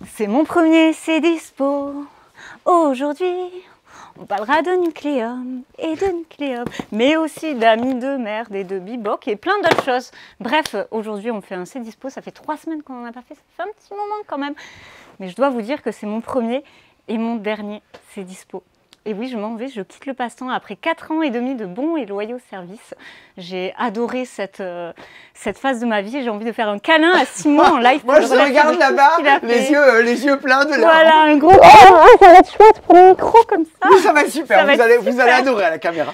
C'est mon premier, c'est dispo. Aujourd'hui, on parlera de nucléum et de nucléum, mais aussi d'amis de merde et de biboc et plein d'autres choses. Bref, aujourd'hui, on fait un c'est dispo. Ça fait 3 semaines qu'on n'en a pas fait. Ça fait un petit moment quand même. Mais je dois vous dire que c'est mon premier et mon dernier c'est dispo. Et oui, je m'en vais, je quitte le passe-temps après 4 ans et demi de bons et loyaux services. J'ai adoré cette phase de ma vie. J'ai envie de faire un câlin à Simon en live. Moi, je regarde là-bas, les yeux pleins de larmes. Voilà, un gros câlin. Ça va être chouette pour le micro comme ça. Oui, ça va être super, Ça va être vous allez adorer à la caméra.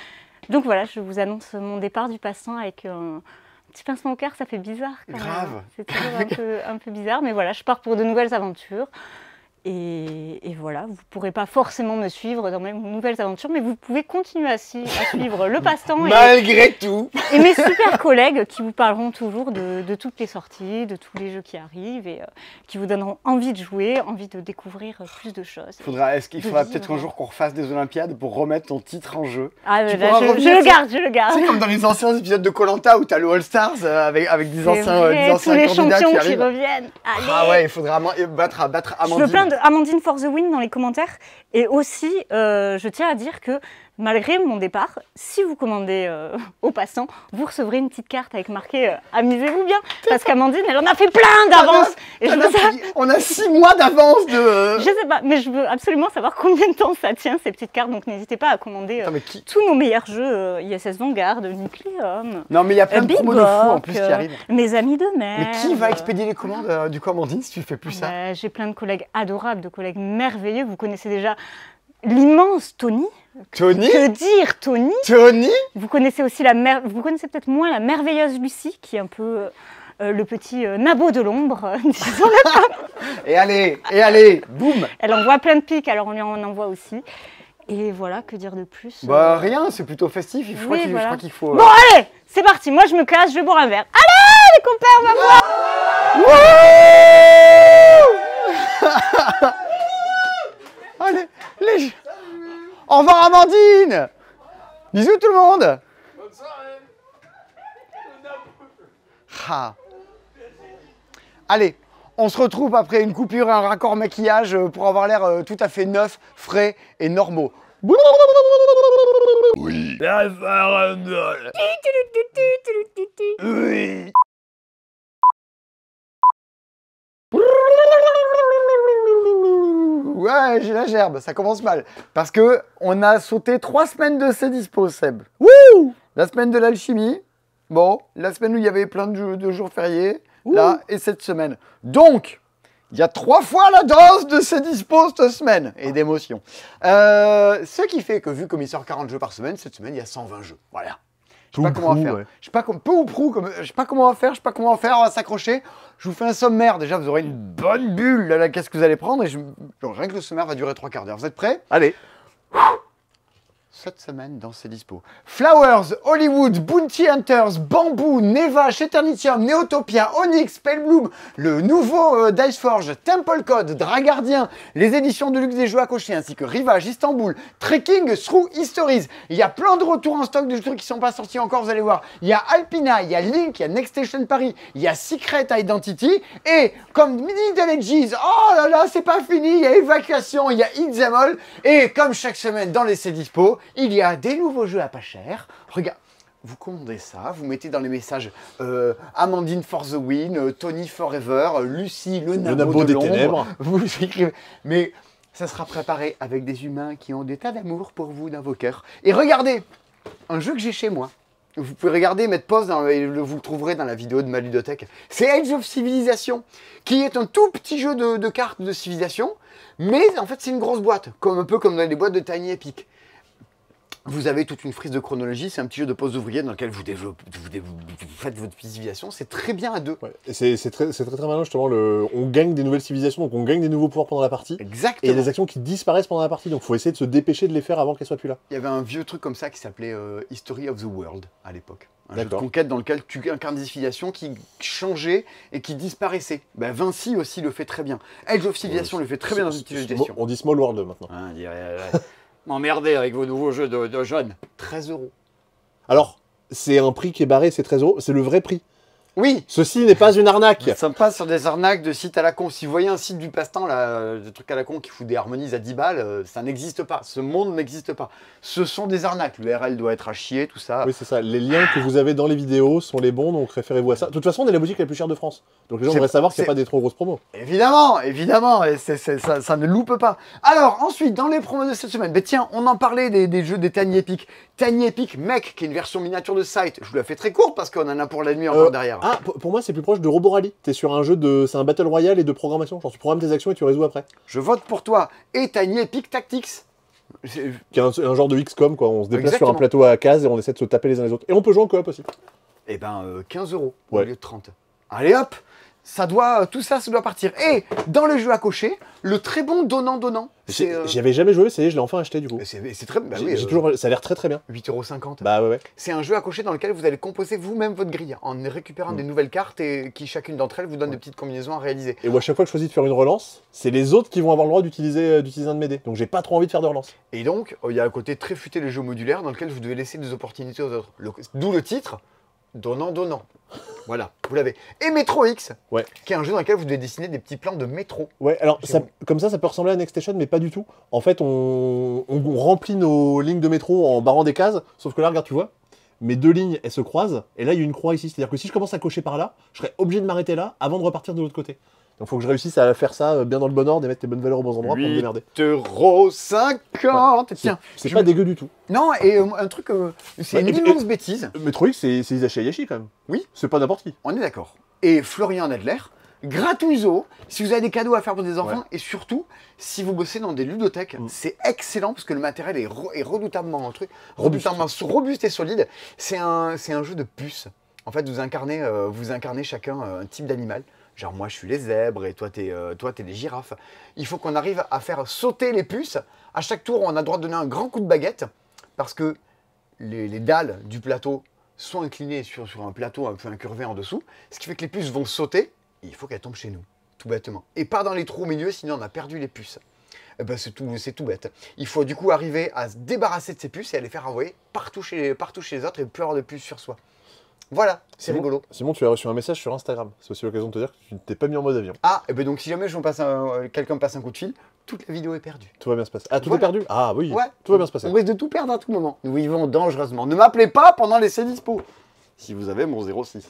Donc voilà, je vous annonce mon départ du passe-temps avec un petit pincement au cœur. Ça fait bizarre quand même. Grave. C'est toujours un peu bizarre, mais voilà, je pars pour de nouvelles aventures. Et voilà, vous ne pourrez pas forcément me suivre dans mes nouvelles aventures, mais vous pouvez continuer à suivre le passe-temps Malgré tout. Et mes super collègues qui vous parleront toujours de toutes les sorties, de tous les jeux qui arrivent et qui vous donneront envie de jouer, envie de découvrir plus de choses. Est-ce qu'il faudra peut-être un jour qu'on refasse des Olympiades pour remettre ton titre en jeu? Ah, là, je le garde, je le garde. C'est comme dans les anciens épisodes de Koh-Lanta où tu as le All-Stars avec des anciens tous les candidats champions qui qui reviennent. Allez. Ah ouais, il faudra battre Amandine. Je veux plein de Amandine for the win dans les commentaires. Et aussi, je tiens à dire que malgré mon départ, si vous commandez au passant, vous recevrez une petite carte avec marqué amusez-vous bien. Parce qu'Amandine, elle en a fait plein d'avance. On a 6 mois d'avance de... Je sais pas, mais je veux absolument savoir combien de temps ça tient ces petites cartes. Donc n'hésitez pas à commander tous nos meilleurs jeux ISS Vanguard, Nucleum. Non, mais il y a plein de promos de fou en plus qui arrivent. Mes amis de mer. Mais qui va expédier les commandes du coup, Amandine, si tu fais plus ça? J'ai plein de collègues adorables, de collègues merveilleux. Vous connaissez déjà l'immense Tony. Tony? Que dire, Tony? Tony? Vous connaissez aussi vous connaissez peut-être moins la merveilleuse Lucie, qui est un peu le petit nabot de l'ombre, disons-le comme. Et allez, boum! Elle envoie plein de pics, alors on lui en envoie aussi. Et voilà, que dire de plus? Bah rien, c'est plutôt festif, je crois qu'il faut... Bon allez, c'est parti, moi je me casse, je vais boire un verre. Allez les copains, on va boire. Allez, au revoir Amandine. Bisous tout le monde. Bonne soirée. Ah. Allez, on se retrouve après une coupure et un raccord maquillage pour avoir l'air tout à fait neuf, frais et normaux. Oui. Oui. Ouais, j'ai la gerbe, ça commence mal. Parce que on a sauté 3 semaines de C'est dispo, Seb. Wouh! La semaine de l'alchimie. Bon, la semaine où il y avait plein de jours fériés. Là, et cette semaine. Donc, il y a 3 fois la dose de C'est dispo cette semaine. Et d'émotion. Ce qui fait que vu comme il sort 40 jeux par semaine, cette semaine, il y a 120 jeux. Voilà. Je sais pas comment on va faire. Je sais pas peu ou prou, je sais pas comment on va faire, on va s'accrocher. Je vous fais un sommaire, déjà vous aurez une bonne bulle là, qu'est-ce que vous allez prendre, et rien que le sommaire va durer 3 quarts d'heure. Vous êtes prêts? Allez. Cette semaine dans C'est dispo. Flowers, Hollywood, Bounty Hunters, Bamboo, Neva, Eternitium, Neotopia, Onyx, Spellbloom, le nouveau Dice Forge, Temple Code, Dragardien, les éditions de luxe des jeux à cocher, ainsi que Rivage, Istanbul, Trekking Through Histories. Il y a plein de retours en stock de trucs qui ne sont pas sortis encore, vous allez voir. Il y a Alpina, il y a Link, il y a Next Station Paris, il y a Secret Identity, et comme Middle Ages, oh là là, c'est pas fini, il y a Évacuation, il y a Hit Them All, et comme chaque semaine dans les C'est dispo, il y a des nouveaux jeux à pas cher. Regarde, vous commandez ça, vous mettez dans les messages Amandine for the win, Tony forever, Lucie le nabo de l'ombre. Vous écrivez, mais ça sera préparé avec des humains qui ont des tas d'amour pour vous dans vos cœurs. Et regardez, un jeu que j'ai chez moi. Vous pouvez regarder, mettre pause, et vous le trouverez dans la vidéo de ma ludothèque. C'est Age of Civilization, qui est un tout petit jeu de cartes de civilisation, mais en fait c'est une grosse boîte, un peu comme dans les boîtes de Tiny Epic. Vous avez toute une frise de chronologie, c'est un petit jeu de poste d'ouvrier dans lequel vous faites votre civilisation, c'est très bien à deux. Ouais, c'est très malin justement, on gagne des nouvelles civilisations, donc on gagne des nouveaux pouvoirs pendant la partie. Exactement. Et il y a des actions qui disparaissent pendant la partie, donc il faut essayer de se dépêcher de les faire avant qu'elles soient plus là. Il y avait un vieux truc comme ça qui s'appelait History of the World à l'époque. Un jeu de conquête dans lequel tu incarnes des civilisations qui changeaient et qui disparaissaient. Ben, Vinci aussi le fait très bien. Age of Civilization le fait très bien dans une petite gestion. On dit Small World maintenant. M'emmerder avec vos nouveaux jeux de jeunes. 13 €. Alors, c'est un prix qui est barré, c'est 13 €, c'est le vrai prix. Oui. Ceci n'est pas une arnaque. Nous ne sommes pas sur des arnaques de sites à la con. Si vous voyez un site du passe-temps, là, des trucs à la con qui fout des harmonies à 10 balles, ça n'existe pas. Ce monde n'existe pas. Ce sont des arnaques. L'URL doit être à chier, tout ça. Oui, c'est ça. Les liens que vous avez dans les vidéos sont les bons, donc référez-vous à ça. De toute façon, on est la boutique la plus chère de France. Donc les gens C'est- devraient savoir qu'il n'y a c'est- pas des trop grosses promos. Évidemment, évidemment, et ça ne loupe pas. Alors, ensuite, dans les promos de cette semaine, ben tiens, on en parlait des jeux des Tiny Epic. Tiny Epic Mech, qui est une version miniature de site. Je vous la fais très courte parce qu'on en a pour la nuit encore derrière. Ah, pour moi, c'est plus proche de Robo Rally. T'es sur un jeu de. C'est un Battle Royale et de programmation. Genre, tu programmes tes actions et tu résous après. Je vote pour toi. Et Tiny Epic Tactics. C'est- Qui est un genre de XCOM, quoi. On se déplace sur Exactement. un plateau à cases et on essaie de se taper les uns les autres. Et on peut jouer en coop aussi. Eh ben, 15 € au Ouais. lieu de 30. Allez hop, tout ça, ça doit partir. Et dans les jeux à cocher, le très bon donnant-donnant. J'y avais jamais joué, je l'ai enfin acheté du coup. C'est très... Bah J'ai oui, toujours... Ça a l'air très très bien. 8,50 €. Bah ouais. C'est un jeu à cocher dans lequel vous allez composer vous-même votre grille en récupérant des nouvelles cartes et qui chacune d'entre elles vous donne des petites combinaisons à réaliser. Et moi, à chaque fois que je choisis de faire une relance, c'est les autres qui vont avoir le droit d'utiliser un de mes dés. Donc j'ai pas trop envie de faire de relance. Et donc, il y a un côté très futé les jeux modulaires dans lequel vous devez laisser des opportunités aux autres. D'où le titre, donnant-donnant. Voilà, vous l'avez. Et Metro X, Ouais. qui est un jeu dans lequel vous devez dessiner des petits plans de métro. Ouais, alors C'est bon. comme ça peut ressembler à Next Station, mais pas du tout. En fait, on remplit nos lignes de métro en barrant des cases, sauf que là, regarde, tu vois, mes deux lignes, elles se croisent, et là, il y a une croix ici. C'est-à-dire que si je commence à cocher par là, je serais obligé de m'arrêter là avant de repartir de l'autre côté. Donc, il faut que je réussisse à faire ça bien dans le bon ordre et mettre les bonnes valeurs aux bons endroits pour me démerder. 8,50 €. Tiens, C'est pas dégueu du tout. non, et un truc, c'est Bah, une et puis- immense bêtise. Metro X, c'est Isashi Hayashi quand même. Oui. C'est pas n'importe qui. On est d'accord. Et Florian Nadler, gratuiso, si vous avez des cadeaux à faire pour des enfants, et surtout, si vous bossez dans des ludothèques, c'est excellent parce que le matériel est redoutablement robuste et solide. C'est un jeu de puces. En fait, vous incarnez chacun un type d'animal. Genre moi je suis les zèbres et toi t'es les girafes. Il faut qu'on arrive à faire sauter les puces. À chaque tour, on a le droit de donner un grand coup de baguette parce que les dalles du plateau sont inclinées sur un plateau un peu incurvé en dessous, ce qui fait que les puces vont sauter, et il faut qu'elles tombent chez nous, tout bêtement. Et pas dans les trous au milieu, sinon on a perdu les puces. Eh ben c'est tout bête. Il faut du coup arriver à se débarrasser de ces puces et à les faire envoyer partout chez les autres et plus avoir de puces sur soi. Voilà, c'est rigolo. Simon, tu as reçu un message sur Instagram. C'est aussi l'occasion de te dire que tu ne t'es pas mis en mode avion. Ah, et ben donc si jamais quelqu'un me passe un coup de fil, toute la vidéo est perdue. Tout va bien se passer. Ah, tout Voilà. est perdu. Ah oui, Ouais. tout va bien se passer. On risque de tout perdre à tout moment. Nous vivons dangereusement. Ne m'appelez pas pendant les dispo. Si vous avez mon 06.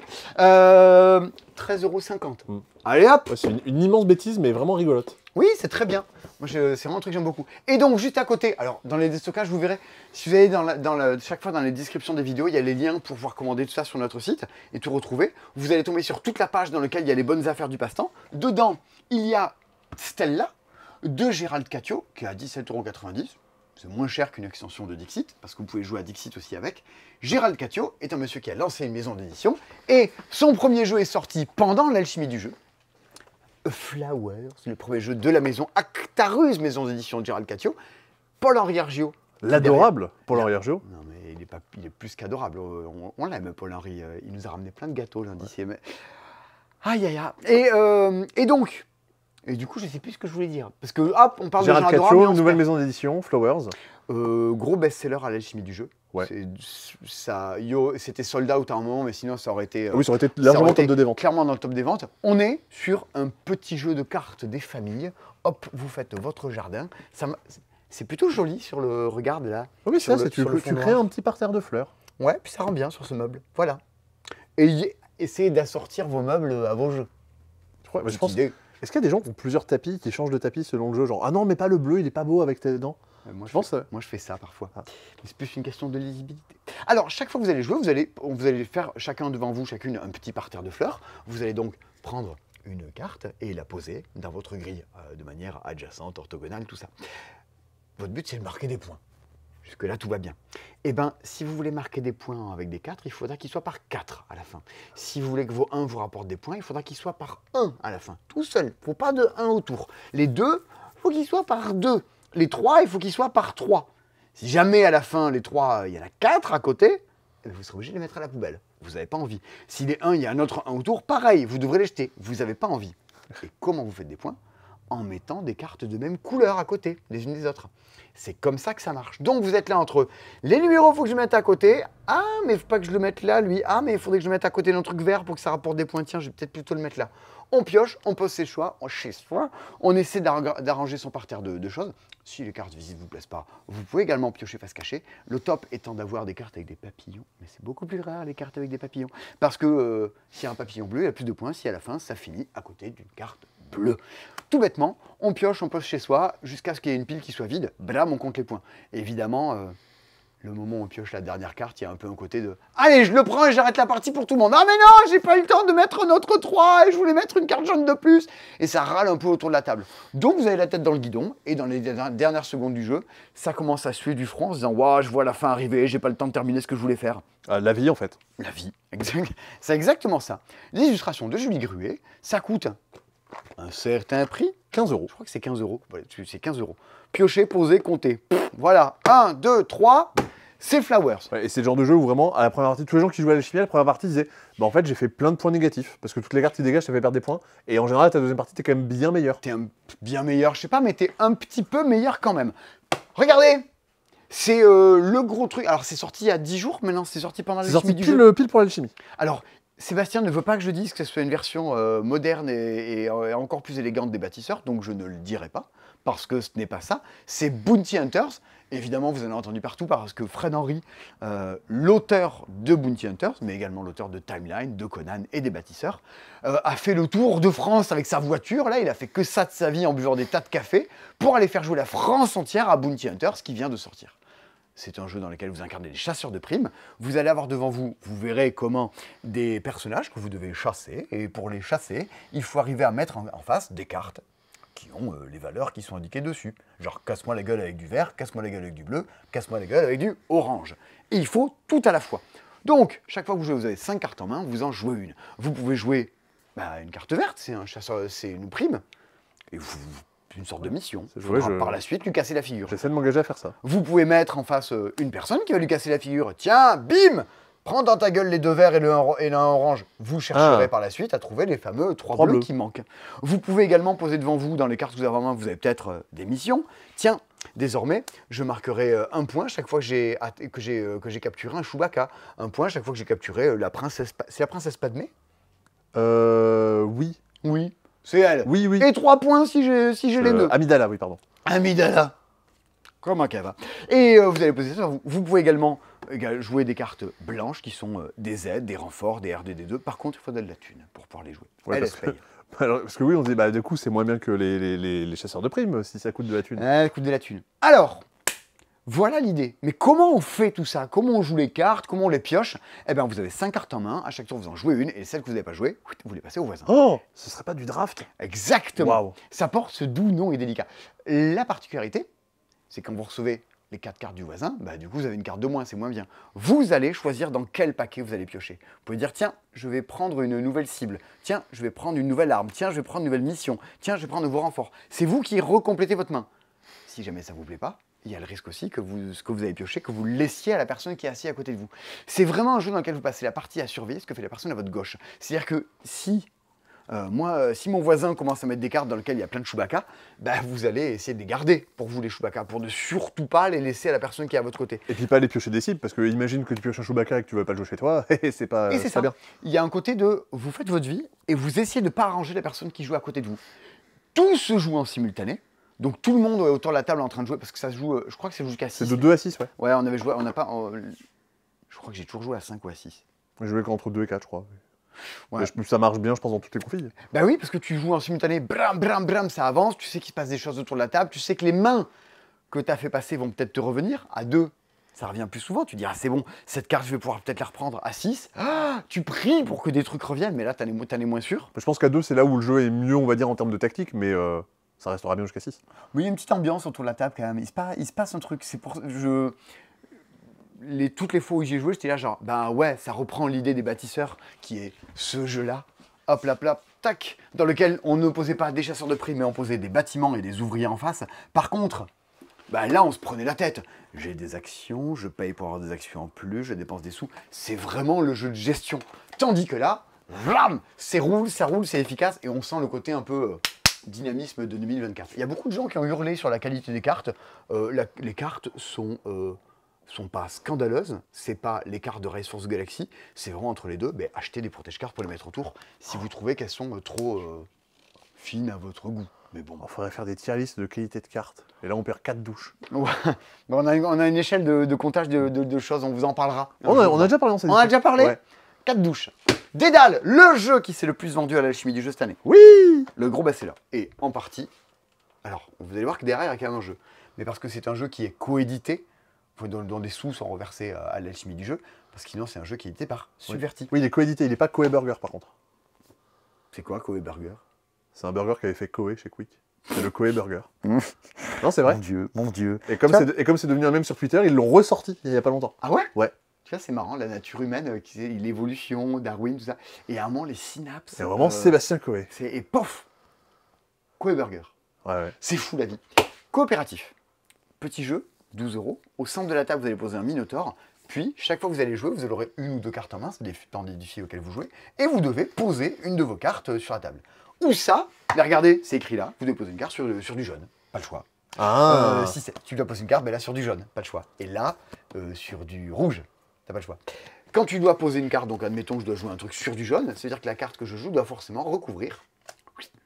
13,50 €. Allez hop. Ouais, c'est une immense bêtise, mais vraiment rigolote. Oui, c'est très bien. Moi, c'est vraiment un truc que j'aime beaucoup. Et donc, juste à côté, alors, dans les déstockages, vous verrez, si vous allez chaque fois dans les descriptions des vidéos, il y a les liens pour pouvoir commander tout ça sur notre site et tout retrouver. Vous allez tomber sur toute la page dans laquelle il y a les bonnes affaires du passe-temps. Dedans, il y a Stella de Gérald Catio, qui est à 17,90 €. C'est moins cher qu'une extension de Dixit, parce que vous pouvez jouer à Dixit aussi avec. Gérald Catio est un monsieur qui a lancé une maison d'édition, et son premier jeu est sorti pendant l'alchimie du jeu. Flowers, le premier jeu de la maison Actarus, maison d'édition de Gérald Catio. Paul-Henri Argio. L'adorable Paul-Henri Argio. Non mais il est plus qu'adorable. On l'aime, Paul-Henri. Il nous a ramené plein de gâteaux lundi. Aïe aïe aïe. Et donc, et du coup je sais plus ce que je voulais dire. Parce que hop, on parle Gérald de gens adorables, mais Catio, on se nouvelle perd. maison d'édition, Flowers. Gros best-seller à l'alchimie du jeu. Ouais. C'était sold out à un moment, mais sinon ça aurait été... Oui, ça aurait été ça aurait largement été top de vente. clairement dans le top des ventes. On est sur un petit jeu de cartes des familles. Hop, vous faites votre jardin. C'est plutôt joli sur le... Regarde là. Oui, sur ça, le- tu sur le fond crées noir. un petit parterre de fleurs. Ouais, puis ça rend bien sur ce meuble. Voilà. Et essayez d'assortir vos meubles à vos jeux. Je pense. Idée. Est-ce qu'il y a des gens qui ont plusieurs tapis, qui changent de tapis selon le jeu? Genre, ah non, mais pas le bleu, il est pas beau avec tes dents. Moi, Je pense, moi, je fais ça parfois. Ah. Mais c'est plus une question de lisibilité. Alors, chaque fois que vous allez jouer, vous allez faire chacun devant vous, chacune, un petit parterre de fleurs. Vous allez donc prendre une carte et la poser dans votre grille de manière adjacente, orthogonale, tout ça. Votre but, c'est de marquer des points. Jusque-là, tout va bien. Eh bien, si vous voulez marquer des points avec des 4, il faudra qu'ils soient par 4 à la fin. Si vous voulez que vos 1 vous rapportent des points, il faudra qu'ils soient par 1 à la fin. Tout seul. Il ne faut pas de 1 autour. Les 2, il faut qu'ils soient par 2. Les 3, il faut qu'ils soient par 3. Si jamais à la fin, les 3, il y en a 4 à côté, eh bien, vous serez obligé de les mettre à la poubelle. Vous n'avez pas envie. Si les 1, il y a un autre 1 autour, pareil, vous devrez les jeter. Vous n'avez pas envie. Et comment vous faites des points? en mettant des cartes de même couleur à côté, les unes des autres. C'est comme ça que ça marche. Donc vous êtes là entre les numéros, il faut que je le mette à côté. Ah, mais il ne faut pas que je le mette là, lui. Ah, mais il faudrait que je le mette à côté d'un truc vert pour que ça rapporte des points. Tiens, je vais peut-être plutôt le mettre là. On pioche, on pose ses choix, chez soi. On essaie d'arranger son parterre de choses. Si les cartes visibles ne vous plaisent pas, vous pouvez également piocher face cachée. Le top étant d'avoir des cartes avec des papillons. Mais c'est beaucoup plus rare, les cartes avec des papillons. Parce que s'il y a un papillon bleu, il y a plus de points. Si à la fin, ça finit à côté d'une carte bleue. Tout bêtement, on pioche, on pose chez soi, jusqu'à ce qu'il y ait une pile qui soit vide. Blam, on compte les points. Évidemment, le moment où on pioche la dernière carte, il y a un peu un côté de « Allez, je le prends et j'arrête la partie pour tout le monde. Ah mais non, j'ai pas eu le temps de mettre notre 3 et je voulais mettre une carte jaune de plus. » Et ça râle un peu autour de la table. Donc vous avez la tête dans le guidon et dans les dernières secondes du jeu, ça commence à suer du front en se disant « Waouh, je vois la fin arriver, j'ai pas le temps de terminer ce que je voulais faire. » La vie, en fait. La vie, c'est exactement ça. Les illustrations de Julie Gruet, ça coûte un certain prix. 15 €. Je crois que c'est 15 €. Voilà, c'est 15 €. Piocher, poser, compter. Voilà. 1, 2, 3. C'est Flowers. Ouais, et c'est le genre de jeu où vraiment, à la première partie, tous les gens qui jouaient à l'alchimie, à la première partie disaient bah en fait, j'ai fait plein de points négatifs. Parce que toutes les cartes qui dégagent, ça fait perdre des points. Et en général, ta deuxième partie, t'es quand même bien meilleur. T'es bien meilleur, je sais pas, mais t'es un petit peu meilleur quand même. Regardez, c'est le gros truc. Alors, c'est sorti il y a 10 jours, maintenant c'est sorti pendant C'est l'alchimie sorti du jeu. pile pour l'alchimie. Alors, Sébastien ne veut pas que je dise que ce soit une version moderne et encore plus élégante des bâtisseurs, donc je ne le dirai pas, parce que ce n'est pas ça. C'est Bounty Hunters. Évidemment, vous en avez entendu partout, parce que Fred Henry, l'auteur de Bounty Hunters, mais également l'auteur de Timeline, de Conan et des bâtisseurs, a fait le tour de France avec sa voiture. Là, il a fait que ça de sa vie en buvant des tas de café pour aller faire jouer la France entière à Bounty Hunters, qui vient de sortir. C'est un jeu dans lequel vous incarnez des chasseurs de primes. Vous allez avoir devant vous, vous verrez comment, des personnages que vous devez chasser. Et pour les chasser, il faut arriver à mettre en face des cartes qui ont les valeurs qui sont indiquées dessus. Genre, casse-moi la gueule avec du vert, casse-moi la gueule avec du bleu, casse-moi la gueule avec du orange. Et il faut tout à la fois. Donc, chaque fois que vous jouez, vous avez 5 cartes en main, vous en jouez une. Vous pouvez jouer une carte verte, c'est un chasseur, c'est une prime. Et une sorte de mission. Par la suite, lui casser la figure. J'essaie de m'engager à faire ça. Vous pouvez mettre en face une personne qui va lui casser la figure. Tiens, bim, prends dans ta gueule les 2 verts et l'un orange. Vous chercherez par la suite à trouver les fameux 3 bleus qui manquent. Vous pouvez également poser devant vous, dans les cartes que vous avez en main, vous avez peut-être des missions. Tiens, désormais, je marquerai un point chaque fois que j'ai capturé un Chewbacca. Un point chaque fois que j'ai capturé la princesse... C'est la princesse Padmé? Oui. Oui. C'est elle. Oui, oui. Et 3 points si j'ai les 2. Amidala, oui, pardon. Amidala. Comme un cava. Et vous allez poser ça. Vous pouvez également jouer des cartes blanches qui sont des aides, des renforts, des RDD2. Par contre, il faudrait de la thune pour pouvoir les jouer. Ouais, parce que oui, on se dit, bah, du coup, c'est moins bien que les chasseurs de primes si ça coûte de la thune. Ça coûte de la thune. Alors, voilà l'idée. Mais comment on fait tout ça? Comment on joue les cartes? Comment on les pioche? Eh bien, vous avez 5 cartes en main. À chaque tour, vous en jouez une. Et celle que vous n'avez pas jouée, vous les passez au voisin. Oh, ce serait pas du draft? Exactement. Wow. Ça porte ce doux nom et délicat. La particularité, c'est quand vous recevez les 4 cartes du voisin, bah, du coup, vous avez une carte de moins, c'est moins bien. Vous allez choisir dans quel paquet vous allez piocher. Vous pouvez dire, tiens, je vais prendre une nouvelle cible. Tiens, je vais prendre une nouvelle arme. Tiens, je vais prendre une nouvelle mission. Tiens, je vais prendre de nouveaux renforts. C'est vous qui recomplétez votre main. Si jamais ça ne vous plaît pas, il y a le risque aussi que ce que vous avez pioché, que vous le laissiez à la personne qui est assise à côté de vous. C'est vraiment un jeu dans lequel vous passez la partie à surveiller ce que fait la personne à votre gauche. C'est-à-dire que si mon voisin commence à mettre des cartes dans lesquelles il y a plein de Chewbacca, bah, vous allez essayer de les garder pour vous, les Chewbacca, pour ne surtout pas les laisser à la personne qui est à votre côté. Et puis pas les piocher des cibles, parce que imagine que tu pioches un Chewbacca et que tu ne veux pas le jouer chez toi, et c'est pas, ça. Bien. Il y a un côté de, vous faites votre vie, et vous essayez de ne pas arranger la personne qui joue à côté de vous. Tout se joue en simultané. Donc tout le monde autour de la table est en train de jouer, parce que ça se joue, je crois que ça joue jusqu'à 6. C'est de 2 à 6, ouais. Ouais, on avait joué, on n'a pas... je crois que j'ai toujours joué à 5 ou à 6. J'ai joué qu'entre 2 et 4, je crois. Ouais. Ça marche bien, je pense, dans toutes les configs. Bah oui, parce que tu joues en simultané, bram, bram, bram, ça avance, tu sais qu'il se passe des choses autour de la table, tu sais que les mains que tu as fait passer vont peut-être te revenir. À 2, ça revient plus souvent, tu dis, ah c'est bon, cette carte, je vais pouvoir peut-être la reprendre. À 6, tu pries pour que des trucs reviennent, mais là, t'en es moins sûr. Je pense qu'à 2, c'est là où le jeu est mieux, on va dire, en termes de tactique, mais... ça restera bien jusqu'à 6. Oui, il y a une petite ambiance autour de la table quand même. Il se passe un truc. C'est pour toutes les fois où j'y ai joué, j'étais là genre, ben ouais, ça reprend l'idée des bâtisseurs, qui est ce jeu-là, hop là, tac, dans lequel on ne posait pas des chasseurs de primes, mais on posait des bâtiments et des ouvriers en face. Par contre, ben là, on se prenait la tête. J'ai des actions, je paye pour avoir des actions en plus, je dépense des sous. C'est vraiment le jeu de gestion. Tandis que là, vlam, ça roule, c'est efficace, et on sent le côté un peu... dynamisme de 2024. Il y a beaucoup de gens qui ont hurlé sur la qualité des cartes. Les cartes sont pas scandaleuses. C'est pas les cartes de Race Force Galaxy. C'est vraiment entre les deux. Ben, achetez des protège-cartes pour les mettre autour si vous trouvez qu'elles sont trop fines à votre goût. Mais bon. Il faudrait faire des tier lists de qualité de cartes. Et là, on perd 4 douches. Ouais. On a une échelle de comptage de choses. On vous en parlera. On a déjà parlé, On a déjà parlé ouais. 4 douches. Dédale, le jeu qui s'est le plus vendu à l'alchimie du jeu cette année. Oui. Le gros best-seller. Et en partie, alors vous allez voir que derrière il y a quand même un jeu. Mais parce que c'est un jeu qui est coédité, dont des sous sont reversés à l'alchimie du jeu, parce que sinon c'est un jeu qui est édité par Subverti. Oui, il est coédité, il n'est pas Koei Burger par contre. C'est quoi Koei Burger? C'est un burger qu'avait fait Koei chez Quick. C'est le Koei Burger. Non, c'est vrai. Mon Dieu. Et comme c'est devenu un mème sur Twitter, ils l'ont ressorti il n'y a pas longtemps. Ah ouais? Ouais. Tu vois, c'est marrant, la nature humaine, l'évolution, Darwin, tout ça. Et à un moment, les synapses. C'est vraiment Sébastien Koei. Et pof, Koei Burger. Ouais. C'est fou la vie. Coopératif. Petit jeu, 12 €. Au centre de la table, vous allez poser un Minotaur. Puis, chaque fois que vous allez jouer, vous aurez une ou deux cartes en main, ça dépend des défis auxquels vous jouez. Et vous devez poser une de vos cartes sur la table. Ou ça, mais regardez, c'est écrit là, vous devez poser une carte sur du jaune. Pas le choix. Si tu dois poser une carte, ben là sur du jaune, pas le choix. Et là, sur du rouge, t'as pas le choix. Quand tu dois poser une carte, donc admettons que je dois jouer un truc sur du jaune, ça veut dire que la carte que je joue doit forcément recouvrir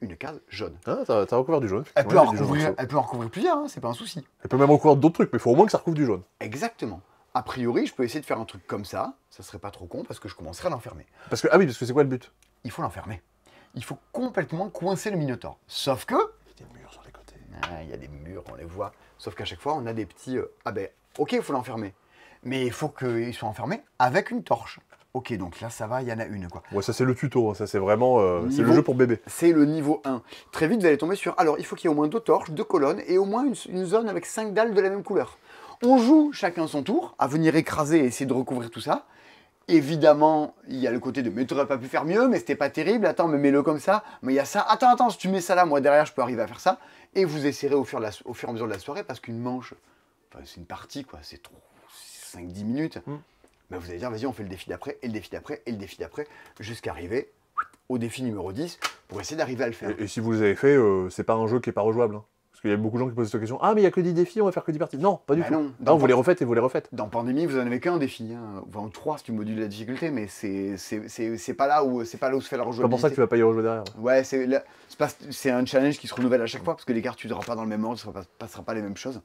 une case jaune. Ah, t'as recouvert du jaune. Elle peut en recouvrir plusieurs, hein, c'est pas un souci. Elle peut même recouvrir d'autres trucs, mais il faut au moins que ça recouvre du jaune. Exactement. A priori, je peux essayer de faire un truc comme ça serait pas trop con parce que je commencerai à l'enfermer. Parce que c'est quoi le but? Il faut l'enfermer. Il faut complètement coincer le Minotaur. Sauf que... Il y a des murs sur les côtés. Il y a des murs, on les voit. Sauf qu'à chaque fois, on a des petits... ok, il faut l'enfermer. Mais il faut qu'il soit enfermé avec une torche. Ok, donc là, ça va, il y en a une, quoi. Ouais, ça c'est le tuto, hein. Ça c'est vraiment... c'est le Niveau- jeu pour bébé. C'est le niveau 1. Très vite, vous allez tomber sur... Alors, il faut qu'il y ait au moins 2 torches, 2 colonnes et au moins une zone avec 5 dalles de la même couleur. On joue chacun son tour à venir écraser et essayer de recouvrir tout ça. Évidemment, il y a le côté de « mais t'aurais pas pu faire mieux, mais c'était pas terrible, attends, mais mets-le comme ça, mais il y a ça, attends, si tu mets ça là, moi derrière, je peux arriver à faire ça. » Et vous essayerez au fur et à mesure de la soirée, parce qu'une manche, c'est une partie, quoi, c'est 5-10 minutes. Ben, vous allez dire « vas-y, on fait le défi d'après, et le défi d'après, et le défi d'après, jusqu'à arriver au défi numéro 10, pour essayer d'arriver à le faire. » Et si vous les avez fait, c'est pas un jeu qui est pas rejouable. Hein. Parce qu'il y a beaucoup de gens qui posent cette question. Ah, mais il y a que 10 défis, on va faire que 10 parties. Non, pas du tout. Non, vous les refaites et vous les refaites. Dans Pandémie, vous en avez qu'un défi, hein. Enfin 3 si tu modules la difficulté, mais c'est pas là où se fait la C'est pas rejouabilité. pour ça que tu vas pas y rejouer derrière. Ouais, c'est un challenge qui se renouvelle à chaque fois, parce que les cartes, tu ne pas dans le même ordre, ça ne passera pas les mêmes choses.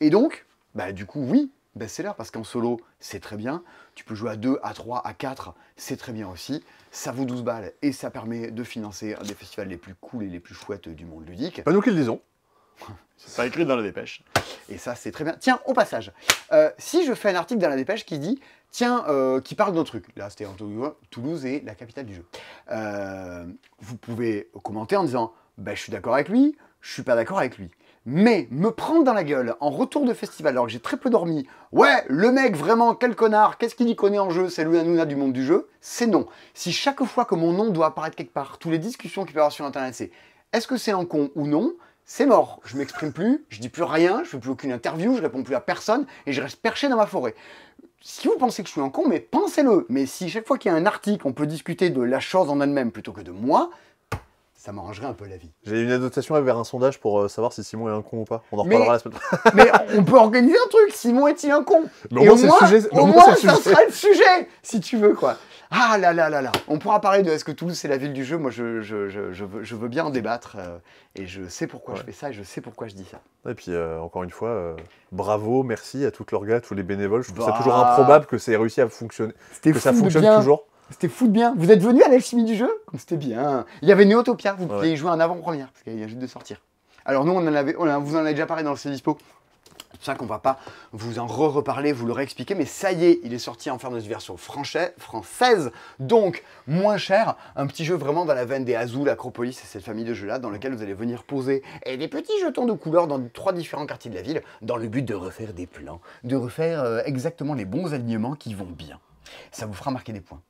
Et donc, bah du coup, oui, best-seller, parce qu'en solo, c'est très bien. Tu peux jouer à 2, à 3, à 4, c'est très bien aussi. Ça vaut 12 balles, et ça permet de financer un des festivals les plus cool et les plus chouettes du monde ludique. Pas nous qui le disons. C'est pas écrit dans la dépêche. Et ça, c'est très bien. Tiens, au passage, si je fais un article dans la dépêche qui dit, tiens, qui parle d'un truc, là c'était en Toulouse est la capitale du jeu, vous pouvez commenter en disant, bah, je suis d'accord avec lui, je suis pas d'accord avec lui. Mais me prendre dans la gueule en retour de festival alors que j'ai très peu dormi, ouais, le mec vraiment, quel connard, qu'est-ce qu'il y connaît en jeu, c'est le Hanouna du monde du jeu, c'est non. Si chaque fois que mon nom doit apparaître quelque part, toutes les discussions qu'il peut y avoir sur internet, c'est est-ce que c'est un con ou non, c'est mort, je m'exprime plus, je dis plus rien, je fais plus aucune interview, je réponds plus à personne et je reste perché dans ma forêt. Si vous pensez que je suis un con, mais pensez-le. Mais si chaque fois qu'il y a un article, on peut discuter de la chose en elle-même plutôt que de moi, ça m'arrangerait un peu la vie. J'ai une annotation vers un sondage pour savoir si Simon est un con ou pas. On en reparlera la semaine prochaine. Mais on peut organiser un truc, Simon est-il un con? Mais au moins, c'est le sujet. Au moins, ça sera le sujet, si tu veux, quoi. Ah là là là là. On pourra parler de est-ce que Toulouse c'est la ville du jeu. Moi, je veux bien en débattre. Et je sais pourquoi je fais ça et je sais pourquoi je dis ça. Et puis, encore une fois, bravo, merci à toute l'orga, à tous les bénévoles. Je trouve ça toujours improbable que ça ait réussi à fonctionner. Que ça fonctionne toujours. C'était fou de bien. Vous êtes venus à l'alchimie du jeu? C'était bien. Il y avait Neotopia. Vous pouviez y jouer en avant-première parce qu'il vient juste de sortir. Alors nous, vous en avez déjà parlé dans le C'est Dispo. C'est pour ça qu'on va pas vous en reparler, vous l'aurez expliqué, mais ça y est, il est sorti enfin dans une version française, donc moins cher, un petit jeu vraiment dans la veine des Azul, Acropolis et cette famille de jeux-là, dans lequel vous allez venir poser des petits jetons de couleurs dans 3 différents quartiers de la ville, dans le but de refaire des plans, de refaire exactement les bons alignements qui vont bien. Ça vous fera marquer des points.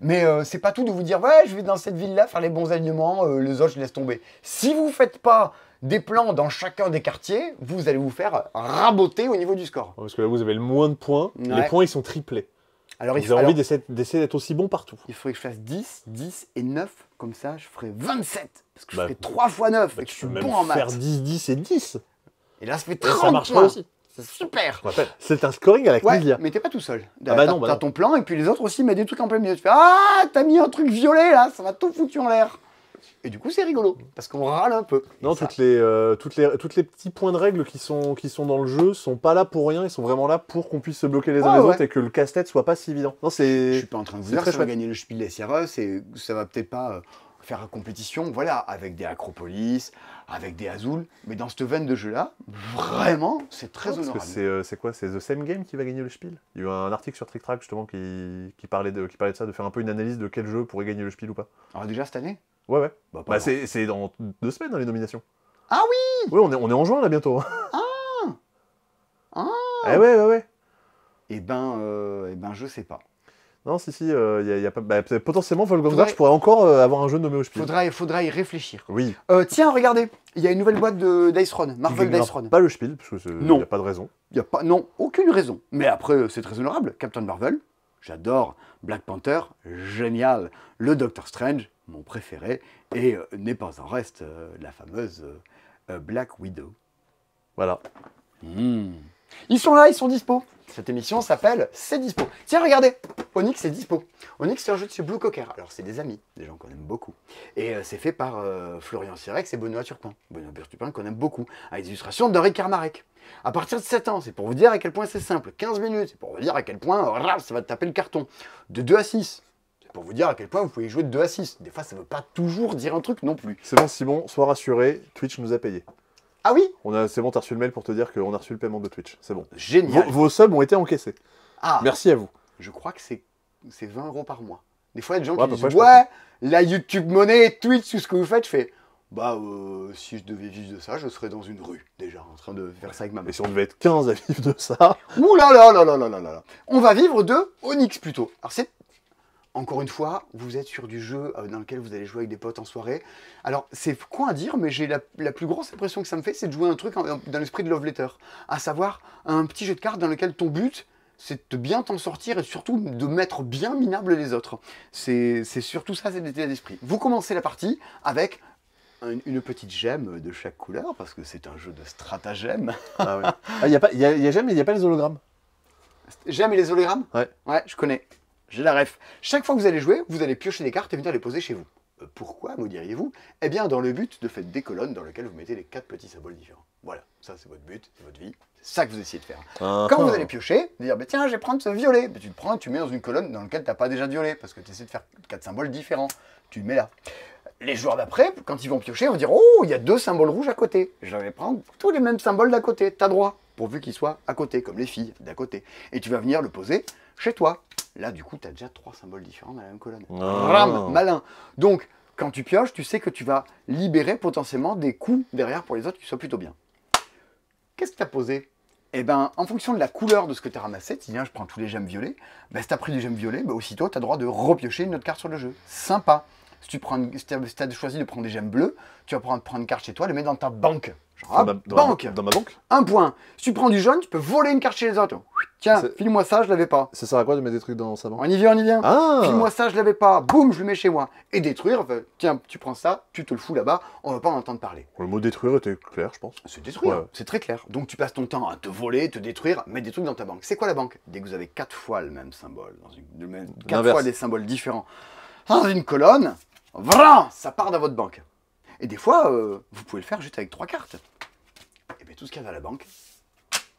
Mais c'est pas tout de vous dire, ouais, je vais dans cette ville-là faire les bons alignements, les autres, je laisse tomber. Si vous faites pas des plans dans chacun des quartiers, vous allez vous faire raboter au niveau du score. Parce que là, vous avez le moins de points. Ouais. Les points, ils sont triplés. Alors, J'ai envie d'essayer d'être aussi bon partout. il faudrait que je fasse 10, 10 et 9. Comme ça, je ferai 27. Parce que je Bah, ferai 3 fois 9. Bah, et que je tu suis peux même bon en faire maths. 10, 10 et 10. Et là, ça fait Et 30 ça marchera points. aussi. C'est super. Je rappelle, c'est un scoring à la Ouais, Knizia. mais t'es pas tout seul. Ah bah non, bah T'as non. ton plan et puis les autres aussi mettent des trucs en plein milieu. Tu fais ah, t'as mis un truc violet là, ça m'a tout foutu en l'air. Et du coup, c'est rigolo parce qu'on râle un peu. Non, Et ça, toutes les petits points de règle qui sont dans le jeu sont pas là pour rien, ils sont vraiment là pour qu'on puisse se bloquer les uns Ouais, les ouais. autres et que le casse-tête soit pas si évident. Non, je c'est. suis pas en train de vous c'est dire très que ça va chouette. gagner le Spiel des Sierras et ça va peut-être pas faire la compétition, voilà, avec des Acropolis, avec des Azul, mais dans cette veine de jeu-là, vraiment, c'est très Parce que honorable. c'est quoi? C'est The Same Game qui va gagner le Spiel? Il y a eu un article sur Trick Track justement qui parlait de ça, de faire un peu une analyse de quel jeu pourrait gagner le Spiel ou pas. Alors déjà cette année Ouais, ouais. Bah, Bah, c'est dans 2 semaines hein, les nominations. Ah oui. Oui, on est en juin là bientôt. Ah. Eh ouais. Eh ben, je sais pas. Non, si, y a pas. Bah, potentiellement, Wolfgang Faudrait- Zarch pourrait encore avoir un jeu nommé au Spiel. Faudra y réfléchir. Oui. Tiens, regardez, il y a une nouvelle boîte de Dice Throne, Marvel Il gagnera Dice Throne. pas le Spiel, parce que Non. n'y a pas de raison. Il y a pas, non, aucune raison. Mais après, c'est très honorable. Captain Marvel, j'adore. Black Panther, génial. Le Doctor Strange, mon préféré. Et n'est pas en reste la fameuse Black Widow. Voilà. Ils sont là, ils sont dispo. Cette émission s'appelle C'est dispo. Tiens, regardez, Onyx est dispo. Onyx, c'est un jeu de chez Blue Cocker. Alors, c'est des amis, des gens qu'on aime beaucoup. Et c'est fait par Florian Sirex et Benoît Turpin. Benoît Turpin qu'on aime beaucoup. Avec des illustrations d'Henri Carmarek. À partir de 7 ans, c'est pour vous dire à quel point c'est simple. 15 minutes, c'est pour vous dire à quel point ça va te taper le carton. De 2 à 6, c'est pour vous dire à quel point vous pouvez jouer de 2 à 6. Des fois, ça ne veut pas toujours dire un truc non plus. C'est bon, Simon, sois rassuré, Twitch nous a payé. Ah oui, C'est bon, t'as reçu le mail pour te dire qu'on a reçu le paiement de Twitch. C'est bon. génial. Vos subs ont été encaissés. Ah, Merci à vous. je crois que c'est 20 € par mois. Des fois, il y a des gens Ouais, à qui peu disent près, je ouais, la YouTube monnaie, Twitch, tout ce que vous faites. Je fais bah, si je devais vivre de ça, je serais dans une rue, déjà, en train de faire ça avec ma mère. Et si on devait être 15 à vivre de ça. Ouh là là là là là là là. On va vivre de Onyx plutôt. Alors, c'est. Encore une fois, vous êtes sur du jeu dans lequel vous allez jouer avec des potes en soirée. Alors, c'est con à dire, mais j'ai la plus grosse impression que ça me fait, c'est de jouer un truc dans l'esprit de Love Letter. À savoir, un petit jeu de cartes dans lequel ton but, c'est de bien t'en sortir et surtout de mettre bien minable les autres. C'est surtout ça, c'est l'état d'esprit. Vous commencez la partie avec une petite gemme de chaque couleur, parce que c'est un jeu de stratagème. Ah, ouais. Ah, y a jamais, il n'y a pas les hologrammes. Gemme et les hologrammes? Ouais. Ouais, je connais. J'ai la ref. Chaque fois que vous allez jouer, vous allez piocher des cartes et venir les poser chez vous. Pourquoi, me diriez-vous? Eh bien, dans le but de faire des colonnes dans lesquelles vous mettez les 4 petits symboles différents. Voilà, ça c'est votre but, c'est votre vie. C'est ça que vous essayez de faire. Quand vous allez piocher, vous dire, bah, tiens, je vais prendre ce violet. Bah, tu le prends et tu le mets dans une colonne dans laquelle tu n'as pas déjà de violet, parce que tu essaies de faire 4 symboles différents. Tu le mets là. Les joueurs d'après, quand ils vont piocher, vont dire, oh, il y a 2 symboles rouges à côté. Je vais prendre tous les mêmes symboles d'à côté. Tu as droit, pourvu qu'ils soient à côté, comme les filles d'à côté. Et tu vas venir le poser chez toi. Là, du coup, tu as déjà 3 symboles différents dans la même colonne. Ram, malin. Donc, quand tu pioches, tu sais que tu vas libérer potentiellement des coups derrière pour les autres qui soient plutôt bien. Qu'est-ce que tu as posé? Eh bien, en fonction de la couleur de ce que tu as ramassé, tu dis, je prends tous les gemmes violets, ben, si tu as pris du gemme violet, ben, aussitôt, tu as le droit de repiocher une autre carte sur le jeu. Sympa. Si tu as choisi de prendre des gemmes bleues, tu vas prendre une carte chez toi, les mettre dans ta banque. Genre, banque. Dans ma banque. 1 point. Si tu prends du jaune, tu peux voler une carte chez les autres. Tiens, C'est- file-moi ça, je l'avais pas. Ça sert à quoi de mettre des trucs dans sa banque? On y vient, on y vient. Ah File-moi ça, je l'avais pas. Boum, je le mets chez moi. Et détruire, tiens, tu prends ça, tu te le fous là-bas, on va pas en entendre parler. Le mot détruire était clair, je pense. C'est détruire, Ouais. c'est très clair. Donc tu passes ton temps à te voler, te détruire, mettre des trucs dans ta banque. C'est quoi la banque? Dès que vous avez 4 fois le même symbole, 4 L'inverse. fois des symboles différents dans une colonne, voilà, ça part dans votre banque. Et des fois, vous pouvez le faire juste avec 3 cartes. Et bien tout ce qu'il y a dans la banque,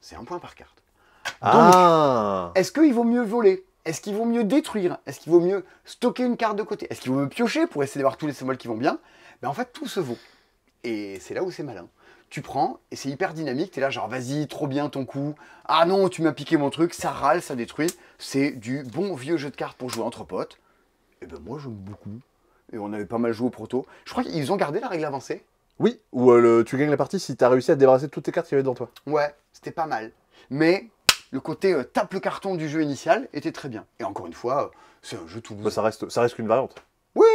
c'est 1 point par carte. Ah Est-ce qu'il vaut mieux voler? Est-ce qu'il vaut mieux détruire? Est-ce qu'il vaut mieux stocker une carte de côté? Est-ce qu'il vaut mieux piocher pour essayer d'avoir tous les symboles qui vont bien? Ben en fait, tout se vaut. Et c'est là où c'est malin. Tu prends, et c'est hyper dynamique, t'es là genre, vas-y, trop bien ton coup. Ah non, tu m'as piqué mon truc, ça râle, ça détruit. C'est du bon vieux jeu de cartes pour jouer entre potes. Et ben moi, j'aime beaucoup. Et on avait pas mal joué au proto. Je crois qu'ils ont gardé la règle avancée. Oui, ou tu gagnes la partie si t'as réussi à te débarrasser de toutes tes cartes qu'il y avait devant toi. Ouais, c'était pas mal. Mais le côté tape le carton du jeu initial était très bien. Et encore une fois, c'est un jeu tout Bah, ça reste qu'une variante. Oui,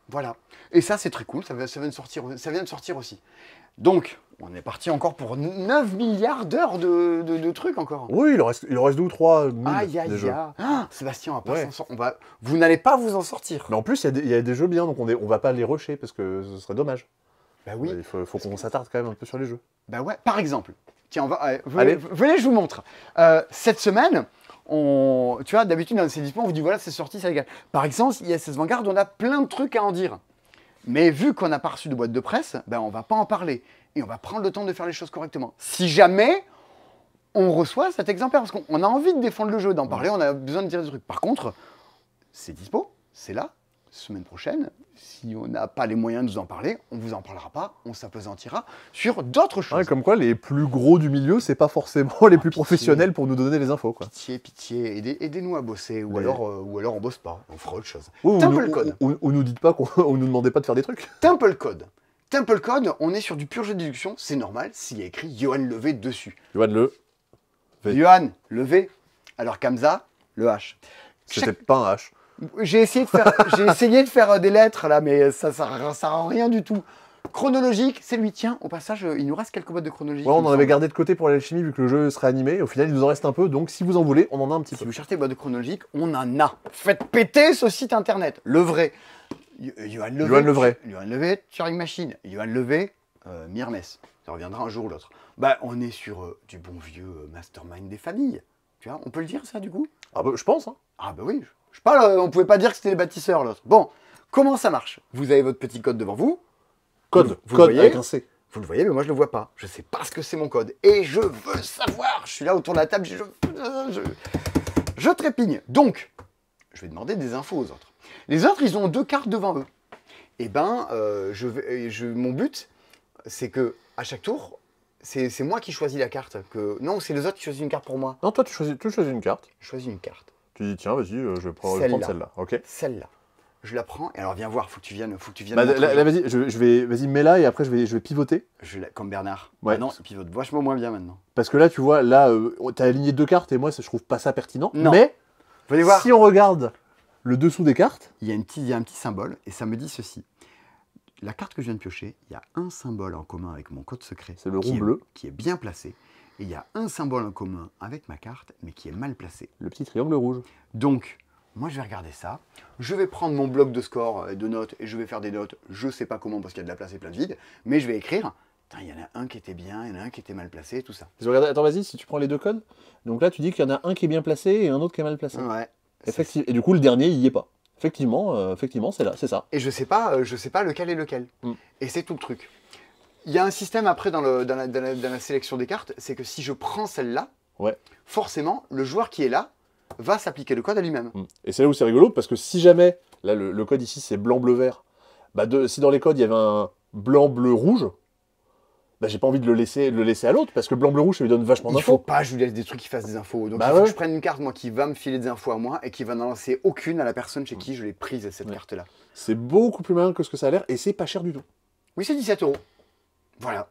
voilà. Et ça, c'est très cool. Ça vient de sortir aussi. Donc, on est parti encore pour 9 milliards d'heures de trucs encore. Oui, il en reste 2 ou 3 Aïe, des aïe, jeux. aïe. Ah, Sébastien, on va pas Ouais. s'en sortir. Vous n'allez pas vous en sortir. Mais en plus, il y a des jeux bien, donc on va pas les rusher parce que ce serait dommage. Bah oui. Il faut qu'on s'attarde quand même un peu sur les jeux. Bah ouais, par exemple. Tiens, Allez. venez, je vous montre. Cette semaine, tu vois, d'habitude, dans ces dispo, on vous dit voilà, c'est sorti, ça régale. Par exemple, ISS Vanguard, on a plein de trucs à en dire. Mais vu qu'on n'a pas reçu de boîte de presse, ben on va pas en parler. Et on va prendre le temps de faire les choses correctement. Si jamais on reçoit cet exemplaire, parce qu'on a envie de défendre le jeu, d'en parler, on a besoin de dire des trucs. Par contre, c'est dispo, c'est là, semaine prochaine. Si on n'a pas les moyens de vous en parler, on vous en parlera pas, on s'apesantira sur d'autres choses. Ouais, comme quoi, les plus gros du milieu, c'est pas forcément les plus pitié. professionnels pour nous donner les infos, quoi. Pitié, pitié, aidez-nous à bosser, ou Mais- alors on bosse pas, on fera autre chose. Ou Temple Code. nous dites pas ou nous demandez pas de faire des trucs. Temple Code. Temple Code, on est sur du pur jeu de déduction, c'est normal s'il y a écrit Johan Levé dessus. Johan Le, V. Johan Levé, alors Kamza, le H. c'était pas un H. J'ai essayé de faire des lettres là, mais ça rend rien du tout. Chronologique, c'est lui. Tiens, au passage, il nous reste quelques boîtes de chronologique. Ouais, on il me en avait semble. gardé de côté pour l'alchimie vu que le jeu serait animé. Au final, il nous en reste un peu, donc si vous en voulez, on en a un petit Si peu. vous cherchez des boîtes de chronologique, on en a. Faites péter ce site internet, le vrai. Johan Levé. Johan le vrai. Johan Levé, Turing Machine. Johan Levé, Myrmes. Ça reviendra un jour ou l'autre. Bah, on est sur du bon vieux mastermind des familles. Tu vois, on peut le dire ça du coup? Ah bah, je pense. Hein. Ah bah oui, je sais pas, on pouvait pas dire que c'était les bâtisseurs l'autre. Bon, comment ça marche? Vous avez votre petit code devant vous. Code, Vous le code voyez avec un C. Vous le voyez, mais moi je le vois pas. Je sais pas ce que c'est mon code. Et je veux savoir. Je suis là autour de la table, je trépigne. Donc, je vais demander des infos aux autres. Les autres, ils ont 2 cartes devant eux. Et ben, mon but, c'est que à chaque tour, c'est moi qui choisis la carte. Non, c'est les autres qui choisissent une carte pour moi. Non, toi, tu choisis une carte. Je choisis une carte. Tu dis, tiens, vas-y, je vais prendre Celle-là. celle-là. Ok. Celle-là. Je la prends. Et alors, viens voir, faut que tu viennes. Bah, montrer là, aux gens. vas-y, vas-y, mets-la et après, je vais pivoter. Comme Bernard. Ouais. Ah non, il pivote vachement moins bien maintenant. Parce que là, tu vois, là, t'as aligné 2 cartes et moi, je trouve pas ça pertinent. Non. Mais, Venez voir. si on regarde le dessous des cartes, Il y a un petit symbole et ça me dit ceci. La carte que je viens de piocher, il y a un symbole en commun avec mon code secret. C'est le qui rond est- bleu. Qui est bien placé. Et il y a un symbole en commun avec ma carte, mais qui est mal placé. le petit triangle rouge. Donc, moi je vais regarder ça. Je vais prendre mon bloc de score et de notes et je vais faire des notes. Je sais pas comment parce qu'il y a de la place et plein de vide. Mais je vais écrire. Putain, il y en a un qui était bien, il y en a un qui était mal placé, tout ça. Attends, vas-y, si tu prends les 2 codes. Donc là, tu dis qu'il y en a un qui est bien placé et un autre qui est mal placé. Ouais. Effectivement. Et du coup, le dernier, il y est pas. Effectivement, c'est là, c'est ça. Et je sais pas lequel est lequel. Mm. Et c'est tout le truc. Il y a un système après dans la sélection des cartes, c'est que si je prends celle-là, Ouais. forcément, le joueur qui est là va s'appliquer le code à lui-même. Et c'est là où c'est rigolo, parce que si jamais, là, le code ici, c'est blanc, bleu, vert, bah si dans les codes, il y avait un blanc, bleu, rouge, bah j'ai pas envie de le laisser à l'autre, parce que blanc, bleu, rouge, ça lui donne vachement Il faut d'infos. pas, je lui laisse des trucs qui fassent des infos. Donc Bah il faut ouais. que je prenne une carte, moi, qui va me filer des infos à moi et qui va n'en lancer aucune à la personne chez qui je l'ai prise, cette Ouais. carte-là. C'est beaucoup plus malin que ce que ça a l'air, et c'est pas cher du tout. Oui, c'est 17 €. Voilà.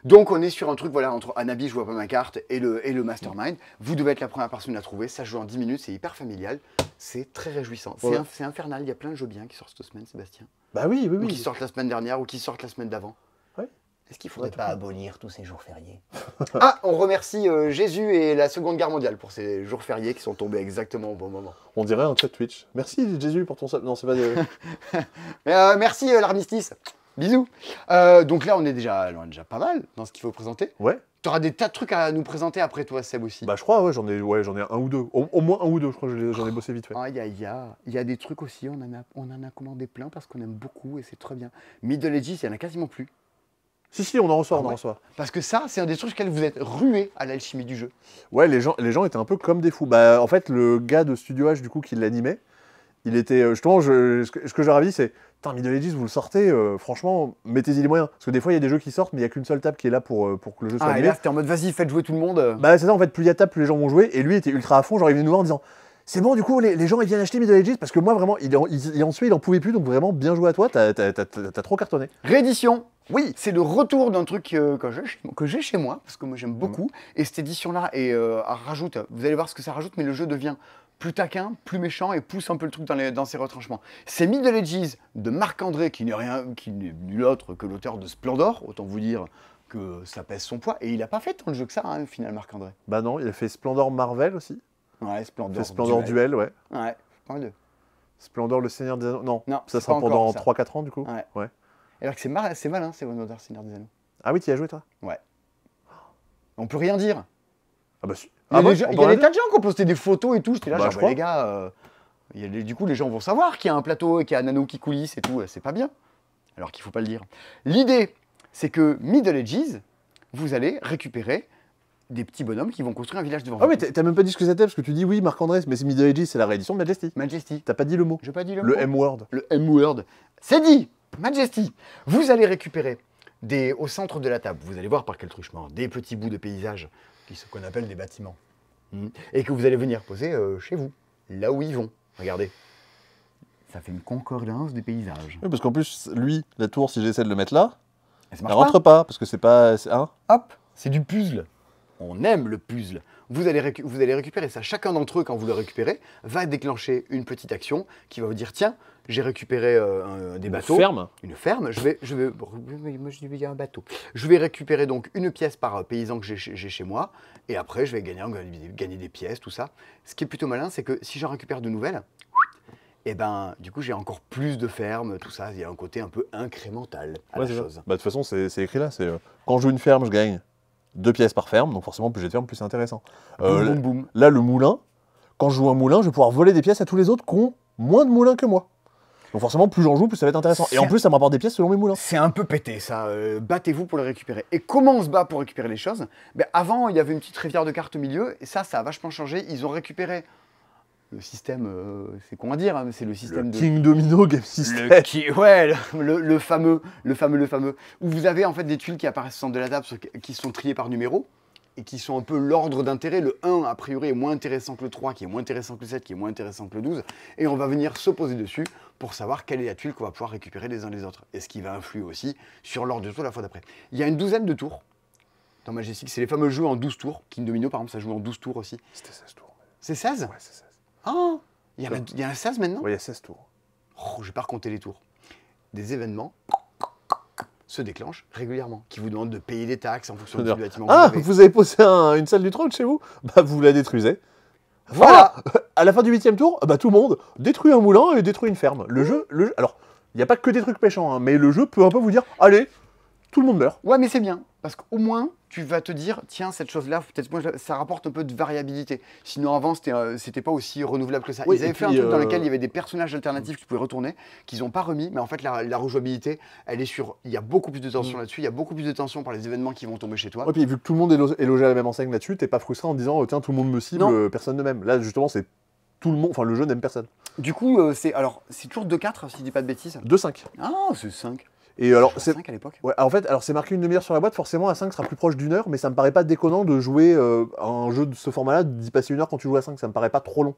Donc on est sur un truc, voilà, entre Anabi, je vois pas ma carte, et le Mastermind. Vous devez être la première personne à la trouver. Ça se joue en 10 minutes, c'est hyper familial. C'est très réjouissant. Ouais. C'est infernal, il y a plein de jeux bien qui sortent cette semaine, Sébastien. Bah oui, oui, Ou qui oui. sortent la semaine dernière, ou qui sortent la semaine d'avant. Ouais. Est-ce qu'il faudrait Faudrait pas... pas abolir tous ces jours fériés. Ah, on remercie Jésus et la Seconde Guerre mondiale pour ces jours fériés qui sont tombés exactement au bon moment. On dirait un chat Twitch. Merci Jésus pour ton sub. Non, c'est pas de... Merci l'armistice. Bisous. Donc là, on est déjà pas mal dans ce qu'il faut présenter. Ouais. Tu auras des tas de trucs à nous présenter après toi, Seb, aussi. Bah je crois, ouais, j'en ai un ou deux. Au moins un ou deux, je crois que j'en ai bossé vite fait. Ah, il y a des trucs aussi, on en a commandé plein parce qu'on aime beaucoup et c'est très bien. Middle Ages, il n'y en a quasiment plus. Si, on en reçoit, Ah on en ouais. reçoit. Parce que ça, c'est un des trucs sur lesquels vous êtes rués à l'alchimie du jeu. Ouais, les gens étaient un peu comme des fous. Bah, en fait, le gars de Studio H, du coup, qui l'animait, il était. Justement, ce que j'aurais dit, c'est putain, Middle Ages, vous le sortez, franchement, mettez-y les moyens. Parce que des fois, il y a des jeux qui sortent, mais il n'y a qu'une seule table qui est là pour que le jeu soit Ah, et animé. là, c'était en mode vas-y, faites jouer tout le monde. Bah, c'est ça, en fait, plus il y a table, plus les gens vont jouer. Et lui était ultra à fond. Genre, il venait nous voir en disant c'est bon, du coup, les gens, ils viennent acheter Middle Ages parce que moi, vraiment, il en suit, il en pouvait plus. Donc, vraiment, bien joué à toi, t'as trop cartonné. Réédition. Oui, c'est le retour d'un truc que j'ai chez moi, parce que moi j'aime beaucoup. Et cette édition-là rajoute, vous allez voir ce que ça rajoute, mais le jeu devient plus taquin, plus méchant et pousse un peu le truc dans ses retranchements. C'est Middle Ages de Marc-André, qui n'est nul autre que l'auteur de Splendor, autant vous dire que ça pèse son poids. Et il a pas fait tant de jeux que ça, hein, au final, Marc-André. Bah non, il a fait Splendor Marvel aussi. Ouais, Il Splendor. fait Splendor Duel, ouais. Ouais, pas mal de. Splendor le Seigneur des Anneaux. Non, Non, ça c'est sera pas pendant encore, ça. 3-4 ans du coup. Ouais. Alors que c'est malin, c'est One Order Seigneur des Anneaux. Ah oui, tu y as joué toi? Ouais. On peut rien dire. Ah bah si. Il y a, Ah, des bon, gens- on il peut y a rien des dire. tas de gens qui ont posté des photos et tout. J'étais là, Bah, genre, je bah, crois. les gars, du coup, les gens vont savoir qu'il y a un plateau et qu'il y a un anneau qui coulisse et tout. C'est pas bien. Alors qu'il faut pas le dire. L'idée, c'est que Middle Ages, vous allez récupérer des petits bonhommes qui vont construire un village devant Ah vous. mais t'as même pas dit ce que c'était parce que tu dis oui Marc-André, mais c'est Middle Ages, c'est la réédition de Majesty. Majesty. T'as pas dit le mot. J'ai pas dit le Le mot. M-word. Le M-word. C'est dit. Majesty. Vous allez récupérer au centre de la table, vous allez voir par quel truchement, des petits bouts de paysage, qu'on appelle des bâtiments. Et que vous allez venir poser chez vous, là où ils vont. Regardez. Ça fait une concordance des paysages. Oui, parce qu'en plus, lui, la tour, si j'essaie de le mettre là, Et ça elle marche rentre pas, parce que c'est pas... Hein Hop, c'est du puzzle. On aime le puzzle. Vous allez récupérer ça. Chacun d'entre eux, quand vous le récupérez, va déclencher une petite action qui va vous dire tiens, j'ai récupéré des bateaux. Ferme. Une ferme. Moi, je dis il y a un bateau. Je vais récupérer donc une pièce par paysan que j'ai chez moi. Et après, je vais gagner des pièces, tout ça. Ce qui est plutôt malin, c'est que si j'en récupère de nouvelles, et ben, du coup, j'ai encore plus de fermes, tout ça. Il y a un côté un peu incrémental à la c'est ça. chose. Bah, de toute façon, c'est écrit là. C'est quand je joue une ferme, je gagne 2 pièces par ferme. Donc forcément, plus j'ai de ferme, plus c'est intéressant. Boum, boum, boum. Là, le moulin, quand je joue un moulin, je vais pouvoir voler des pièces à tous les autres qui ont moins de moulins que moi. Donc forcément, plus j'en joue, plus ça va être intéressant. Et en plus, ça me rapporte des pièces selon mes moulins. C'est un peu pété ça, battez-vous pour les récupérer. Et comment on se bat pour récupérer les choses? Avant, il y avait une petite rivière de cartes au milieu, et ça a vachement changé. Ils ont récupéré le système, c'est con à dire, hein, mais c'est le système de... King Domino Game System. le fameux, où vous avez en fait des tuiles qui apparaissent au centre de la table, qui sont triées par numéro, et qui sont un peu l'ordre d'intérêt. Le 1, a priori, est moins intéressant que le 3, qui est moins intéressant que le 7, qui est moins intéressant que le 12, et on va venir s'opposer dessus pour savoir quelle est la tuile qu'on va pouvoir récupérer les uns les autres, et ce qui va influer aussi sur l'ordre de tour la fois d'après. Il y a une douzaine de tours dans Majestic, c'est les fameux jeux en 12 tours. King Domino, par exemple, ça joue en 12 tours aussi. C'était 16 tours. C'est 16? Ouais, c'est 16. Ah, il y en a 16 maintenant? Ouais, il y a 16 tours. Oh, je vais pas recompter les tours. Des événements se déclenchent régulièrement, qui vous demandent de payer des taxes en fonction du bâtiment que Ah, vous avez. vous avez posé une salle du trône chez vous? Bah, vous la détruisez. Voilà. À la fin du 8e tour, bah, tout le monde détruit un moulin et détruit une ferme. Le jeu, alors, il n'y a pas que des trucs méchants, hein, mais le jeu peut un peu vous dire, allez, tout le monde meurt. Ouais, mais c'est bien, parce qu'au moins, tu vas te dire, tiens, cette chose-là, peut-être moi, ça rapporte un peu de variabilité. Sinon, avant, c'était pas aussi renouvelable que ça. Oui, Ils avaient et fait puis, un truc dans lequel il y avait des personnages alternatifs que tu pouvais retourner, qu'ils n'ont pas remis, mais en fait, la rejouabilité, elle est sur... Il y a beaucoup plus de tension là-dessus, il y a beaucoup plus de tension par les événements qui vont tomber chez toi. Ouais, puis vu que tout le monde est logé à la même enseigne là-dessus, t'es pas frustré en disant, tiens, tout le monde me cible, Non. personne ne m'aime. Là, justement, c'est tout le monde, enfin, le jeu n'aime personne. Du coup, c'est toujours 2-4, si je dis pas de bêtises. 2-5. Ah, c'est 5. Et alors, c'est... 5 à l'époque. Ouais, en fait, alors c'est marqué une demi-heure sur la boîte, forcément à 5 sera plus proche d'une heure, mais ça me paraît pas déconnant de jouer à un jeu de ce format-là, d'y passer une heure quand tu joues à 5, ça me paraît pas trop long.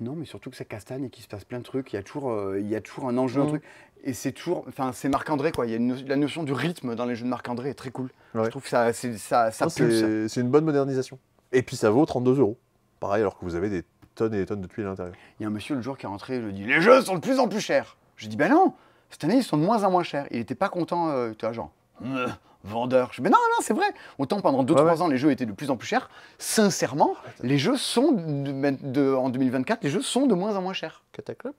Non, mais surtout que c'est castagne et qu'il se passe plein de trucs. Il y a toujours un enjeu, un truc. Et c'est toujours. Enfin, c'est Marc-André, quoi. Il y a la notion du rythme dans les jeux de Marc-André est très cool. Ouais. Je trouve que ça Non, pulse. c'est une bonne modernisation. Et puis ça vaut 32 €. Pareil, alors que vous avez des tonnes et des tonnes de tuiles à l'intérieur. Il y a un monsieur le jour qui est rentré, je lui dis les jeux sont de plus en plus chers. Je dis ben non, cette année ils sont de moins en moins chers. Il était pas content, tu vois, genre. Vendeur. Je dis, mais non, c'est vrai. Autant pendant 2-3 ans, les jeux étaient de plus en plus chers. Sincèrement, les jeux sont, en 2024, les jeux sont de moins en moins chers. Cataclop.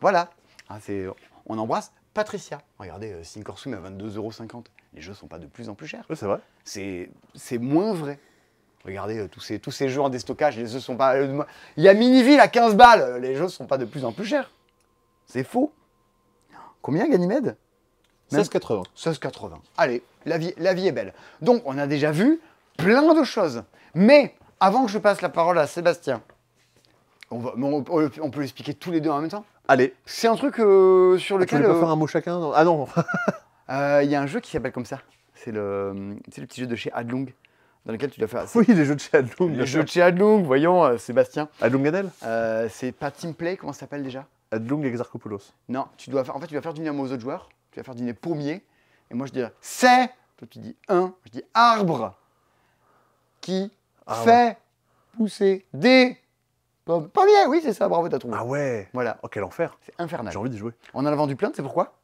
Voilà. Ah, on embrasse Patricia. Regardez, Sinkorsum à 22,50 €. Les jeux sont pas de plus en plus chers. Ouais, c'est vrai. C'est moins vrai. Regardez, tous ces jeux en déstockage, les jeux sont pas... il y a Miniville à 15 balles. Les jeux sont pas de plus en plus chers. C'est faux. Combien, Ganymède? 16,80. 16,80. Allez, la vie est belle. Donc, on a déjà vu plein de choses. Mais, avant que je passe la parole à Sébastien, on peut l'expliquer tous les deux en même temps. Allez. C'est un truc sur Tu lequel... voulais pas faire un mot chacun non. Ah non. Il y a un jeu qui s'appelle comme ça. C'est le petit jeu de chez Adlung, dans lequel tu dois faire... Oui, les jeux de chez Adlung. Les jeux de chez Adlung, voyons, Sébastien. Adlung Ganel. C'est pas Team Play, comment ça s'appelle déjà? Adlung Exarchopoulos. Non, tu dois faire deviner aux autres joueurs. Tu vas faire deviner pommier. Et moi, je dis c'est. Toi, tu dis je dis arbre qui fait pousser des pommes. Pommier, oui, c'est ça, bravo, t'as trouvé. Ah ouais. Voilà, Oh, quel enfer. c'est infernal. J'ai envie d'y jouer. On en a vendu plein, c'est pourquoi?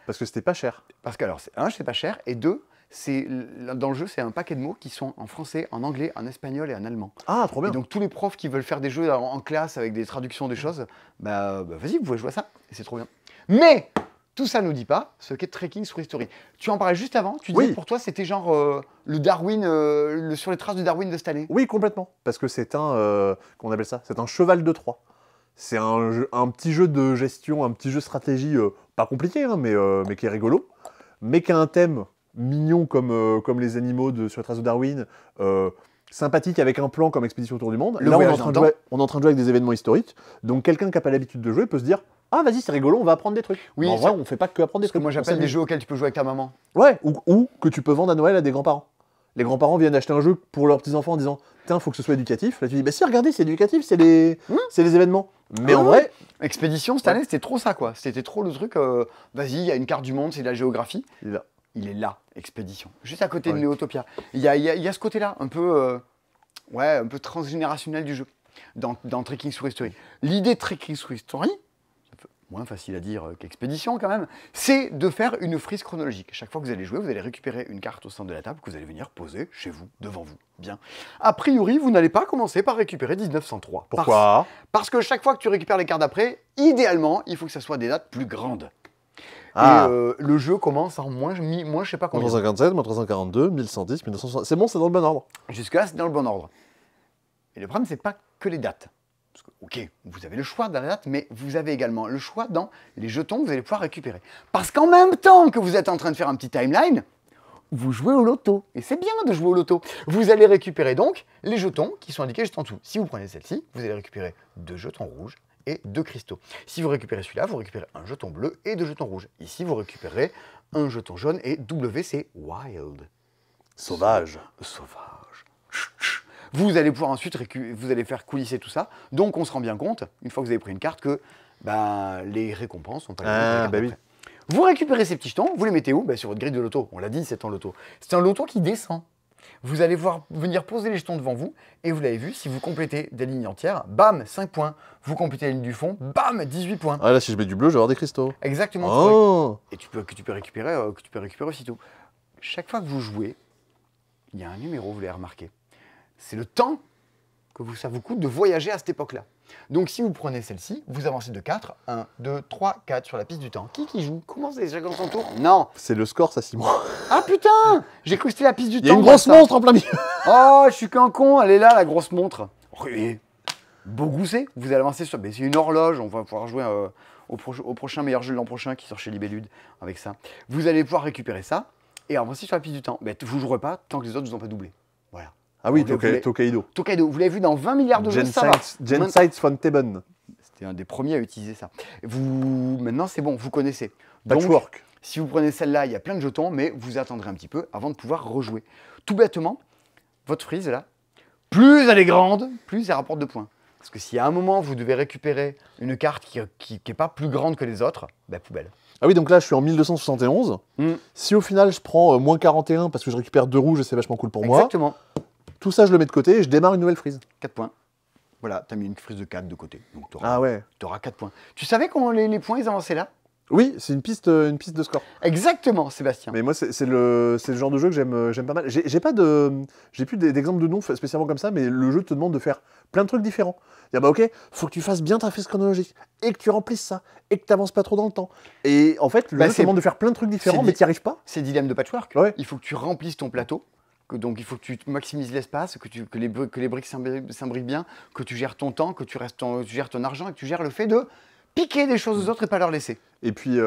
Parce que c'était pas cher. Parce que, alors, c'est pas cher, et 2, dans le jeu, c'est un paquet de mots qui sont en français, en anglais, en espagnol et en allemand. Ah, trop bien. Et donc tous les profs qui veulent faire des jeux en classe avec des traductions des choses, vas-y, vous pouvez jouer à ça, et c'est trop bien. Mais tout ça ne nous dit pas ce qu'est Trekking Through History. Tu en parlais juste avant, tu disais Oui. pour toi c'était genre le Darwin, sur les traces de Darwin de cette année. Oui, complètement. Parce que c'est qu'on appelle ça, c'est un cheval de Troie. C'est un petit jeu de gestion, un petit jeu de stratégie, pas compliqué, hein, mais qui est rigolo, mais qui a un thème mignon comme les animaux sur les traces de Darwin, sympathique avec un plan comme Expédition autour du monde. Le Là, on est, voyage en train de dans le jouer, on est en train de jouer avec des événements historiques, donc quelqu'un qui n'a pas l'habitude de jouer peut se dire « Ah, vas-y, c'est rigolo, on va apprendre des trucs. » Oui, Mais en ça- vrai, on fait pas que apprendre des Ce que trucs. moi on j'appelle des s'amuse. jeux auxquels tu peux jouer avec ta maman. Ouais, ou que tu peux vendre à Noël à des grands-parents. Les grands-parents viennent acheter un jeu pour leurs petits-enfants en disant « Tiens, faut que ce soit éducatif. » Là, tu dis « Bah si, regardez, c'est éducatif, c'est les événements. » Mais en vrai, Expédition cette année c'était trop ça quoi. C'était trop le truc, vas-y, il y a une carte du monde, c'est de la géographie. il est là. Il est là, Expédition. Juste à côté de Ouais. Néotopia. Il y a ce côté-là, un peu transgénérationnel du jeu, dans Trekking Through History. L'idée de Trekking Through History, c'est moins facile à dire qu'Expédition quand même, c'est de faire une frise chronologique. Chaque fois que vous allez jouer, vous allez récupérer une carte au centre de la table que vous allez venir poser chez vous, devant vous. Bien. A priori, vous n'allez pas commencer par récupérer 1903. Pourquoi Parce que chaque fois que tu récupères les cartes d'après, idéalement, il faut que ça soit des dates plus grandes. Ah. Et le jeu commence en moins je sais pas combien. 1357, 1342, 1110, 1960. C'est bon, c'est dans le bon ordre. Jusque-là, c'est dans le bon ordre. Et le problème, c'est pas que les dates. Parce que, ok, vous avez le choix dans la date, mais vous avez également le choix dans les jetons que vous allez pouvoir récupérer. Parce qu'en même temps que vous êtes en train de faire un petit timeline, vous jouez au loto. Et c'est bien de jouer au loto. Vous allez récupérer donc les jetons qui sont indiqués juste en dessous. Si vous prenez celle-ci, vous allez récupérer 2 jetons rouges et 2 cristaux. Si vous récupérez celui-là, vous récupérez un jeton bleu et 2 jetons rouges. Ici, vous récupérez un jeton jaune et W, c'est Wild. Sauvage. Sauvage. Chut, chut. Vous allez pouvoir ensuite vous allez faire coulisser tout ça. Donc on se rend bien compte, une fois que vous avez pris une carte, que les récompenses sont pas les mêmes que les cartes bah oui. d'après. Vous récupérez ces petits jetons, vous les mettez où? Sur votre grille de loto. On l'a dit, c'est en loto. C'est un loto qui descend. Vous allez venir poser les jetons devant vous, et vous l'avez vu, si vous complétez des lignes entières, bam, 5 points. Vous complétez la ligne du fond, bam, 18 points. Ah là, si je mets du bleu, je vais avoir des cristaux. Exactement. Oh. Et que tu peux récupérer aussitôt. Chaque fois que vous jouez, il y a un numéro, vous l'avez remarqué. C'est le temps que ça vous coûte de voyager à cette époque-là. Donc si vous prenez celle-ci, vous avancez de 4, 1, 2, 3, 4 sur la piste du temps. Qui joue? Comment c'est chacun son tour? Non. C'est le score, ça, Simon. Ah putain, j'ai cru que c'était la piste du temps. Il y a une moi, grosse ça. monstre en plein milieu. Oh, je suis qu'un con, elle est là, la grosse montre. Oui. Beau gousset, vous allez avancer sur... C'est une horloge, on va pouvoir jouer au prochain meilleur jeu de l'an prochain qui sort chez Libellude avec ça. Vous allez pouvoir récupérer ça et avancer sur la piste du temps. Vous ne jouerez pas tant que les autres ne vous ont pas doublé. Voilà. Ah oui, Vous voulez- Tokaido. Tokaido, vous l'avez vu dans 20 milliards de jeux, ça va. Gensites von Theben. C'était un des premiers à utiliser ça. Maintenant, c'est bon, vous connaissez. Donc, Patchwork. si vous prenez celle-là, il y a plein de jetons, mais vous attendrez un petit peu avant de pouvoir rejouer. Tout bêtement, votre frise, là, plus elle est grande, plus elle rapporte de points. Parce que si à un moment, vous devez récupérer une carte qui n'est pas plus grande que les autres, poubelle. Ah oui, donc là, je suis en 1271. Si au final, je prends moins 41 parce que je récupère 2 rouges et c'est vachement cool pour moi, Exactement. tout ça, je le mets de côté et je démarre une nouvelle frise. 4 points. Voilà, tu as mis une frise de 4 de côté. Donc tu Ah ouais. auras 4 points. Tu savais comment les points, ils avançaient là? Oui, c'est une piste de score. Exactement, Sébastien. Mais moi, c'est le genre de jeu que j'aime pas mal. J'ai plus d'exemples de noms spécialement comme ça, mais le jeu te demande de faire plein de trucs différents. Dire bah ok, faut que tu fasses bien ta frise chronologique et que tu remplisses ça et que tu avances pas trop dans le temps. Et en fait, le jeu te demande de faire plein de trucs différents, mais tu n'y arrives pas. C'est le dilemme de Patchwork. Ouais. Il faut que tu remplisses ton plateau. Donc il faut que tu maximises l'espace, que les briques s'imbriquent bien, que tu gères ton temps, que tu gères ton argent et que tu gères le fait de piquer des choses aux autres et pas leur laisser. Et puis, il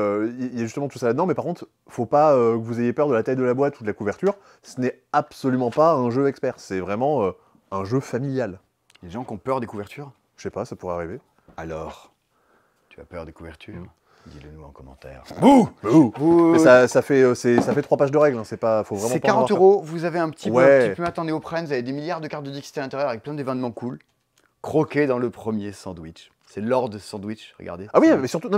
y a justement tout ça là-dedans, mais par contre, faut pas que vous ayez peur de la taille de la boîte ou de la couverture. Ce n'est absolument pas un jeu expert, c'est vraiment un jeu familial. Il y a des gens qui ont peur des couvertures. Je sais pas, ça pourrait arriver. Alors, tu as peur des couvertures? Dis-le nous en commentaire. Mais ça fait 3 pages de règles, hein, c'est pas, faut vraiment C'est pas en avoir 40 €, vous avez un petit Ouais. peu attendez au prenne, vous avez des milliards de cartes de dextérité à l'intérieur avec plein d'événements cool. Croquez dans le premier sandwich. C'est Lord Sandwich, regardez. Ah oui, mais surtout,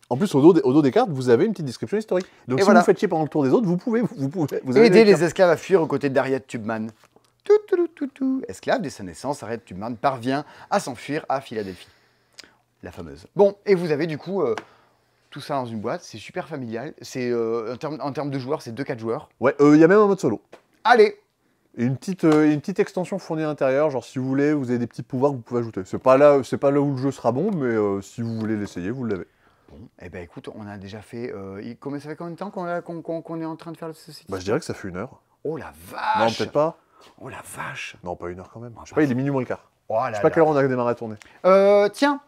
en plus, au dos des cartes, vous avez une petite description historique. Donc Et si voilà. vous faites chier pendant le tour des autres, vous avez Aider les les cartes. esclaves à fuir aux côtés d'Harriet Tubman. Tout. Esclave dès sa naissance, Harriet Tubman parvient à s'enfuir à Philadelphie. La fameuse. Bon, et vous avez du coup tout ça dans une boîte, c'est super familial. C'est en termes de joueurs, c'est 2-4 joueurs. Ouais, il y a même un mode solo. Allez! Et une petite extension fournie à l'intérieur, genre si vous voulez, vous avez des petits pouvoirs que vous pouvez ajouter. C'est pas là où le jeu sera bon, mais si vous voulez l'essayer, vous l'avez. Bon, eh ben écoute, on a déjà fait. Ça fait combien de temps qu'on est en train de faire ce site? Bah, je dirais que ça fait 1 heure. Oh la Non, vache! peut-être pas. Oh la vache! Non, pas 1 heure quand même. Ah, Je sais pas, il est minuit moins le quart. Oh là Je sais pas là. quelle heure on a démarré à tourner. Tiens,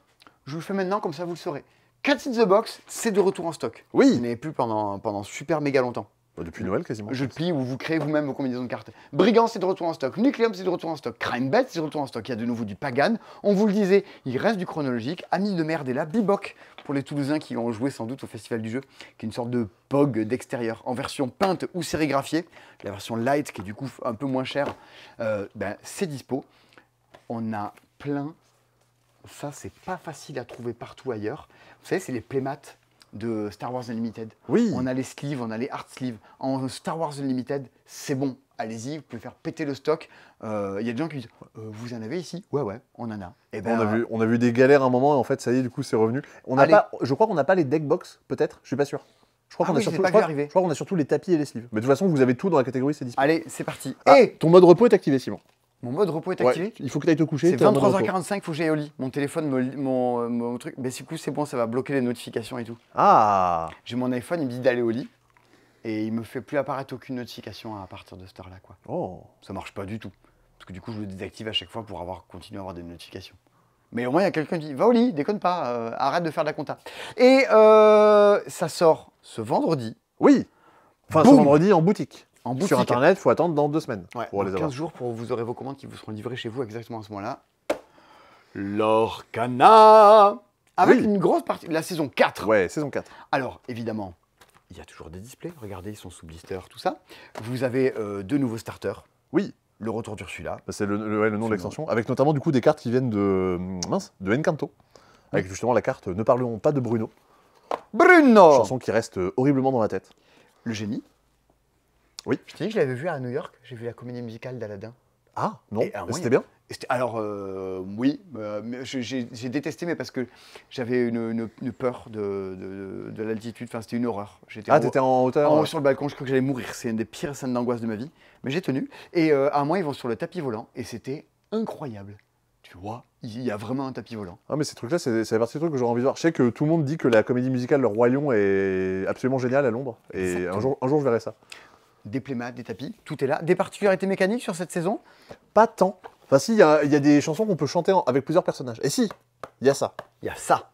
je vous le fais maintenant, comme ça vous le saurez. Cat in the Box, c'est de retour en stock. Oui. Il n'y avait plus pendant super méga longtemps. Bah, depuis Noël quasiment. Jeu de pli où vous créez vous-même vos combinaisons de cartes. Brigand, c'est de retour en stock. Nucleum, c'est de retour en stock. Crime Bet, c'est de retour en stock. Il y a de nouveau du Pagan. On vous le disait, il reste du chronologique. Amis de merde est là. Bebop, pour les Toulousains qui ont joué sans doute au Festival du Jeu, qui est une sorte de POG d'extérieur, en version peinte ou sérigraphiée. La version light, qui est du coup un peu moins chère, c'est dispo. On a plein. Ça, c'est pas facile à trouver partout ailleurs. Vous savez, c'est les playmats de Star Wars Unlimited. Oui. On a les sleeves, on a les art sleeves. En Star Wars Unlimited, c'est bon. Allez-y, vous pouvez faire péter le stock. Il y a des gens qui disent vous en avez ici? Ouais, on en a. Et ben, On a vu des galères à un moment et en fait, ça y est, du coup, c'est revenu. Je crois qu'on n'a pas les deck box, peut-être. Je suis pas sûr. Je crois qu'on a surtout. Je crois qu'on a surtout les tapis et les sleeves. Mais de toute façon, vous avez tout dans la catégorie, c'est disponible. allez, c'est parti. Et ton mode repos est activé, Simon. Mon mode repos est activé. Ouais, il faut que tu ailles te coucher. C'est t'es en mode repos. 23h45, il faut que j'aille au lit. Mon téléphone, mon truc. Mais du coup, c'est bon, ça va bloquer les notifications et tout. Ah. J'ai mon iPhone, il me dit d'aller au lit. Et il me fait plus apparaître aucune notification à partir de cette heure-là, quoi. Oh. Ça marche pas du tout. Parce que du coup, je le désactive à chaque fois pour continuer à avoir des notifications. Mais au moins, il y a quelqu'un qui dit va au lit, déconne pas, arrête de faire de la compta. Et ça sort ce vendredi. Oui. Enfin, ce Boum. vendredi en boutique. En boutique. Sur Internet, il faut attendre dans 2 semaines pour les 15 avoir. jours, vous aurez vos commandes qui vous seront livrées chez vous exactement à ce moment-là. Lorcana avec Oui. une grosse partie de la saison 4. Ouais, saison 4. Alors, évidemment, il y a toujours des displays. Regardez, ils sont sous blister, tout ça. Vous avez 2 nouveaux starters. Oui. Le retour d'Ursula. Bah, c'est le nom de l'extension. Avec notamment du coup des cartes qui viennent de Encanto. Avec justement la carte Ne parlons pas de Bruno. Bruno Chanson qui reste horriblement dans la tête. Le génie. Oui. Je t'ai dit que je l'avais vu à New York. J'ai vu la comédie musicale d'Aladin. Ah, non. Et, alors, C'était bien. Alors, oui, mais j'ai détesté, mais parce que j'avais une peur de l'altitude. Enfin, c'était une horreur. Ah, t'étais en hauteur. En haut sur le balcon, je crois que j'allais mourir. C'est une des pires scènes d'angoisse de ma vie. Mais j'ai tenu. Et à un moment, ils vont sur le tapis volant. Et c'était incroyable. Tu vois, il y a vraiment un tapis volant. Ah, mais ces trucs-là, c'est la partie des trucs que j'aurais envie de voir. Je sais que tout le monde dit que la comédie musicale Le Roi Lion est absolument géniale à Londres. Et un jour, je verrai ça. Des playmats, des tapis, tout est là. Des particularités mécaniques sur cette saison? Pas tant. Enfin, si, il y a des chansons qu'on peut chanter avec plusieurs personnages. Et si, il y a ça. Il y a ça.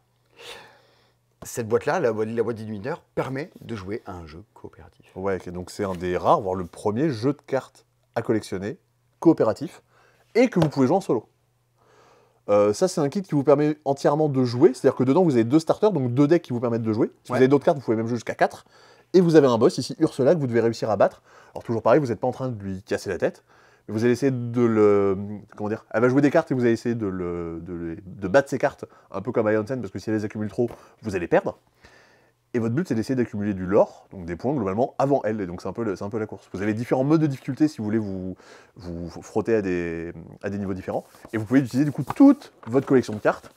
Cette boîte-là, la boîte d'Illuminateur, permet de jouer à un jeu coopératif. Ouais, donc c'est un des rares, voire le premier jeu de cartes à collectionner, coopératif, et que vous pouvez jouer en solo. Ça, c'est un kit qui vous permet entièrement de jouer. C'est-à-dire que dedans, vous avez 2 starters, donc 2 decks qui vous permettent de jouer. Si vous avez d'autres cartes, vous pouvez même jouer jusqu'à 4. Et vous avez un boss ici, Ursula, que vous devez réussir à battre. Alors toujours pareil, vous n'êtes pas en train de lui casser la tête, mais vous allez essayer de le... Comment dire? Elle va jouer des cartes et vous allez essayer de battre ses cartes, un peu comme Iron Sen, parce que si elle les accumule trop, vous allez perdre. Et votre but, c'est d'essayer d'accumuler du lore, donc des points globalement, avant elle. Et donc c'est un peu la course. Vous avez différents modes de difficulté si vous voulez vous frotter à des niveaux différents. Et vous pouvez utiliser du coup toute votre collection de cartes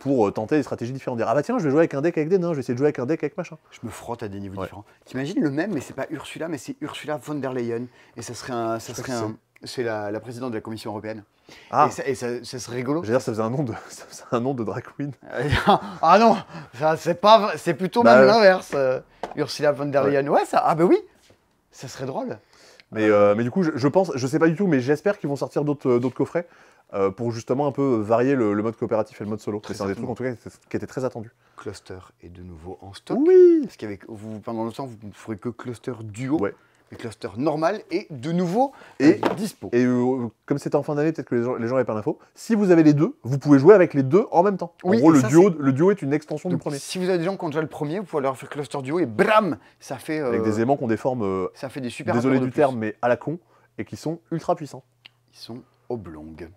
pour tenter des stratégies différentes. Dire, ah bah tiens, je vais jouer avec un deck avec des nains, je vais essayer de jouer avec un deck avec machin. Je me frotte à des niveaux différents. T'imagines le même, mais c'est pas Ursula, mais c'est Ursula von der Leyen. Et ça serait c'est la présidente de la Commission européenne. Ah. Et ça serait rigolo. Je veux dire, ça faisait un nom de drag queen. Ah non, c'est plutôt Bah, même l'inverse. Ursula von der Leyen. Ouais, ça. Ah bah oui, ça serait drôle. Mais du coup, je pense, je sais pas du tout, mais j'espère qu'ils vont sortir d'autres coffrets pour justement un peu varier le mode coopératif et le mode solo. C'est un des trucs en tout cas qui était très attendu. Cluster est de nouveau en stock. Oui. Parce qu'avec vous, pendant longtemps, vous ne ferez que cluster duo. Ouais. Mais cluster normal est de nouveau dispo. Et comme c'était en fin d'année, peut-être que les gens avaient pas l'info. Si vous avez les deux, vous pouvez jouer avec les deux en même temps. En Oui, gros, et le duo est une extension du Donc, premier. si vous avez des gens qui ont déjà le premier, vous pouvez leur faire cluster duo et bram, ça fait. Avec des aimants qui ont des formes, Ça fait des super. désolé accords de du plus. terme, mais à la con, et qui sont ultra puissants. Ils sont oblongues.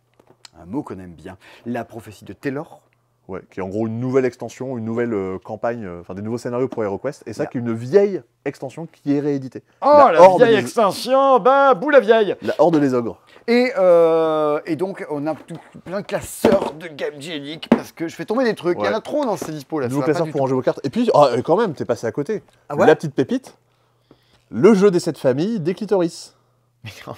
Un mot qu'on aime bien. La prophétie de Taylor. Ouais, qui est en gros une nouvelle extension, une nouvelle campagne, enfin des nouveaux scénarios pour HeroQuest, et ça Là. qui est une vieille extension qui est rééditée. Oh, la Horde vieille des- extension, bah, boule la vieille. La Horde des Ogres. Et donc, on a plein de classeurs de Game Genic parce que je fais tomber des trucs. Il y en a trop dans ces dispos là. Nouveau ça va pas classeur du pour tout. ranger vos cartes. Et puis, quand même, t'es passé à côté. Ah ouais La petite pépite, le jeu des 7 familles des clitoris. Mais non,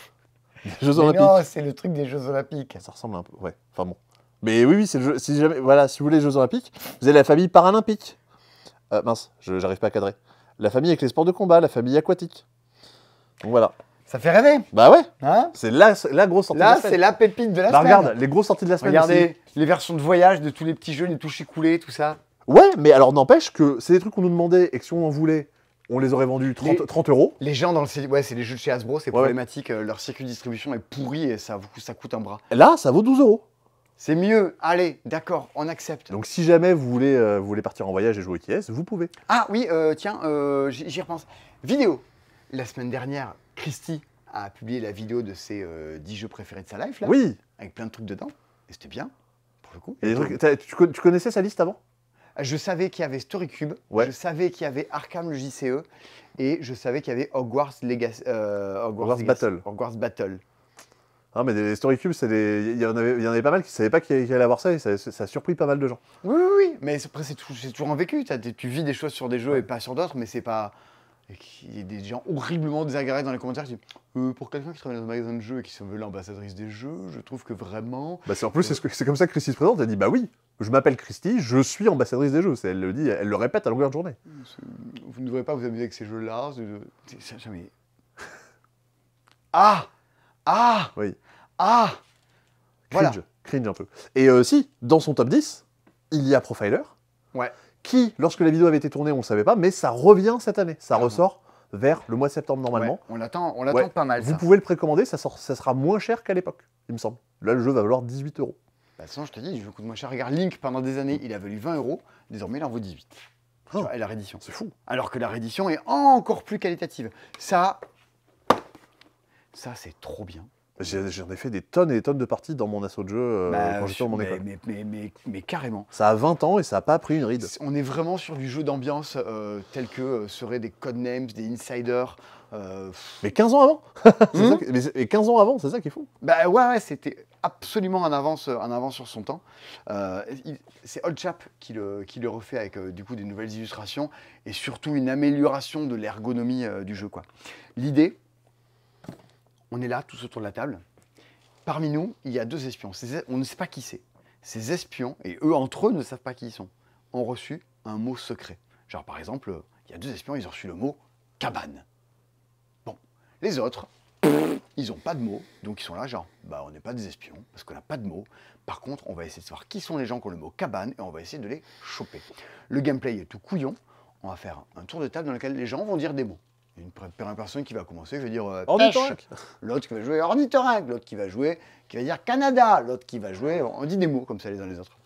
Les Jeux mais Olympiques. non, c'est le truc des Jeux Olympiques. Ça ressemble un peu, ouais. Enfin bon. Mais oui, c'est le jeu. Si jamais, voilà, si vous voulez les Jeux Olympiques, vous avez la famille paralympique. Mince, j'arrive pas à cadrer. La famille avec les sports de combat, la famille aquatique. Donc voilà. Ça fait rêver, Bah ouais, hein? c'est la grosse sortie de Là, la semaine. c'est la pépite de la Bah semaine. regarde, les grosses sorties de la semaine. Regardez les versions de voyage de tous les petits jeux, les touches écoulées, tout ça. aussi. Ouais, mais alors n'empêche que c'est des trucs qu'on nous demandait et que si on en voulait, on les aurait vendus 30 euros. Les gens dans le ouais, c'est les jeux de chez Hasbro, c'est Ouais, problématique. Leur circuit de distribution est pourri et ça coûte un bras. Là, ça vaut 12 euros. C'est mieux. Allez, d'accord, on accepte. Donc si jamais vous voulez partir en voyage et jouer au KS, vous pouvez. Ah oui, tiens, j'y repense. Vidéo. La semaine dernière, Christy a publié la vidéo de ses 10 jeux préférés de sa life, là, Oui. avec plein de trucs dedans. Et c'était bien, pour le coup. Et les trucs, tu connaissais sa liste avant? Je savais qu'il y avait StoryCube, Ouais. je savais qu'il y avait Arkham le JCE, et je savais qu'il y avait Hogwarts Legacy. Hogwarts Battle. Hogwarts Battle. Ah, mais des Story Cubes, il y en avait pas mal qui ne savaient pas qu'il allait avoir ça et ça a surpris pas mal de gens. Oui, oui, oui, mais après, c'est toujours un vécu. Tu vis des choses sur des jeux et pas sur d'autres, mais c'est pas. Et qu'il y ait des gens horriblement désagréables dans les commentaires qui disent pour quelqu'un qui travaille dans un magasin de jeux et qui se veut l'ambassadrice des jeux, je trouve que vraiment. Bah en plus, c'est comme ça que Christy se présente. Elle dit bah oui, je m'appelle Christy, je suis ambassadrice des jeux. Elle le dit, elle le répète à longueur de journée. Vous ne devrez pas vous amuser avec ces jeux-là. C'est jamais. Ah Ah Oui. Ah Voilà. Cringe un peu. Et si, dans son top 10, il y a Profiler. Ouais. Qui, lorsque la vidéo avait été tournée, on ne savait pas, mais ça revient cette année. Ça ressort vers le mois de septembre normalement. Ouais, on l'attend Ouais. pas mal. Vous Ça. pouvez le précommander, ça sera moins cher qu'à l'époque, il me semble. Là, le jeu va valoir 18 euros. Bah, sinon, je te dis, je coûte moins cher. Regarde, Link, pendant des années, il a valu 20 euros. Désormais, il en vaut 18. Tu Oh. vois, et la réédition. C'est fou. Alors que la réédition est encore plus qualitative. Ça, c'est trop bien. J'en ai fait des tonnes et des tonnes de parties dans mon assaut de jeu quand j'étais dans mon école. Mais carrément. Ça a 20 ans et ça n'a pas pris une ride. On est vraiment sur du jeu d'ambiance tel que seraient des codenames, des insiders. Mais 15 ans avant C'est ça mais 15 ans avant, c'est ça qui est fou. Bah ouais, c'était absolument en avance sur son temps. C'est Old Chap qui le refait avec du coup des nouvelles illustrations et surtout une amélioration de l'ergonomie du jeu, quoi. L'idée, on est là tous autour de la table. Parmi nous, il y a 2 espions. On ne sait pas qui c'est. Ces espions, et eux entre eux ne savent pas qui ils sont, ont reçu un mot secret. Genre par exemple, il y a 2 espions, ils ont reçu le mot cabane. Bon, les autres, ils n'ont pas de mots, donc ils sont là genre, bah on n'est pas des espions, parce qu'on n'a pas de mots. Par contre, on va essayer de savoir qui sont les gens qui ont le mot cabane, et on va essayer de les choper. Le gameplay est tout couillon, on va faire un tour de table dans lequel les gens vont dire des mots. Une première personne qui va commencer, je vais dire Ornithorynque. l'autre qui va jouer ornithorynque, l'autre qui va dire Canada, l'autre qui va jouer, on dit des mots comme ça les uns les autres.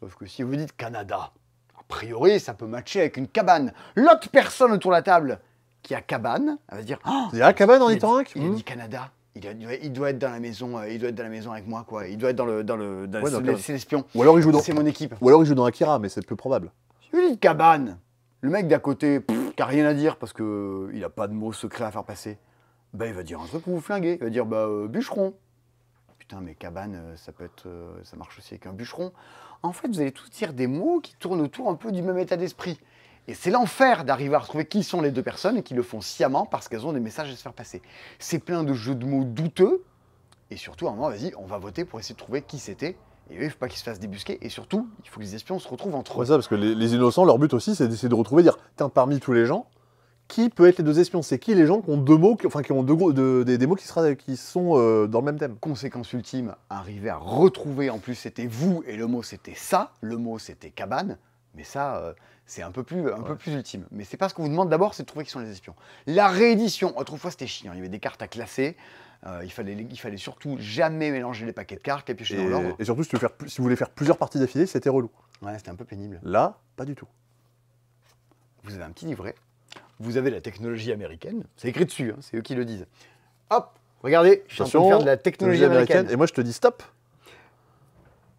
Sauf que si vous dites Canada, a priori ça peut matcher avec une cabane. L'autre personne autour de la table qui a cabane, elle va se dire oh, Il y a un cabane ornithorynque. il a dit Canada. Il doit être dans la maison, il doit être dans la maison avec moi, quoi. Il doit être c'est l'espion. Ou alors il joue dans C'est mon équipe. Ou alors il joue dans Akira, mais c'est peu probable. Si vous dites cabane, le mec d'à côté, qui a rien à dire parce que il a pas de mots secrets à faire passer, bah il va dire un truc pour vous flinguer. Il va dire bûcheron. Putain, mais cabane, ça marche aussi avec un bûcheron. En fait, vous allez tous dire des mots qui tournent autour un peu du même état d'esprit. Et c'est l'enfer d'arriver à retrouver qui sont les 2 personnes et qui le font sciemment parce qu'elles ont des messages à se faire passer. C'est plein de jeux de mots douteux. Et surtout, à un moment, vas-y, on va voter pour essayer de trouver qui c'était. Et eux, il ne faut pas qu'ils se fassent débusquer. Et surtout, il faut que les espions se retrouvent entre eux. Ouais, ça, parce que les innocents, leur but aussi, c'est d'essayer de retrouver, dire, tiens, parmi tous les gens, qui peut être les 2 espions? C'est qui les gens qui ont 2 mots, qui ont des mots qui sont dans le même thème? Conséquence ultime, arriver à retrouver, en plus c'était vous et le mot c'était ça, le mot c'était cabane, mais ça c'est un peu plus ultime. Mais c'est pas ce qu'on vous demande d'abord, c'est de trouver qui sont les espions. La réédition, autrefois c'était chiant, il y avait des cartes à classer, il fallait surtout jamais mélanger les paquets de cartes, les piocher dans l'ordre. Et surtout, si vous voulez faire plusieurs parties d'affilée, c'était relou. Ouais, c'était un peu pénible. Là, pas du tout. Vous avez un petit livret, vous avez la technologie américaine, c'est écrit dessus, hein, c'est eux qui le disent. Hop, regardez, je suis en train de faire de la technologie américaine. Et moi, je te dis stop.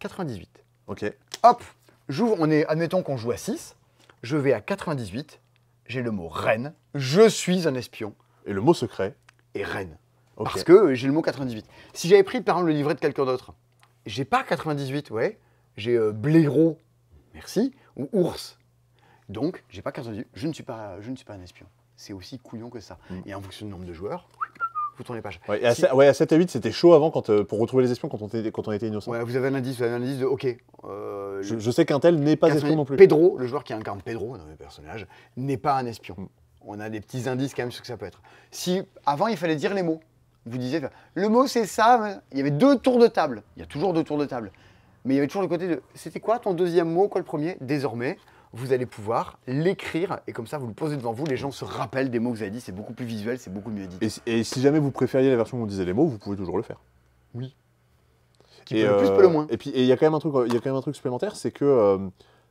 98. Ok. Hop, j'ouvre, admettons qu'on joue à 6, je vais à 98, j'ai le mot reine, je suis un espion, Et le mot secret. et reine. Ok. Parce que j'ai le mot 98. Si j'avais pris par exemple le livret de quelqu'un d'autre, j'ai pas 98, ouais. J'ai blaireau, merci, ou ours. Donc, j'ai pas 98. Je ne suis pas un espion. C'est aussi couillon que ça. Et en fonction du nombre de joueurs, vous tournez page. Ouais, et à 7 et 8, c'était chaud avant pour retrouver les espions quand on était innocent. Ouais, vous avez un indice de OK. Je sais qu'un tel n'est pas espion non plus. Pedro, le joueur qui incarne Pedro dans le personnage, n'est pas un espion. On a des petits indices quand même sur ce que ça peut être. Si avant il fallait dire les mots, vous disiez le mot c'est ça, il y avait 2 tours de table. Il y a toujours 2 tours de table. Mais il y avait toujours le côté de c'était quoi ton deuxième mot, quoi le premier? Désormais, vous allez pouvoir l'écrire et comme ça vous le posez devant vous, les gens se rappellent des mots que vous avez dit, c'est beaucoup plus visuel, c'est beaucoup mieux édité. Et si jamais vous préfériez la version où on disait les mots, vous pouvez toujours le faire. Oui. Qui peut le plus, peut le moins. Et puis il y a quand même un truc supplémentaire, c'est que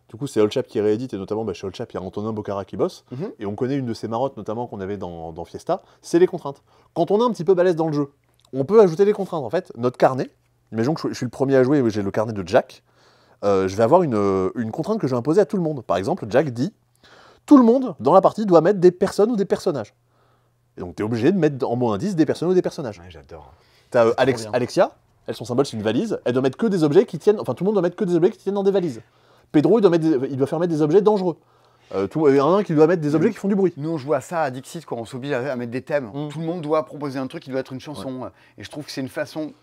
du coup c'est Old Chap qui réédite, et notamment chez Old Chap il y a Antonin Bocara qui bosse, et on connaît une de ses marottes notamment qu'on avait dans Fiesta, c'est les contraintes. Quand on est un petit peu balèze dans le jeu, on peut ajouter les contraintes. En fait, notre carnet, imaginons que je suis le premier à jouer, j'ai le carnet de Jack, je vais avoir une contrainte que je vais imposer à tout le monde. Par exemple, Jack dit tout le monde dans la partie doit mettre des personnes ou des personnages. Et donc tu es obligé de mettre en mot indice des personnes ou des personnages. Ouais, j'adore. T'as Alexia, elle, son symbole c'est une valise, elle doit mettre que des objets qui tiennent, enfin tout le monde doit mettre que des objets qui tiennent dans des valises. Pedro, il doit faire mettre des objets dangereux. Il y en a un qui doit mettre des objets qui font du bruit. Nous on joue à ça à Dixit quand on s'oblige à mettre des thèmes. Tout le monde doit proposer un truc qui doit être une chanson. Ouais. Et je trouve que c'est une façon,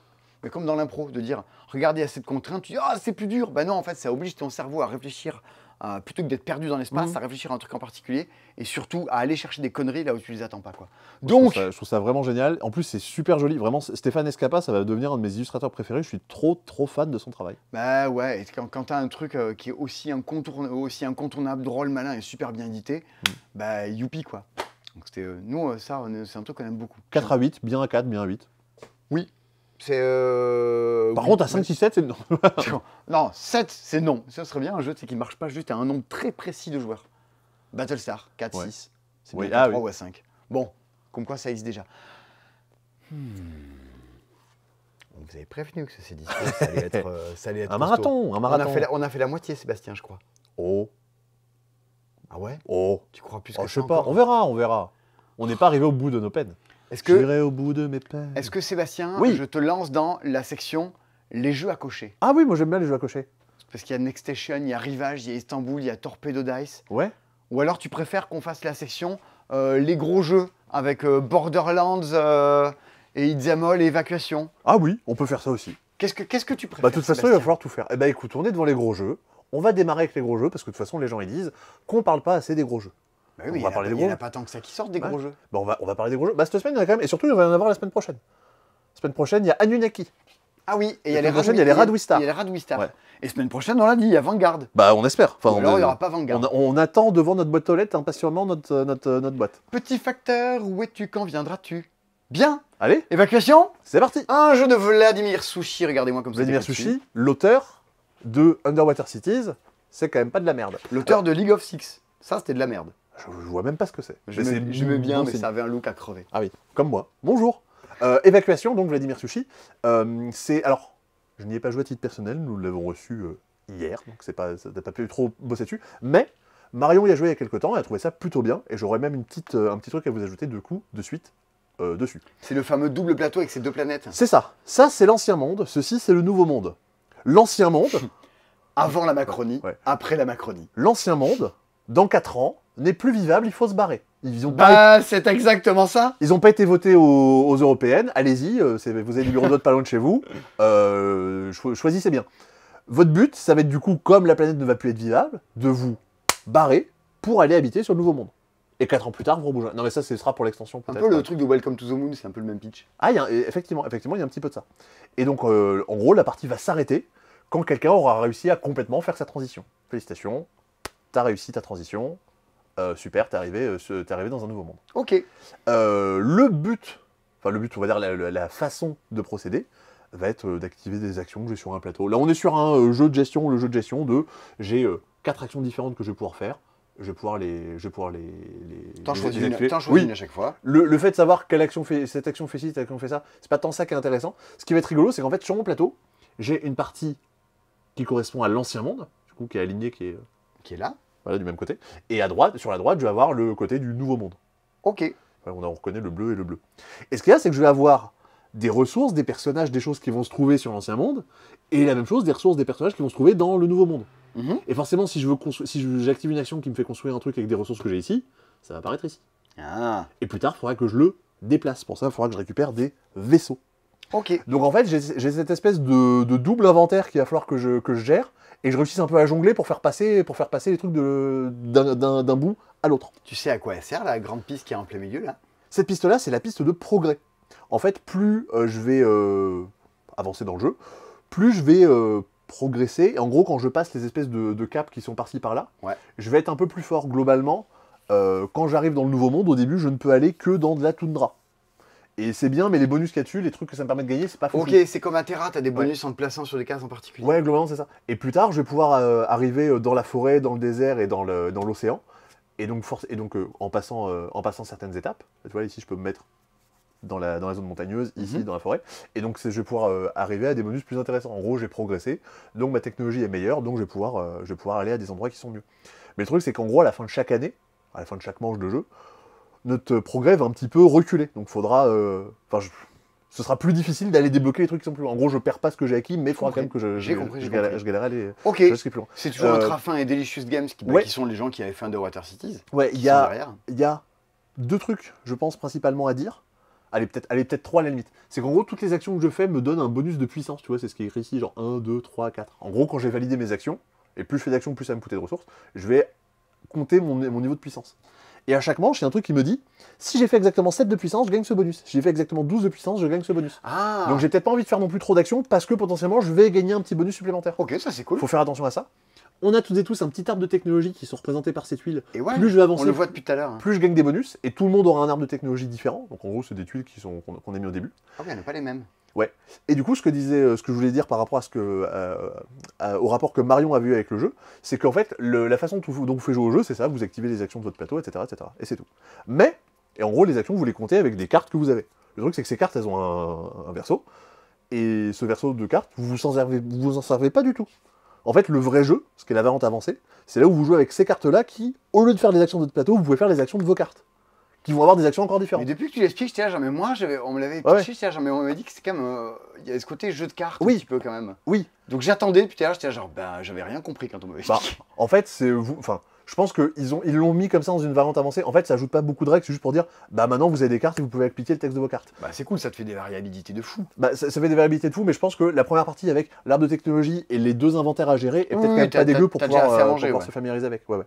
mais comme dans l'impro, de dire regardez, il y a cette contrainte, tu dis ah c'est plus dur. Ben non, en fait ça oblige ton cerveau à réfléchir, plutôt que d'être perdu dans l'espace, à réfléchir à un truc en particulier et surtout à aller chercher des conneries là où tu les attends pas, quoi. Donc je trouve ça vraiment génial. En plus c'est super joli, vraiment Stéphane Escapa, ça va devenir un de mes illustrateurs préférés. Je suis trop fan de son travail. Bah ouais, et quand t'as un truc qui est aussi incontournable, drôle, malin et super bien édité, bah youpi quoi. Donc c'était nous ça c'est un truc qu'on aime beaucoup. 4 à 8, bien à 4, bien à 8. Oui. C'est Par contre, à 5, 6, 7, c'est non. Non, 7, c'est non. Ça serait bien un jeu qui ne marche pas juste à un nombre très précis de joueurs. Battlestar, 4, 6. C'est bien 3 ou à 5. Bon, comme quoi ça existe déjà. On vous avez prévenu que c'est dispo, ça allait être un marathon. On a fait la moitié, Sébastien, je crois. Oh. Ah ouais? Oh. Tu crois plus que ça? Je sais pas, on verra. On n'est pas arrivé au bout de nos peines. J'irai au bout de mes peines. Est-ce que Sébastien, oui, je te lance dans la section les jeux à cocher? Ah oui, moi j'aime bien les jeux à cocher. Parce qu'il y a Next Station, il y a Rivage, il y a Istanbul, il y a Torpedo Dice. Ouais. Ou alors tu préfères qu'on fasse la section les gros jeux avec Borderlands et Itzamol et Évacuation? Ah oui, on peut faire ça aussi. Qu'est-ce que tu préfères? Bah de toute façon, il va falloir tout faire. Eh ben écoute, on est devant les gros jeux. On va démarrer avec les gros jeux parce que de toute façon, les gens ils disent qu'on parle pas assez des gros jeux. Bah oui, mais il n'y en a pas tant que ça qui sortent des gros jeux. Bah on va parler des gros jeux. Bah cette semaine, il y en a quand même. Et surtout, il va y en avoir la semaine prochaine. La semaine prochaine, il y a Anunnaki. Ah oui, et il y a les Radwistar. Il y a les Radwistar. Ouais. Et semaine prochaine, on l'a dit, il y a Vanguard. Bah on espère. Enfin, alors il n'y aura pas Vanguard. On attend devant notre boîte aux lettres impatiemment notre boîte. Petit facteur, où es-tu, quand viendras-tu? Bien. Allez. Évacuation. C'est parti. Un jeu de Vladimir Sushi, regardez-moi comme ça. Vladimir Sushi, l'auteur de Underwater Cities, c'est quand même pas de la merde. L'auteur de League of Six, ça c'était de la merde. Je vois même pas ce que c'est. J'aimais bien, mais ça avait un look à crever. Ah oui, comme moi. Bonjour. Évacuation, donc Vladimir Sushi. Alors, je n'y ai pas joué à titre personnel, nous l'avons reçu hier, donc t'as pas pu trop bosser dessus. Mais Marion y a joué il y a quelques temps, elle a trouvé ça plutôt bien, et j'aurais même un petit truc à vous ajouter de suite dessus. C'est le fameux double plateau avec ces 2 planètes. C'est ça. Ça, c'est l'ancien monde. Ceci, c'est le nouveau monde. L'ancien monde. Avant la Macronie, après la Macronie. L'ancien monde, dans 4 ans, n'est plus vivable, il faut se barrer. C'est exactement ça. Ils n'ont pas été votés aux européennes. Allez-y, vous avez des bureaux de vote pas loin de chez vous. Choisissez bien. Votre but, ça va être du coup, comme la planète ne va plus être vivable, de vous barrer pour aller habiter sur le nouveau monde. Et 4 ans plus tard, vous rebougez. Non mais ça, ce sera pour l'extension peut-être. Un peu le truc de Welcome to the Moon, c'est un peu le même pitch. Ah, effectivement, il y a un petit peu de ça. Et donc, en gros, la partie va s'arrêter quand quelqu'un aura réussi à complètement faire sa transition. Félicitations, t'as réussi ta transition. Super, t'es arrivé dans un nouveau monde. Ok. Le but, on va dire la façon de procéder, va être d'activer des actions que j'ai sur un plateau. Là, on est sur un jeu de gestion, le jeu de gestion de j'ai 4 actions différentes que je vais pouvoir faire. Je vais pouvoir les T'en choisis une à chaque fois. Le fait de savoir quelle action fait cette action fait ci, cette action fait ça, c'est pas tant ça qui est intéressant. Ce qui va être rigolo, c'est qu'en fait sur mon plateau, j'ai une partie qui correspond à l'ancien monde, du coup qui est alignée, qui est là. Voilà, du même côté. Et sur la droite, je vais avoir le côté du nouveau monde. Ok. Voilà, on reconnaît le bleu et le bleu. Et ce qu'il y a, c'est que je vais avoir des ressources, des personnages, des choses qui vont se trouver sur l'ancien monde, et la même chose, des ressources, des personnages qui vont se trouver dans le nouveau monde. Et forcément, si j'active une action qui me fait construire un truc avec des ressources que j'ai ici, ça va apparaître ici. Ah. Et plus tard, il faudra que je le déplace. Pour ça, il faudra que je récupère des vaisseaux. Ok. Donc en fait, j'ai cette espèce de double inventaire qu'il va falloir que je gère, et je réussisse un peu à jongler pour faire passer les trucs d'un bout à l'autre. Tu sais à quoi elle sert la grande piste qui est en plein milieu là? Cette piste-là, c'est la piste de progrès. En fait, plus je vais avancer dans le jeu, plus je vais progresser. Et en gros, quand je passe les espèces de caps qui sont par-ci par-là, je vais être un peu plus fort globalement. Quand j'arrive dans le nouveau monde, au début, je ne peux aller que dans de la toundra. Et c'est bien, mais les bonus qu'il y a dessus, les trucs que ça me permet de gagner, c'est pas fou. Ok, c'est comme à Terra, t'as des bonus en te plaçant sur des cases en particulier. Ouais, globalement, c'est ça. Et plus tard, je vais pouvoir arriver dans la forêt, dans le désert et dans l'océan. Et donc, en passant certaines étapes, tu vois, ici, je peux me mettre dans la zone montagneuse, ici, dans la forêt. Et donc, je vais pouvoir arriver à des bonus plus intéressants. En gros, j'ai progressé, donc ma technologie est meilleure, donc je vais pouvoir aller à des endroits qui sont mieux. Mais le truc, c'est qu'en gros, à la fin de chaque année, à la fin de chaque manche de jeu, notre progrès va un petit peu reculer. Donc, faudra... ce sera plus difficile d'aller débloquer les trucs qui sont plus loin. En gros, je perds pas ce que j'ai acquis, mais il faudra quand même que je galère à aller plus loin. C'est toujours notre fin et Delicious Games qui sont les gens qui avaient fait Underwater Cities. Ouais, il y a deux trucs, je pense, principalement à dire. Allez, peut-être 3 à la limite. C'est qu'en gros, toutes les actions que je fais me donnent un bonus de puissance, tu vois, c'est ce qui est écrit ici, genre 1, 2, 3, 4. En gros, quand j'ai validé mes actions, et plus je fais d'actions, plus ça va me coûter de ressources, je vais compter mon niveau de puissance. Et à chaque manche, il y a un truc qui me dit, si j'ai fait exactement 7 de puissance, je gagne ce bonus. Si j'ai fait exactement 12 de puissance, je gagne ce bonus. Ah. Donc j'ai peut-être pas envie de faire non plus trop d'actions, parce que potentiellement, je vais gagner un petit bonus supplémentaire. Ok, ça c'est cool. Faut faire attention à ça. On a toutes et tous un petit arbre de technologie qui sont représentés par ces tuiles. Et ouais, plus je vais avancer, on le voit depuis tout à l'heure. Plus je gagne des bonus, et tout le monde aura un arbre de technologie différent. Donc en gros, c'est des tuiles qu'on a mis au début. Ah oui, on n'a pas les mêmes. Ouais. Et du coup, ce que je voulais dire par rapport à au rapport que Marion a vu avec le jeu, c'est qu'en fait, la façon dont vous faites jouer au jeu, c'est ça, vous activez les actions de votre plateau, etc., etc. Et c'est tout. Mais, et en gros, les actions, vous les comptez avec des cartes que vous avez. Le truc, c'est que ces cartes, elles ont un verso, et ce verso de cartes, vous vous en servez pas du tout. En fait, le vrai jeu, ce qui est la variante avancée, c'est là où vous jouez avec ces cartes-là qui, au lieu de faire les actions de votre plateau, vous pouvez faire les actions de vos cartes, qui vont avoir des actions encore différentes. Mais depuis que tu l'expliques, j'étais là, genre, mais moi, on me l'avait pitché, j'étais là, genre, mais on m'avait dit que c'est quand même, il y a ce côté jeu de cartes un petit peu quand même. Oui. Donc j'attendais depuis tout à l'heure, j'étais là, genre, ben, j'avais rien compris quand on m'avait expliqué. En fait, je pense qu'ils l'ont mis comme ça dans une variante avancée. En fait, ça ajoute pas beaucoup de règles, c'est juste pour dire, bah maintenant vous avez des cartes et vous pouvez appliquer le texte de vos cartes. Bah c'est cool, ça te fait des variabilités de fou. Bah ça fait des variabilités de fou, mais je pense que la première partie avec l'arbre de technologie et les deux inventaires à gérer est peut-être quand même pas dégueu pour pouvoir se familiariser avec. Ouais.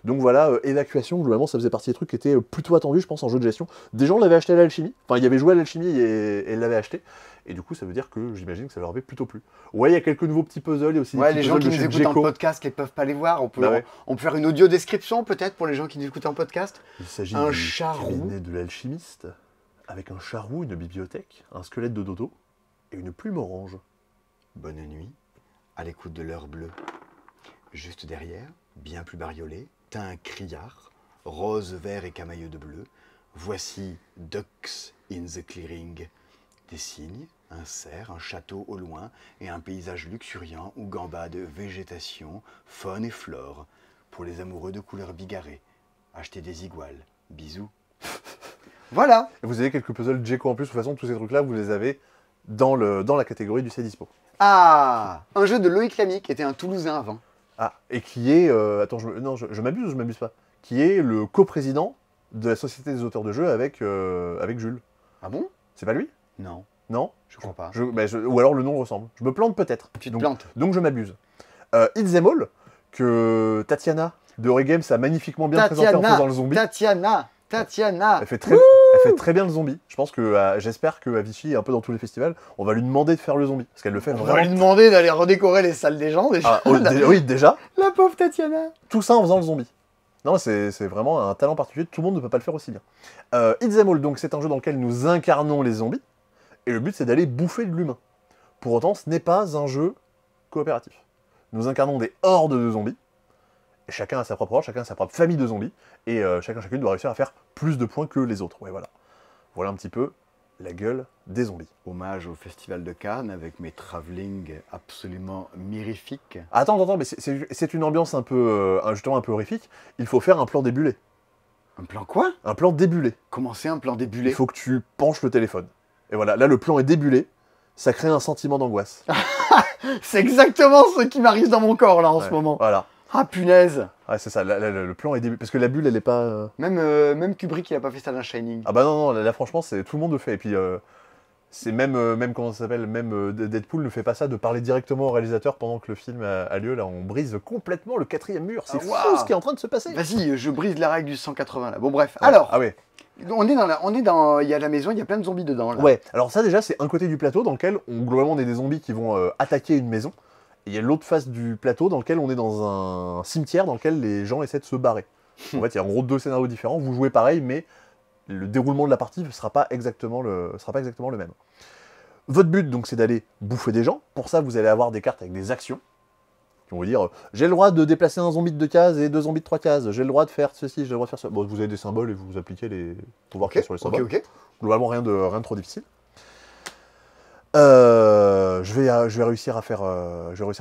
Donc voilà, évacuation, globalement ça faisait partie des trucs qui étaient plutôt attendus, je pense, en jeu de gestion. Des gens l'avaient acheté à l'alchimie, enfin il y avait joué à l'alchimie et l'avaient acheté. Et du coup, ça veut dire que j'imagine que ça leur avait plutôt plu. Ouais, il y a quelques nouveaux petits puzzles, il y a aussi des petits les gens qui puzzles nous écoutent en podcast, qui ne peuvent pas les voir, on peut faire une audio description peut-être pour les gens qui nous écoutent en podcast. Il s'agit d'un cabinet de l'alchimiste, avec un charroux, une bibliothèque, un squelette de dodo et une plume orange. Bonne nuit, à l'écoute de l'heure bleue. Juste derrière, bien plus bariolé, t'as un criard, rose, vert et camailleux de bleu. Voici Ducks in the Clearing. Des cygnes, un cerf, un château au loin et un paysage luxuriant où gambade végétation, faune et flore. Pour les amoureux de couleurs bigarrées, achetez des iguales. Bisous. Voilà. Et vous avez quelques puzzles Djeko en plus. De toute façon, tous ces trucs-là, vous les avez dans la catégorie du Cdispo. Ah, un jeu de Loïc Lamy qui était un Toulousain avant. Ah, et qui est... attends, je m'abuse ou je m'abuse pas? Qui est le coprésident de la Société des auteurs de jeux avec Jules. Ah bon? C'est pas lui? Non. Non? Je crois pas. Ou alors le nom ressemble. Je me plante peut-être. Tu te plantes. Donc je m'abuse. It's Them All, que Tatiana de Games a magnifiquement bien présenté en faisant le zombie. Tatiana. Elle fait très bien le zombie. Je pense que j'espère qu'à Vichy, un peu dans tous les festivals, on va lui demander de faire le zombie. Parce qu'elle le fait vraiment. On va lui demander d'aller redécorer les salles des gens déjà. Oui, déjà. La pauvre Tatiana. Tout ça en faisant le zombie. Non, c'est vraiment un talent particulier, tout le monde ne peut pas le faire aussi bien. It's Them All, donc c'est un jeu dans lequel nous incarnons les zombies, et le but c'est d'aller bouffer de l'humain. Pour autant, ce n'est pas un jeu coopératif. Nous incarnons des hordes de zombies, et chacun a sa propre horde, chacun a sa propre famille de zombies, et chacune doit réussir à faire plus de points que les autres. Ouais, voilà. Voilà un petit peu la gueule des zombies. Hommage au Festival de Cannes avec mes travelling absolument mirifiques. Attends, mais c'est une ambiance un peu, justement un peu horrifique. Il faut faire un plan débulé. Un plan quoi? Un plan débulé. Comment c'est un plan débulé? Il faut que tu penches le téléphone. Et voilà, là le plan est débulé, ça crée un sentiment d'angoisse. C'est exactement ce qui m'arrive dans mon corps là en ce Ouais, moment. Voilà. Ah punaise! Ouais, c'est ça, le plan est débulé. Parce que la bulle, elle est pas... Même Kubrick, il a pas fait ça dans Shining. Ah bah non, là franchement, tout le monde le fait. Et puis, c'est même comment ça s'appelle, même Deadpool ne fait pas ça de parler directement au réalisateur pendant que le film a lieu. Là, on brise complètement le 4e mur. C'est Ah, fou waouh. ce qui est en train de se passer. Vas-y, je brise la règle du 180 là. Bon bref, Ouais. alors, Ah ouais. on est dans, il y a la maison, il y a plein de zombies dedans là. Ouais, alors ça déjà, c'est un côté du plateau dans lequel, globalement, on est des zombies qui vont attaquer une maison. Et il y a l'autre face du plateau dans lequel on est dans un cimetière dans lequel les gens essaient de se barrer. En fait, il y a en gros 2 scénarios différents. Vous jouez pareil, mais le déroulement de la partie ne sera pas exactement le même. Votre but, donc, c'est d'aller bouffer des gens. Pour ça, vous allez avoir des cartes avec des actions qui vont vous dire j'ai le droit de déplacer un zombie de 2 cases et 2 zombies de 3 cases. J'ai le droit de faire ceci, j'ai le droit de faire ça. Bon, vous avez des symboles et vous appliquez les pouvoirs qu'il y a sur les symboles. Ok. Globalement, rien de trop difficile. Je vais réussir à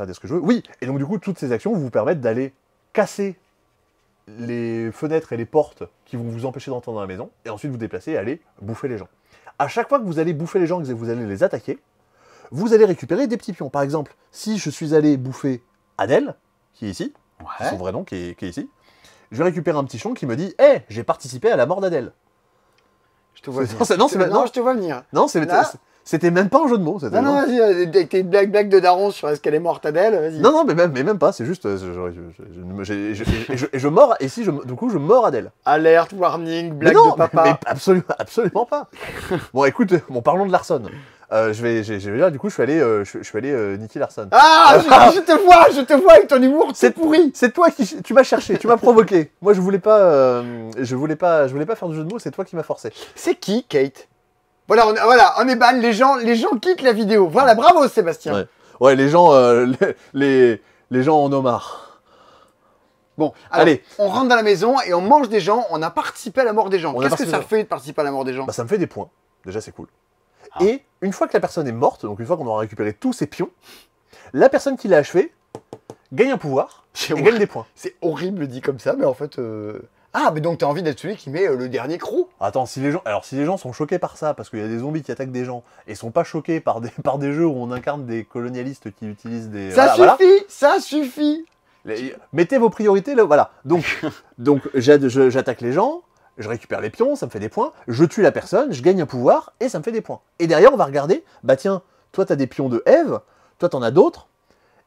dire ce que je veux. Oui, et donc du coup, toutes ces actions vous permettent d'aller casser les fenêtres et les portes qui vont vous empêcher d'entrer dans la maison, et ensuite vous déplacer et aller bouffer les gens. À chaque fois que vous allez bouffer les gens et que vous allez les attaquer, vous allez récupérer des petits pions. Par exemple, si je suis allé bouffer Adèle, qui est ici, Ouais. son vrai nom qui est ici, je vais récupérer un petit pion qui me dit « Hé, j'ai participé à la mort d'Adèle ». Je te vois Non, venir. c'est- non, c'est- non. Je te vois venir. Non, Là. c'était même pas un jeu de mots. c'était- Non, non, vas-y, avec tes blagues de daron sur est-ce qu'elle est morte Adèle, vas-y. Non, mais même pas, c'est juste. Je mords, et si du coup, je mords Adèle. Alerte, warning, Mais blague non, de papa. mais absolument pas. Bon, écoute, parlons de Larson. Je vais dire, du coup, je suis allé niquer Larson. Ah, je te vois avec ton humour, c'est pourri. C'est toi tu m'as cherché, tu m'as provoqué. Moi, je voulais pas faire de jeu de mots, c'est toi qui m'as forcé. C'est qui, Kate? Voilà, on est ban, les gens quittent la vidéo. Voilà, bravo Sébastien. Ouais, les gens, les gens en ont marre. Bon, alors, Allez. on rentre dans la maison et on mange des gens, on a participé à la mort des gens. On a Qu'est-ce que participé ça fait de participer à la mort des gens? Bah, ça me fait des points. Déjà, c'est cool. Ah. Et une fois que la personne est morte, donc une fois qu'on aura récupéré tous ses pions, la personne qui l'a achevé gagne un pouvoir et gagne des points. C'est horrible dit comme ça, mais en fait... Ah, mais donc t'as envie d'être celui qui met le dernier croc? Attends, si les gens sont choqués par ça, parce qu'il y a des zombies qui attaquent des gens, et sont pas choqués par des jeux où on incarne des colonialistes qui utilisent des... Ça Voilà, suffit, ça suffit. mettez vos priorités là, voilà. Donc j'attaque les gens, je récupère les pions, ça me fait des points, je tue la personne, je gagne un pouvoir, et ça me fait des points. Et derrière, on va regarder, bah tiens, toi t'as des pions de Eve, toi t'en as d'autres,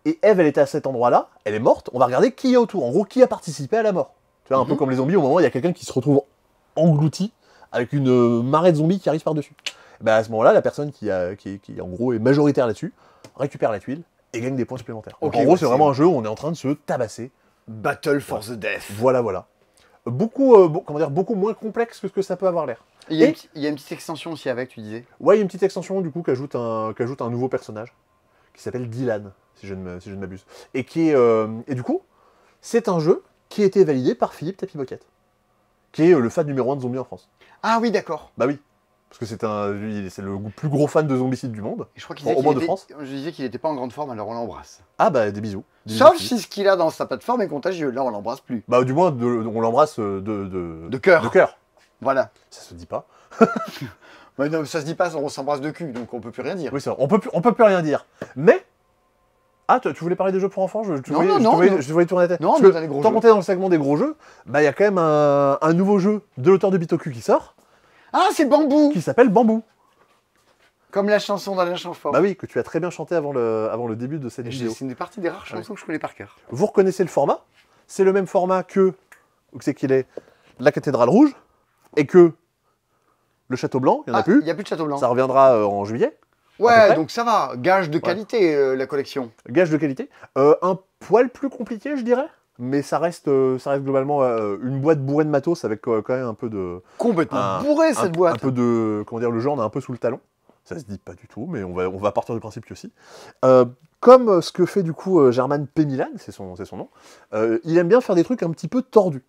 et Eve elle était à cet endroit-là, elle est morte, on va regarder qui est autour, en gros, qui a participé à la mort. Tu vois, un peu comme les zombies, au moment où il y a quelqu'un qui se retrouve englouti, avec une marée de zombies qui arrive par-dessus. Bah à ce moment-là, la personne qui en gros est majoritaire là-dessus, récupère la tuile, et gagne des points supplémentaires. Donc, Ok, en gros, ouais, c'est c'est- vraiment un jeu où on est en train de se tabasser. Battle for the death. Voilà. Beaucoup moins complexe que ce que ça peut avoir l'air. Il y a Et- il y a une petite extension aussi avec, tu disais. Ouais, il y a une petite extension du coup qui ajoute un nouveau personnage qui s'appelle Dylan, si je ne m'abuse. Et et du coup, c'est un jeu qui a été validé par Philippe Tapiboquette, qui est le fan numéro 1 de zombies en France. Ah oui, d'accord. Bah oui, parce que c'est le plus gros fan de zombicide du monde. Et je crois qu'il Au disait moins qu'il de France. je disais qu'il était pas en grande forme, alors on l'embrasse. Ah bah des bisous. Des Sauf bisous, si Philippe. ce qu'il a dans sa plateforme est contagieux. Là, on l'embrasse plus. Bah du moins, on l'embrasse de cœur. De cœur. Voilà. Ça se dit pas. Mais non, ça se dit pas, on s'embrasse de cul, donc on peut plus rien dire. Oui, c'est vrai. On peut plus rien dire. Mais... Ah, tu voulais parler des jeux pour enfants? Je te Non, voyais, non, je te non, voyais- non. je te voyais tourner la tête. Non, Parce mais que dans les gros tant jeux. qu'on est dans le segment des gros jeux, bah il y a quand même un nouveau jeu de l'auteur de Bitoku qui sort, Ah, c'est Bambou. qui s'appelle Bambou. Comme la chanson d'Alain Chamfort. Bah oui, que tu as très bien chanté avant le début de cette vidéo. C'est une partie des rares chansons que je connais par cœur. Vous reconnaissez le format? C'est le même format que, où c'est qu'il est, la cathédrale rouge, et que le château blanc, il n'y en a plus. Il n'y a plus de Château Blanc. Ça reviendra en juillet. à peu Ouais, près. donc ça va. Gage de qualité, la collection. Gage de qualité. Un poil plus compliqué, je dirais. Mais ça reste globalement une boîte bourrée de matos avec quand même un peu de... Complètement bourré, cette boîte. Un peu de... Comment dire, le genre on a un peu sous le talon. Ça se dit pas du tout, mais on va partir du principe que si. Comme ce que fait du coup German P. Milan, c'est son nom, il aime bien faire des trucs un petit peu tordus.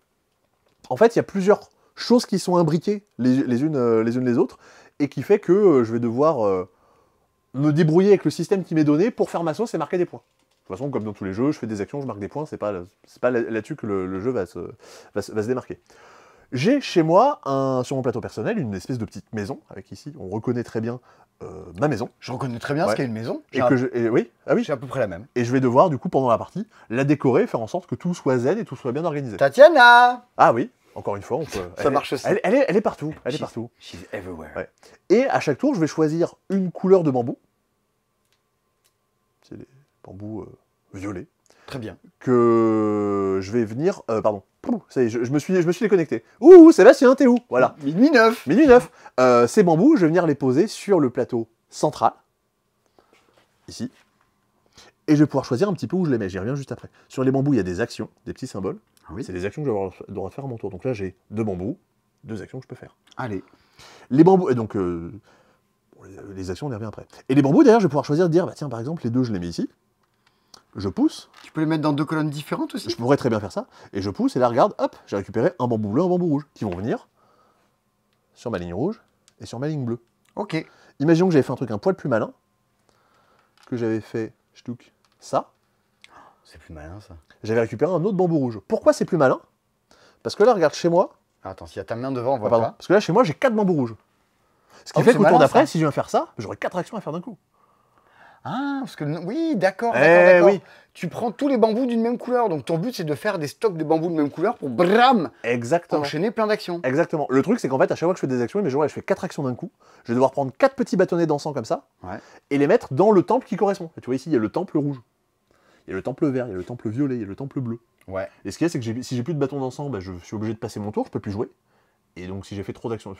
En fait, il y a plusieurs choses qui sont imbriquées les unes les autres, et qui fait que je vais devoir me débrouiller avec le système qui m'est donné pour faire ma sauce et marquer des points. De toute façon, comme dans tous les jeux, je fais des actions, je marque des points, c'est pas là-dessus que le jeu va se démarquer. J'ai chez moi, sur mon plateau personnel, une espèce de petite maison, avec ici, on reconnaît très bien ma maison. Je reconnais très bien Ouais. ce qu'est une maison. Oui, ah oui. J'ai à peu près la même. Et je vais devoir, du coup, pendant la partie, la décorer, faire en sorte que tout soit zen et tout soit bien organisé. Tatiana! Ah oui, encore une fois, on peut... Ça marche aussi. Elle est partout, elle est partout. She's everywhere. Ouais. Et à chaque tour, je vais choisir une couleur de bambou. C'est les bambous violets. Très bien. Que je vais venir... pardon. Ça y est, je me suis déconnecté. Ouh, Sébastien, t'es où? Voilà. Minuit 9. Minuit 9. Ces bambous, je vais venir les poser sur le plateau central. Ici. Et je vais pouvoir choisir un petit peu où je les mets. J'y reviens juste après. Sur les bambous, il y a des actions, des petits symboles. Ah oui. C'est des actions que je vais avoir le droit de faire à mon tour. Donc là, j'ai 2 bambous, 2 actions que je peux faire. Allez. Les bambous... Et donc, les actions, on y revient après. Et les bambous, d'ailleurs, je vais pouvoir choisir de dire, bah tiens, par exemple, les 2, je les mets ici. Je pousse. Tu peux les mettre dans 2 colonnes différentes aussi? Je pourrais très bien faire ça. Et je pousse, et là, regarde, hop, j'ai récupéré un bambou bleu, un bambou rouge, qui vont venir sur ma ligne rouge et sur ma ligne bleue. Ok. Imaginons que j'avais fait un truc un poil plus malin, que j'avais fait, ch'touk, ça. C'est plus malin ça. J'avais récupéré un autre bambou rouge. Pourquoi c'est plus malin? Parce que là, regarde, chez moi... Attends, s'il y a ta main devant, on voit pardon. pas. Parce que là, chez moi, j'ai 4 bambous rouges. Ce qui Oh, fait c'est qu'au tour malin, d'après, ça. si je viens faire ça, j'aurai 4 actions à faire d'un coup. Ah, parce que... Oui, d'accord, Eh d'accord. oui. Tu prends tous les bambous d'une même couleur. Donc ton but, c'est de faire des stocks de bambous de même couleur pour bram Exactement. enchaîner plein d'actions. Exactement. Le truc, c'est qu'en fait, à chaque fois que je fais des actions, mais je fais 4 actions d'un coup. Je vais devoir prendre 4 petits bâtonnets d'encens comme ça, Ouais. et les mettre dans le temple qui correspond. Et tu vois ici, il y a le temple rouge, il y a le temple vert, il y a le temple violet, il y a le temple bleu. Ouais. Et ce qu'il y a, c'est que si j'ai plus de bâton d'encens, bah, je suis obligé de passer mon tour, je peux plus jouer. Et donc, si j'ai fait trop d'actions,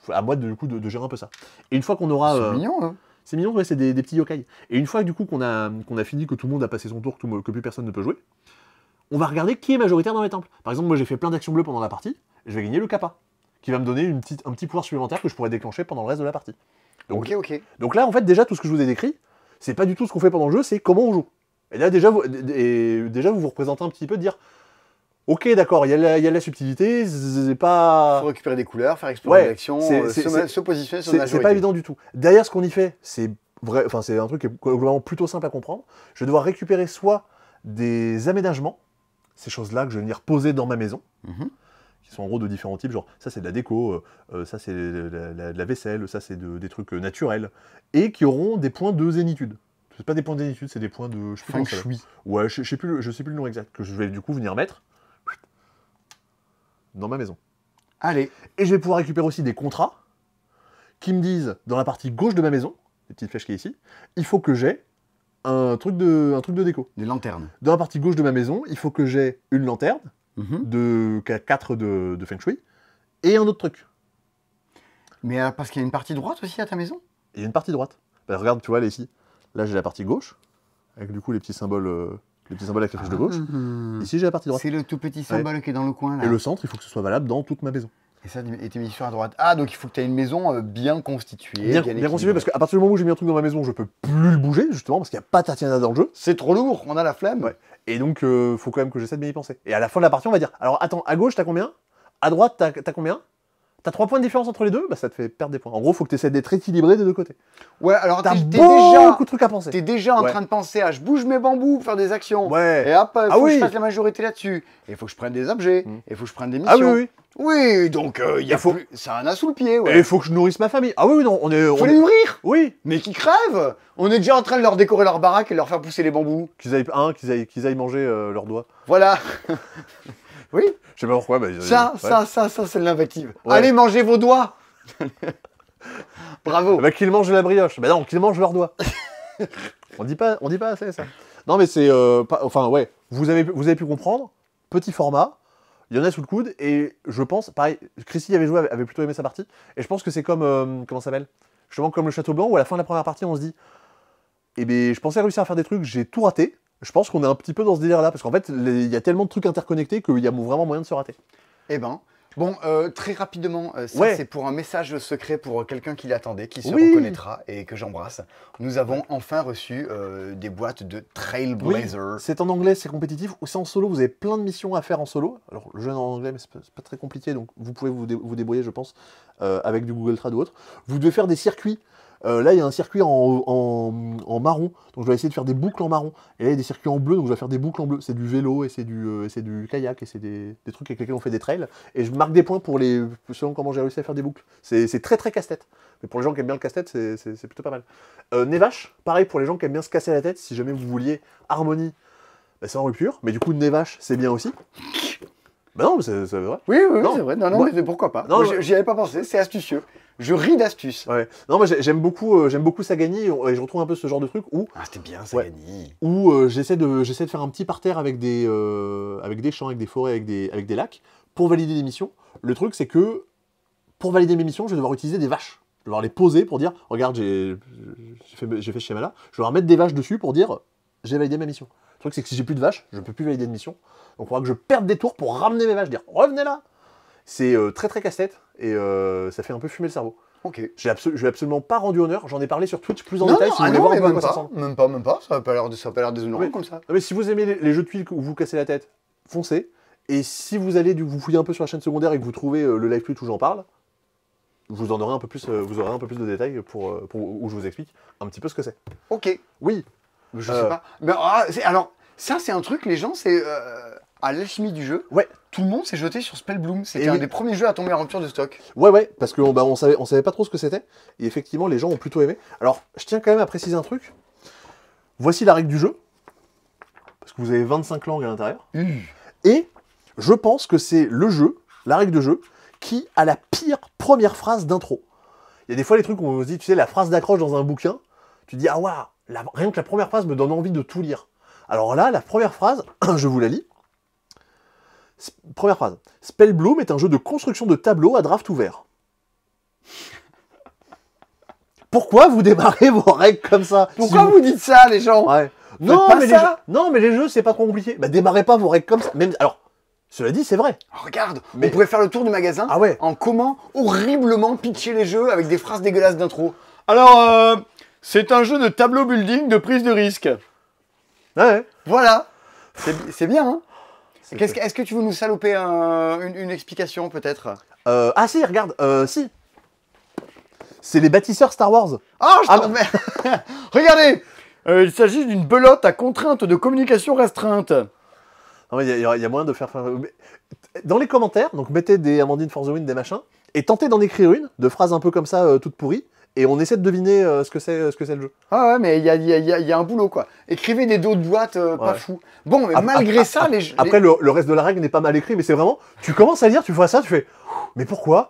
à moi du coup de gérer un peu ça. Et une fois qu'on aura... C'est mignon, hein. C'est mignon, ouais, c'est des petits yokai. Et une fois du coup qu'on a fini, que tout le monde a passé son tour, que plus personne ne peut jouer, on va regarder qui est majoritaire dans les temples. Par exemple, moi j'ai fait plein d'actions bleues pendant la partie, je vais gagner le kappa, qui va me donner un petit pouvoir supplémentaire que je pourrais déclencher pendant le reste de la partie. Donc, Ok. donc là, en fait, déjà, tout ce que je vous ai décrit, c'est pas du tout ce qu'on fait pendant le jeu, c'est comment on joue. Et là, déjà, vous vous représentez un petit peu de dire, ok, d'accord, il y a la subtilité, c'est pas... Faut récupérer des couleurs, faire explorer Ouais, des actions, c'est- se positionner sur la C'est pas majorité. évident du tout. Derrière ce qu'on y fait, c'est un truc qui est globalement plutôt simple à comprendre. Je vais devoir récupérer soit des aménagements, ces choses-là que je vais venir poser dans ma maison, Mhm. qui sont en gros de différents types, genre ça c'est de la déco, ça c'est de la vaisselle, ça c'est des trucs naturels, et qui auront des points de zénitude. C'est pas des points de zénitude, c'est des points de... Je sais plus Feng comment ça s'appelle. shui. Ouais, je sais plus le nom exact, que je vais du coup venir mettre dans ma maison. Allez. Et je vais pouvoir récupérer aussi des contrats qui me disent, dans la partie gauche de ma maison, les petites flèches qui est ici, il faut que j'ai un truc de déco. Des lanternes. Dans la partie gauche de ma maison, il faut que j'ai une lanterne Mhm. de 4 de Feng Shui et un autre truc. Mais parce qu'il y a une partie droite aussi à ta maison? Et il y a une partie droite. Bah, regarde, tu vois, là, ici. Là, j'ai la partie gauche, avec du coup les petits symboles avec la flèche de gauche. Ici, j'ai la partie droite. C'est le tout petit symbole qui est dans le coin là. Et le centre, il faut que ce soit valable dans toute ma maison. Et ça, t'es mis sur la droite. Ah, donc il faut que tu aies une maison bien constituée. Bien constitué, parce qu'à partir du moment où j'ai mis un truc dans ma maison, je peux plus le bouger, justement, parce qu'il n'y a pas Tatiana dans le jeu. c'est trop lourd, on a la flemme. Ouais. Et donc, faut quand même que j'essaie de bien y penser. Et à la fin de la partie, on va dire, alors attends, à gauche, t'as combien? À droite, t'as combien? T'as 3 points de différence entre les deux? Bah ça te fait perdre des points. En gros, faut que tu essaies d'être équilibré des deux côtés. Ouais, alors T'as t'es beaucoup de trucs à penser. déjà en Ouais. train de penser à je bouge mes bambous pour faire des actions. Ouais. Et hop, faut Ah que oui. je fasse la majorité là-dessus. Et il faut que je prenne des objets. Mm. Et il faut que je prenne des Ah missions. oui, oui. Oui, donc il y a Il faut- plus... Ça a un as sous le pied, Et ouais. il faut que je nourrisse ma famille. Ah oui, oui, non, on est... Faut les nourrir. Oui. Mais qui crèvent. On est déjà en train de leur décorer leur baraque et leur faire pousser les bambous. Qu'ils aillent manger leurs doigts. Voilà. Oui, Je sais pas pourquoi, bah... ça, ouais. ça, c'est l'invective. Ouais. Allez, mangez vos doigts. Bravo. Bah qu'ils mangent la brioche. Bah non, qu'ils mangent leurs doigts. on dit pas assez ça. Non mais c'est... Enfin ouais, vous avez pu comprendre. Petit format. Il y en a sous le coude. Et je pense, pareil, Christy avait joué, avait plutôt aimé sa partie. Et je pense que c'est comme... comment ça s'appelle? Justement comme le Château Blanc, où à la fin de la première partie, on se dit... Eh bien, je pensais réussir à faire des trucs, j'ai tout raté. Je pense qu'on est un petit peu dans ce délire-là. Parce qu'en fait, il y a tellement de trucs interconnectés qu'il y a vraiment moyen de se rater. Eh ben, bon, très rapidement, ça Ouais. c'est pour un message secret pour quelqu'un qui l'attendait, qui se Oui. reconnaîtra et que j'embrasse. Nous avons enfin reçu des boîtes de Trailblazer. C'est en anglais, c'est compétitif, ou c'est en solo, vous avez plein de missions à faire en solo. Alors, le jeu est en anglais, mais c'est pas très compliqué, donc vous pouvez vous débrouiller, je pense, avec du Google Trad ou autre. Vous devez faire des circuits Là, il y a un circuit en marron, donc je dois essayer de faire des boucles en marron. Et là, il y a des circuits en bleu, donc je dois faire des boucles en bleu. C'est du vélo, et c'est du kayak, et c'est des trucs avec lesquels on fait des trails. Et je marque des points selon comment j'ai réussi à faire des boucles. C'est très très casse-tête. Mais pour les gens qui aiment bien le casse-tête, c'est plutôt pas mal. Nevache, pareil pour les gens qui aiment bien se casser la tête. Si jamais vous vouliez harmonie, bah, c'est en rupture. Mais du coup, Nevache, c'est bien aussi. Bah non, mais c'est vrai. Oui, Non. c'est vrai. Non, Moi- mais pourquoi pas. Non, Moi, j'y avais pas pensé, c'est astucieux. Je ris d'astuces. Ouais. Non, moi j'aime beaucoup Sagani, et je retrouve un peu ce genre de truc où, Ah, c'était bien, ça Ouais. gagne. j'essaie de faire un petit parterre avec des champs, avec des forêts, avec des lacs, pour valider des missions. Le truc, c'est que pour valider mes missions, je vais devoir utiliser des vaches. Je vais devoir les poser pour dire, regarde, j'ai fait ce schéma-là. Je vais devoir mettre des vaches dessus pour dire, j'ai validé ma mission. Le truc, c'est que si j'ai plus de vaches, je ne peux plus valider de mission. Donc il faudra que je perde des tours pour ramener mes vaches, dire, revenez là. C'est très très casse-tête, et ça fait un peu fumer le cerveau. Ok. Je vais absolument pas rendu honneur, j'en ai parlé sur Twitch plus en détail si vous voulez non, voir un mais peu à même quoi ça pas, ressemble. même pas, ça n'a pas l'air déshonorant Oui. comme ça. Non, mais si vous aimez les jeux de tuiles où vous cassez la tête, foncez. Et si vous allez vous fouiller un peu sur la chaîne secondaire et que vous trouvez le live tweet où j'en parle, vous aurez un peu plus de détails où je vous explique un petit peu ce que c'est. Ok, Oui, je sais pas. Mais, alors, ça c'est un truc, les gens, c'est à l'alchimie du jeu. ouais, Tout le monde s'est jeté sur Spellbloom. C'était Et un oui. des premiers jeux à tomber en rupture de stock. ouais, parce que on savait pas trop ce que c'était. Et effectivement, les gens ont plutôt aimé. Alors, je tiens quand même à préciser un truc. Voici la règle du jeu. Parce que vous avez 25 langues à l'intérieur. Et je pense que c'est le jeu, la règle de jeu, qui a la pire première phrase d'intro. Il y a des fois les trucs où on se dit, tu sais, la phrase d'accroche dans un bouquin, tu te dis, ah waouh, rien que la première phrase me donne envie de tout lire. Alors là, la première phrase, je vous la lis. Première phrase. Spellbloom est un jeu de construction de tableaux à draft ouvert. Pourquoi vous démarrez vos règles comme ça? Pourquoi vous dites ça, les gens? Ouais. pas ça. Non, mais les jeux, c'est pas trop compliqué. Bah, démarrez pas vos règles comme ça. Même, alors, cela dit, c'est vrai. Regarde, Mais- on pourrait faire le tour du magasin Ah ouais. en comment horriblement pitcher les jeux avec des phrases dégueulasses d'intro. Alors, c'est un jeu de tableau building de prise de risque. Ouais. Voilà, c'est bien, hein? C'est Est-ce que tu veux nous saloper une explication, peut-être? Ah si, regarde, si. C'est les bâtisseurs Star Wars. Ah, je Ah, t'en remets. Regardez, il s'agit d'une belote à contrainte de communication restreinte. Non, mais il y a moyen de faire... Dans les commentaires, donc mettez des Amandine for the win, des machins, et tentez d'en écrire une, de phrases un peu comme ça, toutes pourries, et on essaie de deviner ce que c'est le jeu. Ah ouais, mais il y a un boulot, quoi. Écrivez des dos de boîte pas Ouais. fous. Bon, mais malgré ça, les jeux... Après, le reste de la règle n'est pas mal écrit, mais c'est vraiment... Tu commences à lire, tu vois ça, tu fais... Mais pourquoi?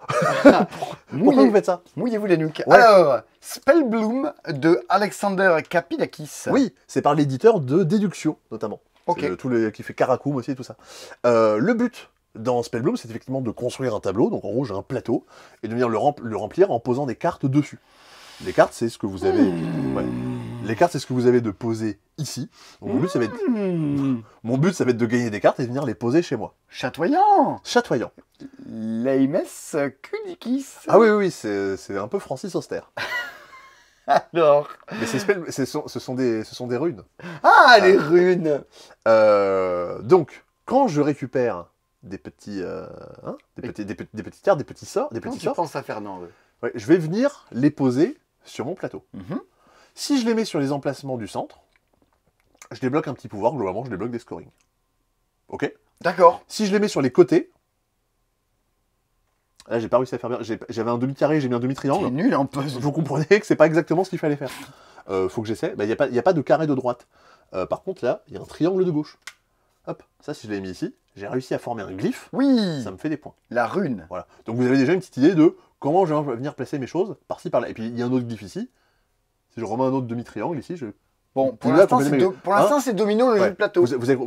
Pourquoi vous faites ça? Mouillez-vous les nuques. Ouais. Alors, Spellbloom de Alexander Kapidakis. Oui, c'est par l'éditeur de Déduction, notamment. Ok. C'est qui fait Karakoum aussi, tout ça. Le but dans Spellbloom, c'est effectivement de construire un tableau, donc en gros j'ai un plateau, et de venir le remplir en posant des cartes dessus. Les cartes, c'est ce que vous avez... ouais. Les cartes, c'est ce que vous avez de poser ici. Donc, mon but, ça va être de gagner des cartes et de venir les poser chez moi. Chatoyant. Chatoyant. Leimes Kudikis. Ah oui, c'est un peu Francis Auster. Alors. Mais ce sont des runes. Ah, les runes. Donc, quand je récupère des petites cartes, des petits sorts, Comment tu penses à Fernand? ouais, je vais venir les poser sur mon plateau. Mhm. Si je les mets sur les emplacements du centre, je débloque un petit pouvoir, globalement, je débloque des scorings. Ok? D'accord. Si je les mets sur les côtés, là j'ai pas réussi à faire bien, j'avais un demi-carré, j'ai mis un C'est demi-triangle. nul en puzzle. Vous comprenez que c'est pas exactement ce qu'il fallait faire. Faut que j'essaie. Il n'y a pas de carré de droite. Par contre, là, il y a un triangle de gauche. Hop, ça, si je l'ai mis ici, j'ai réussi à former un glyphe, Oui. ça me fait des points. La rune. Voilà. Donc vous avez déjà une petite idée de comment je vais venir placer mes choses, par-ci, par-là. Et puis, il y a un autre glyphe ici. Si je remets un autre demi-triangle ici, je... Bon, pour Là, l'instant, compléter mes- pour l'instant, c'est domino le jeu Ouais. de plateau. Vous avez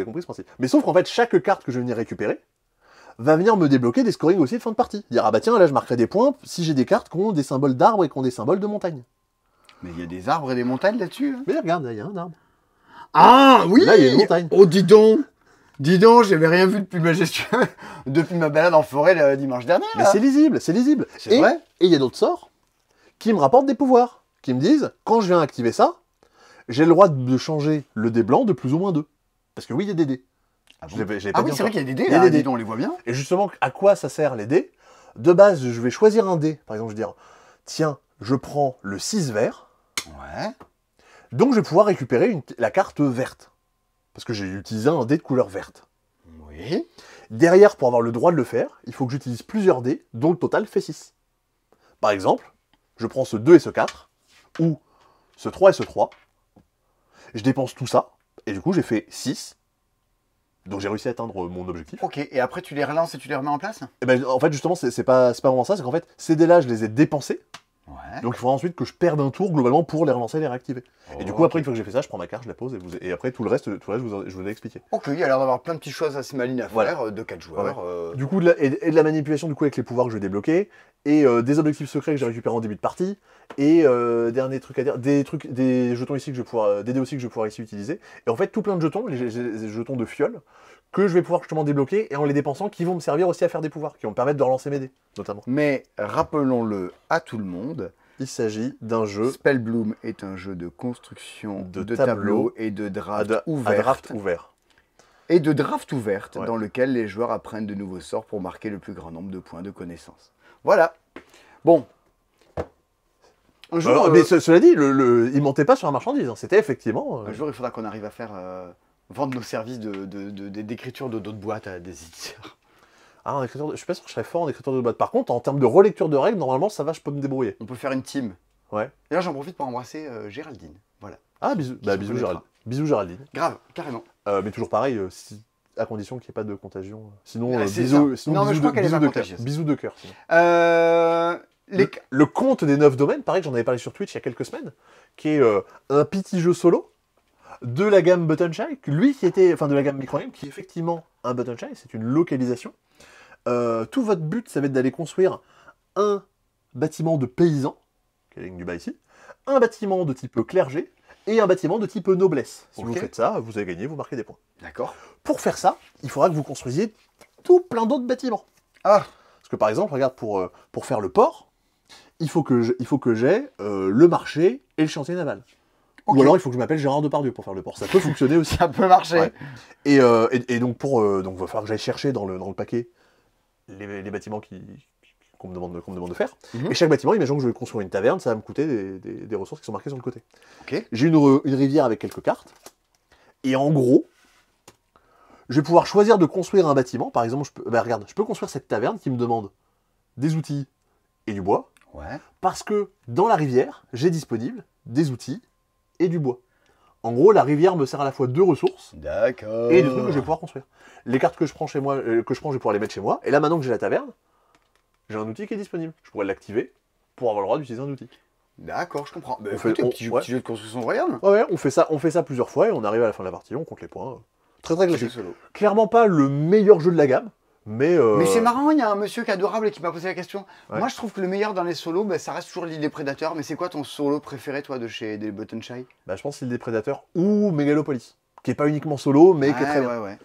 compris ce principe. Mais sauf qu'en fait, chaque carte que je vais venir récupérer va venir me débloquer des scorings aussi de fin de partie. Dire, ah bah tiens, là, je marquerai des points si j'ai des cartes qui ont des symboles d'arbres et qui ont des symboles de montagne. Mais il y a des arbres et des montagnes là-dessus. hein. Mais regarde, là, il y a un arbre. Ah oui. Là, il y a une montagne. Oh, dis donc. Dis donc, j'avais rien vu depuis ma gestion, depuis ma balade en forêt le dimanche dernier. Mais là. c'est lisible, c'est lisible. C'est vrai. Et il y a d'autres sorts qui me rapportent des pouvoirs, qui me disent, quand je viens activer ça, j'ai le droit de changer le dé blanc de plus ou moins 2. Parce que oui, il y a des dés. Ah, Je l'avais pas Ah dit oui, c'est encore. vrai qu'il y a des dés. Il y a là, des dés. dis donc, on les voit bien. Et justement, à quoi ça sert les dés? De base, je vais choisir un dé. Par exemple, je vais dire, tiens, je prends le 6 vert, Ouais. donc je vais pouvoir récupérer la carte verte. Parce que j'ai utilisé un dé de couleur verte. Oui. Derrière, pour avoir le droit de le faire, il faut que j'utilise plusieurs dés, dont le total fait 6. Par exemple, je prends ce 2 et ce 4, ou ce 3 et ce 3, je dépense tout ça, et du coup j'ai fait 6. Donc j'ai réussi à atteindre mon objectif. Ok, et après tu les relances et tu les remets en place? Et ben, en fait, justement, c'est pas vraiment ça, c'est qu'en fait, ces dés-là, je les ai dépensés, Ouais. donc il faudra ensuite que je perde un tour, globalement, pour les relancer et les réactiver. Et du coup, après, Ok. une fois que j'ai fait ça, je prends ma carte, je la pose, et après, tout le reste je vous ai expliqué. Ok, il y a l'air d'avoir plein de petites choses assez malines à faire, Voilà. de 4 joueurs. Du coup, et de la manipulation du coup avec les pouvoirs que je vais débloquer, et des objectifs secrets que j'ai récupérés en début de partie, et dernier truc à dire, des jetons ici que je vais pouvoir, des dés aussi que je vais pouvoir ici utiliser, et en fait tout plein de jetons, les jetons de fiole, que je vais pouvoir justement débloquer, et en les dépensant, qui vont me servir aussi à faire des pouvoirs, qui vont me permettre de relancer mes dés, notamment. Mais rappelons-le à tout le monde, Il s'agit d'un jeu Spellbloom est un jeu de construction De de tableaux tableaux et de draft à ouverte. draft ouvert. Et de draft ouverte, Ouais. dans lequel les joueurs apprennent de nouveaux sorts pour marquer le plus grand nombre de points de connaissance. Voilà. Bon. Un jour, Mais cela dit, il mentait pas sur la marchandise, hein. C'était effectivement... un jour, il faudra qu'on arrive à faire vendre nos services d'écriture de d'autres boîtes à des éditeurs. Ah, en écriture je suis pas sûr que je serais fort en écriture de boîte. Par contre, en termes de relecture de règles, normalement, ça va, je peux me débrouiller. On peut faire une team. Ouais. Et là, j'en profite pour embrasser Géraldine. Voilà. Ah, bisous, Qui se bisous, reconnaîtra. Géraldine. Bisous, Géraldine. Grave, carrément. Mais toujours pareil, à condition qu'il n'y ait pas de contagion. Sinon, Ouais, c'est bisous, ça. sinon Non, mais je bisous crois qu'elle est bisous pas de cœur. contagieuse. Bisous de cœur. Sinon. Les... Le conte des 9 domaines, pareil, j'en avais parlé sur Twitch il y a quelques semaines, qui est un petit jeu solo de la gamme Button Shy, lui qui était, enfin de la gamme Microgame, qui est effectivement un Button Shy, c'est une localisation. Tout votre but, ça va être d'aller construire un bâtiment de paysans, qui est la ligne du bas ici, un bâtiment de type clergé, et un bâtiment de type noblesse. Si vous Ok. faites ça, vous avez gagné, vous marquez des points. D'accord. Pour faire ça, il faudra que vous construisiez tout plein d'autres bâtiments. Ah, Parce que par exemple, regarde, pour faire le port, il faut que j'ai le marché et le chantier naval. ok. Ou alors il faut que je m'appelle Gérard Depardieu pour faire le port. Ça peut fonctionner aussi. Ça peut marcher. Ouais. Et donc, donc, il va falloir que j'aille chercher dans le paquet les bâtiments qu'on me demande de faire. Mhm. Et chaque bâtiment, imaginons que je vais construire une taverne, ça va me coûter des ressources qui sont marquées sur le côté. Ok. J'ai une rivière avec quelques cartes. Et en gros, je vais pouvoir choisir de construire un bâtiment. Par exemple, regarde, je peux construire cette taverne qui me demande des outils et du bois. Ouais. Parce que dans la rivière, j'ai disponible des outils et du bois. En gros, la rivière me sert à la fois de ressources D'accord. et de trucs que je vais pouvoir construire. Les cartes que je prends chez moi, je vais pouvoir les mettre chez moi. Et là, maintenant que j'ai la taverne, j'ai un outil qui est disponible. Je pourrais l'activer pour avoir le droit d'utiliser un outil. D'accord, je comprends. Bah, On écoute, fait- un on- petit jeu, ouais. petit jeu de construction royale. Ouais, on fait ça plusieurs fois et on arrive à la fin de la partie, on compte les points. Très très Jeu classique. solo. Clairement pas le meilleur jeu de la gamme, mais... Mais c'est marrant, il y a un monsieur qui est adorable et qui m'a posé la question. Ouais. Moi, je trouve que le meilleur dans les solos, bah, ça reste toujours l'île des prédateurs. Mais c'est quoi ton solo préféré, toi, de chez des Button Shy? Bah, je pense que c'est l'île des prédateurs ou Megalopolis, qui est pas uniquement solo, mais qui est très bien. Ouais.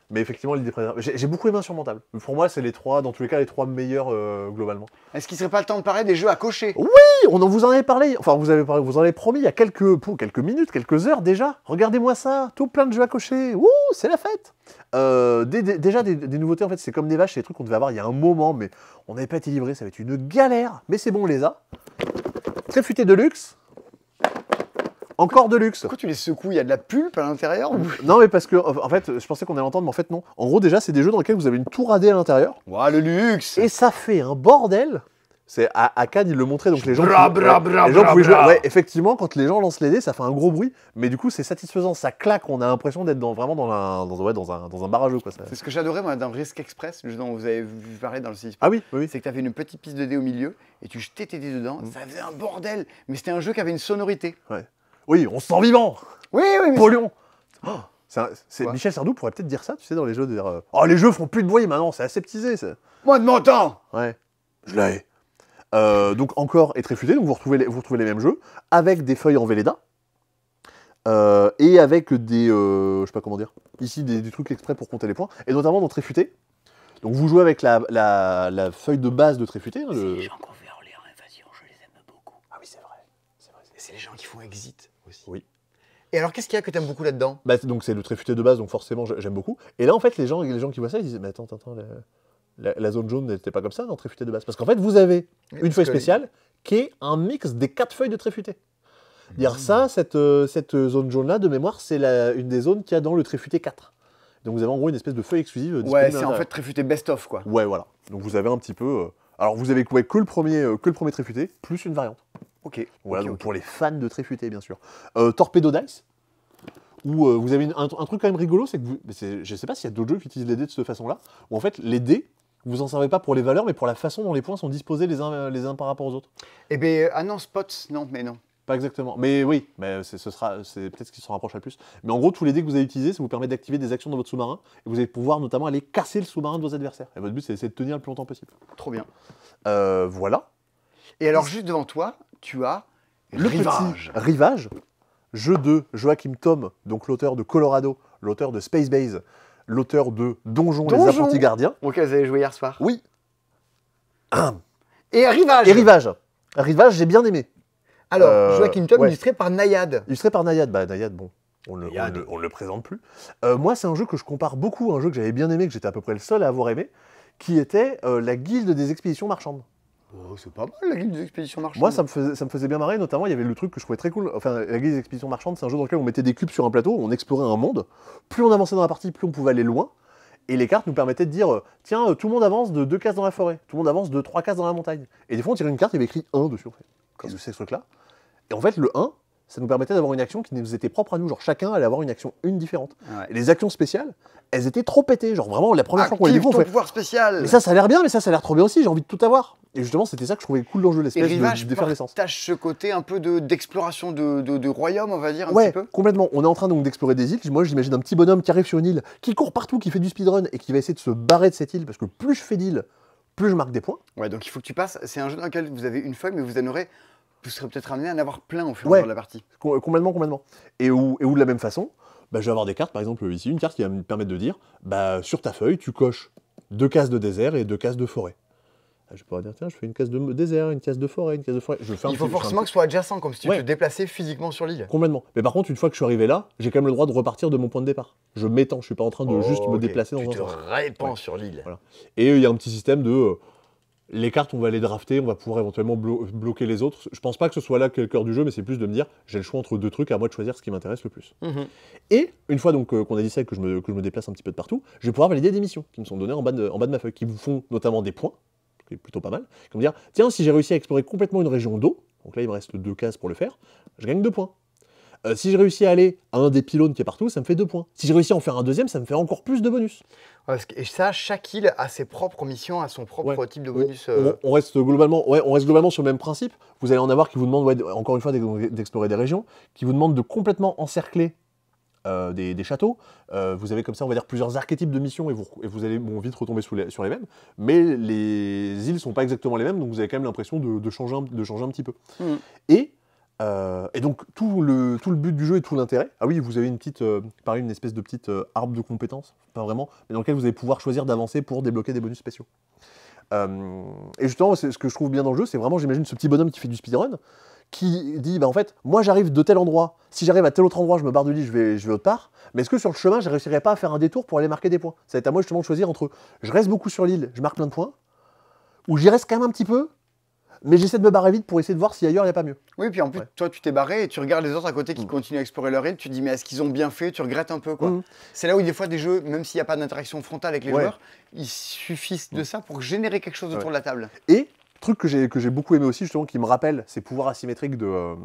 Mais effectivement, l'île des prédateurs. J'ai beaucoup aimé Insurmontable. Pour moi, c'est les trois, dans tous les cas, les trois meilleurs globalement. Est-ce qu'il serait pas le temps de parler des jeux à cocher? Oui, vous en avez parlé. Enfin, vous en avez promis il y a quelques minutes, quelques heures déjà. Regardez-moi ça, tout plein de jeux à cocher. Ouh, c'est la fête. Déjà des nouveautés, en fait, c'est comme des vaches, c'est des trucs qu'on devait avoir il y a un moment, mais on n'avait pas été livré, ça va être une galère. Mais c'est bon, on les a. Très futé de luxe. Encore de luxe. Pourquoi tu les secoues? Il y a de la pulpe à l'intérieur ou... Non, mais parce que, en fait, je pensais qu'on allait l'entendre, mais en fait, non. En gros, déjà, c'est des jeux dans lesquels vous avez une tour AD à l'intérieur. Ouah, le luxe! Et ça fait un bordel. C'est à Cannes, il le montrait, donc les gens Bra, pouvaient- bra, bra, les gens bra, pouvaient jouer. bra. Ouais, effectivement, quand les gens lancent les dés, ça fait un gros bruit, mais du coup, c'est satisfaisant, ça claque, on a l'impression d'être vraiment dans un bar à jeu, quoi. Ça. C'est ce que j'adorais, moi, dans Risk Express, le jeu dont vous avez vu parler dans le CISP. Ah oui, oui. C'est que tu avais une petite piste de dés au milieu et tu jetais tes dés dedans. Ça faisait un bordel. Mais c'était un jeu qui avait une sonorité. Oui, on se sent vivant. Oui, mais Polluant. Quoi Michel Sardou pourrait peut-être dire ça, tu sais, dans les jeux, de dire oh, les jeux font plus de bruit maintenant, c'est aseptisé. Ça. moi de mon temps! Ouais, je l'ai. Donc encore et très futé, donc vous retrouvez les mêmes jeux, avec des feuilles en Velleda, et avec des, je sais pas comment dire, ici des trucs exprès pour compter les points, et notamment dans Tréfuté. Donc vous jouez avec la feuille de base de Tréfuté. Hein, Les gens qu'on fait en l'air Invasion, je les aime beaucoup. Ah oui, c'est vrai. Et c'est les gens qui font Exit aussi. Oui. Et alors, qu'est-ce qu'il y a que t'aimes beaucoup là-dedans? Bah, donc c'est le Tréfuté de base, donc forcément j'aime beaucoup. Et là en fait les gens qui voient ça, ils disent mais attends, la zone jaune n'était pas comme ça dans Tréfuté de base. Parce qu'en fait vous avez Oui, une parce feuille que- spéciale qui est un mix des 4 feuilles de tréfuté. Dire ça, cette zone jaune-là, de mémoire, c'est une des zones qu'il y a dans le tréfuté 4. Donc vous avez en gros une espèce de feuille exclusive. Ouais, c'est en fait tréfuté best-of, quoi. Ouais, voilà. Donc vous avez un petit peu... alors vous avez que le premier tréfuté, plus une variante. Ok. Voilà, ok, donc ok. pour les fans de tréfuté, bien sûr. Torpedo Dice, où vous avez un truc quand même rigolo, c'est que je ne sais pas s'il y a d'autres jeux qui utilisent les dés de cette façon-là, où en fait les dés, vous en servez pas pour les valeurs, mais pour la façon dont les points sont disposés les uns par rapport aux autres. Eh ben, ah non, spots, non, mais non. Pas exactement. Mais oui, mais c'est peut-être ce qui se rapproche le plus. Mais en gros, tous les dés que vous avez utilisés, ça vous permet d'activer des actions dans votre sous-marin, et vous allez pouvoir notamment aller casser le sous-marin de vos adversaires. Et votre but, c'est d'essayer de tenir le plus longtemps possible. Trop bien. Voilà. Et alors, juste devant toi, tu as Le Rivage. petit Rivage, jeu de Joachim Thom, donc l'auteur de Colorado, l'auteur de Space Base, l'auteur de Donjon, les apprentis gardiens. Auquel vous avez joué hier soir. Oui. Et Rivage. Et Rivage. Rivage, j'ai bien aimé. Alors, Joachim Thom, ouais. illustré par Nayad. Illustré par Nayad. Bah, Nayad, bon, on ne Nayad. le présente plus. Moi, c'est un jeu que je compare beaucoup à un jeu que j'avais bien aimé, que j'étais à peu près le seul à avoir aimé, qui était la Guilde des expéditions marchandes. Oh, c'est pas mal, la guilde des expéditions marchandes. Moi, ça me faisait bien marrer, notamment, il y avait le truc que je trouvais très cool. Enfin, la Guilde des expéditions marchandes, c'est un jeu dans lequel on mettait des cubes sur un plateau, on explorait un monde. Plus on avançait dans la partie, plus on pouvait aller loin. Et les cartes nous permettaient de dire, tiens, tout le monde avance de 2 cases dans la forêt, tout le monde avance de 3 cases dans la montagne. Et des fois, on tirait une carte, il y avait écrit 1 dessus. Qu'est-ce que c'est ce truc-là? Et en fait, le 1, ça nous permettait d'avoir une action qui nous était propre à nous. Genre, chacun allait avoir une action différente. Ouais. Et les actions spéciales, elles étaient trop pétées. Genre, vraiment, la première fois qu'on les Active découvre, on ton fait, pouvoir spécial. mais ça a l'air bien, mais ça a l'air trop bien aussi, j'ai envie de tout avoir. Et justement, c'était ça que je trouvais cool dans le jeu, Et l'espèce Rivage d'effervescence. partage ce côté un peu d'exploration de royaume, on va dire, un Ouais, petit peu. complètement. On est en train donc d'explorer des îles. Moi, j'imagine un petit bonhomme qui arrive sur une île, qui court partout, qui fait du speedrun et qui va essayer de se barrer de cette île, parce que plus je fais d'îles, plus je marque des points. Ouais, donc il faut que tu passes. C'est un jeu dans lequel vous avez une feuille, mais vous serez peut-être amené à en avoir plein au fur et à Ouais. mesure de la partie. Complètement. Et où de la même façon, bah, je vais avoir des cartes, par exemple ici, une carte qui va me permettre de dire, bah, sur ta feuille, tu coches 2 cases de désert et 2 cases de forêt. Je pourrais dire, tiens, je fais une case de désert, une case de forêt, une case de forêt. Je fais un Il faut petit- je fais un forcément petit- que ce soit adjacent, comme si tu Ouais. te déplaçais physiquement sur l'île. Complètement. Mais par contre, une fois que je suis arrivé là, j'ai quand même le droit de repartir de mon point de départ. Je m'étends, je suis pas en train de juste me Ok. déplacer dans tu un te sens. répands Ouais. sur l'île. Voilà. Et il y a un petit système de... les cartes, on va les drafter, on va pouvoir éventuellement bloquer les autres. Je pense pas que ce soit là que le cœur du jeu, mais c'est plus de me dire, j'ai le choix entre 2 trucs, à moi de choisir ce qui m'intéresse le plus. Mhm. Et une fois donc qu'on a dit ça et que je me déplace un petit peu de partout, je vais pouvoir valider des missions qui me sont données en bas de ma feuille, qui vous font notamment des points, ce qui est plutôt pas mal. Comme dire, tiens, si j'ai réussi à explorer complètement une région d'eau, donc là il me reste 2 cases pour le faire, je gagne 2 points. Si j'ai réussi à aller à un des pylônes qui est partout, ça me fait 2 points. Si j'ai réussi à en faire un deuxième, ça me fait encore plus de bonus. Et ça, chaque île a ses propres missions, a son propre Ouais. type de bonus. On reste globalement sur le même principe. Vous allez en avoir qui vous demandent, encore une fois, d'explorer des régions, qui vous demandent de complètement encercler des châteaux. Vous avez comme ça, on va dire, plusieurs archétypes de missions et vous allez vite retomber sur les mêmes. Mais les îles ne sont pas exactement les mêmes, donc vous avez quand même l'impression de changer un petit peu. Mhm. Et donc tout le but du jeu et tout l'intérêt. Ah oui, vous avez une espèce de petite arbre de compétences, pas vraiment, mais dans lequel vous allez pouvoir choisir d'avancer pour débloquer des bonus spéciaux. Et justement, ce que je trouve bien dans le jeu, c'est vraiment, j'imagine, ce petit bonhomme qui fait du speedrun, qui dit, bah en fait, moi j'arrive de tel endroit, si j'arrive à tel autre endroit, je me barre de l'île, je vais autre part, mais est-ce que sur le chemin, je ne réussirais pas à faire un détour pour aller marquer des points? Ça va être à moi justement de choisir entre, je reste beaucoup sur l'île, je marque plein de points, ou j'y reste quand même un petit peu, mais j'essaie de me barrer vite pour essayer de voir si ailleurs il n'y a pas mieux. Oui, puis en plus, Ouais. toi, tu t'es barré et tu regardes les autres à côté qui continuent à explorer leur île. Tu te dis, mais est-ce qu'ils ont bien fait? Tu regrettes un peu, quoi. Mhm. C'est là où, des fois, des jeux, même s'il n'y a pas d'interaction frontale avec les Ouais. joueurs, il suffit de ça pour générer quelque chose autour de la table. Et, truc que j'ai beaucoup aimé aussi, justement, qui me rappelle ces pouvoirs asymétriques de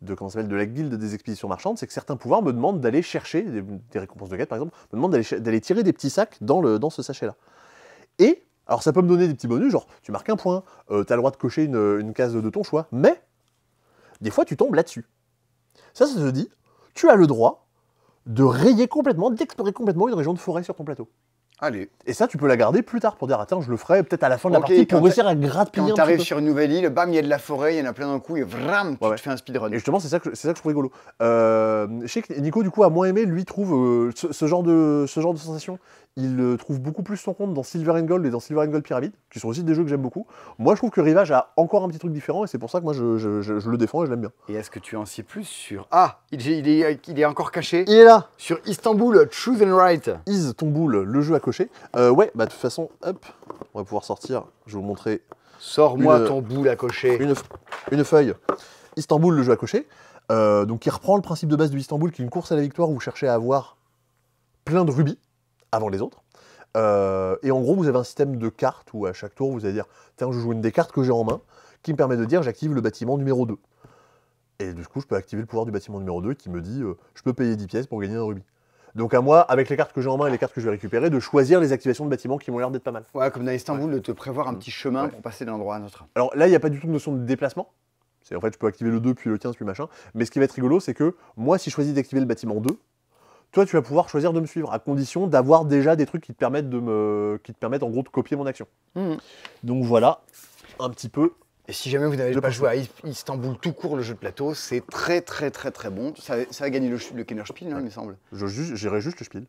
la guilde des expéditions marchandes, c'est que certains pouvoirs me demandent d'aller chercher, des récompenses de quête par exemple, me demandent d'aller tirer des petits sacs dans ce sachet-là. Et, alors ça peut me donner des petits bonus, genre tu marques un point, tu as le droit de cocher une case de ton choix, mais des fois tu tombes là-dessus. Ça te dit, tu as le droit de rayer complètement, d'explorer complètement une région de forêt sur ton plateau. Allez. Et ça, tu peux la garder plus tard pour dire, attends, je le ferai peut-être à la fin de la Ok, partie pour quand réussir à grappiller Quand un tu arrives petit peu. sur une nouvelle île, bam, il y a de la forêt, il y en a plein d'un coup, et vram, tu Ouais. te fais un speedrun. Et justement, c'est ça que je trouve rigolo. Je sais que Nico, du coup, a moins aimé, lui, trouve ce genre de sensation. Il trouve beaucoup plus son compte dans Silver and Gold et dans Silver and Gold Pyramid, qui sont aussi des jeux que j'aime beaucoup. Moi, je trouve que Rivage a encore un petit truc différent, et c'est pour ça que moi, je le défends et je l'aime bien. Et est-ce que tu en sais plus sur... Ah, il est encore caché. Il est là, Sur Istanbul, Choose and Write. Is ton boule, le jeu à cocher. Ouais, bah de toute façon, hop, on va pouvoir sortir. Je vais vous montrer Sors-moi Une- ton boule à cocher. une feuille Istanbul, le jeu à cocher, donc qui reprend le principe de base du Istanbul, qui est une course à la victoire où vous cherchez à avoir plein de rubis avant les autres. Et en gros, vous avez un système de cartes où à chaque tour, vous allez dire tiens, je joue une des cartes que j'ai en main, qui me permet de dire j'active le bâtiment numéro 2. Et du coup, je peux activer le pouvoir du bâtiment numéro 2 qui me dit je peux payer 10 pièces pour gagner un rubis. Donc à moi, avec les cartes que j'ai en main et les cartes que je vais récupérer, de choisir les activations de bâtiments qui m'ont l'air d'être pas mal. Ouais, comme dans Istanbul, de te prévoir un petit chemin Ouais. pour passer d'un endroit à un autre. Alors là, il n'y a pas du tout de notion de déplacement. C'est en fait, je peux activer le 2, puis le 15, puis machin. Mais ce qui va être rigolo, c'est que moi, si je choisis d'activer le bâtiment 2, toi, tu vas pouvoir choisir de me suivre, à condition d'avoir déjà des trucs qui te permettent en gros de copier mon action. Mhm. Donc voilà, un petit peu. Et si jamais vous n'avez Le pas principe. joué à Istanbul tout court, le jeu de plateau, c'est très très très très bon. Ça va gagner le Kennerspiel, non, il me semble. J'irai juste le Spiel.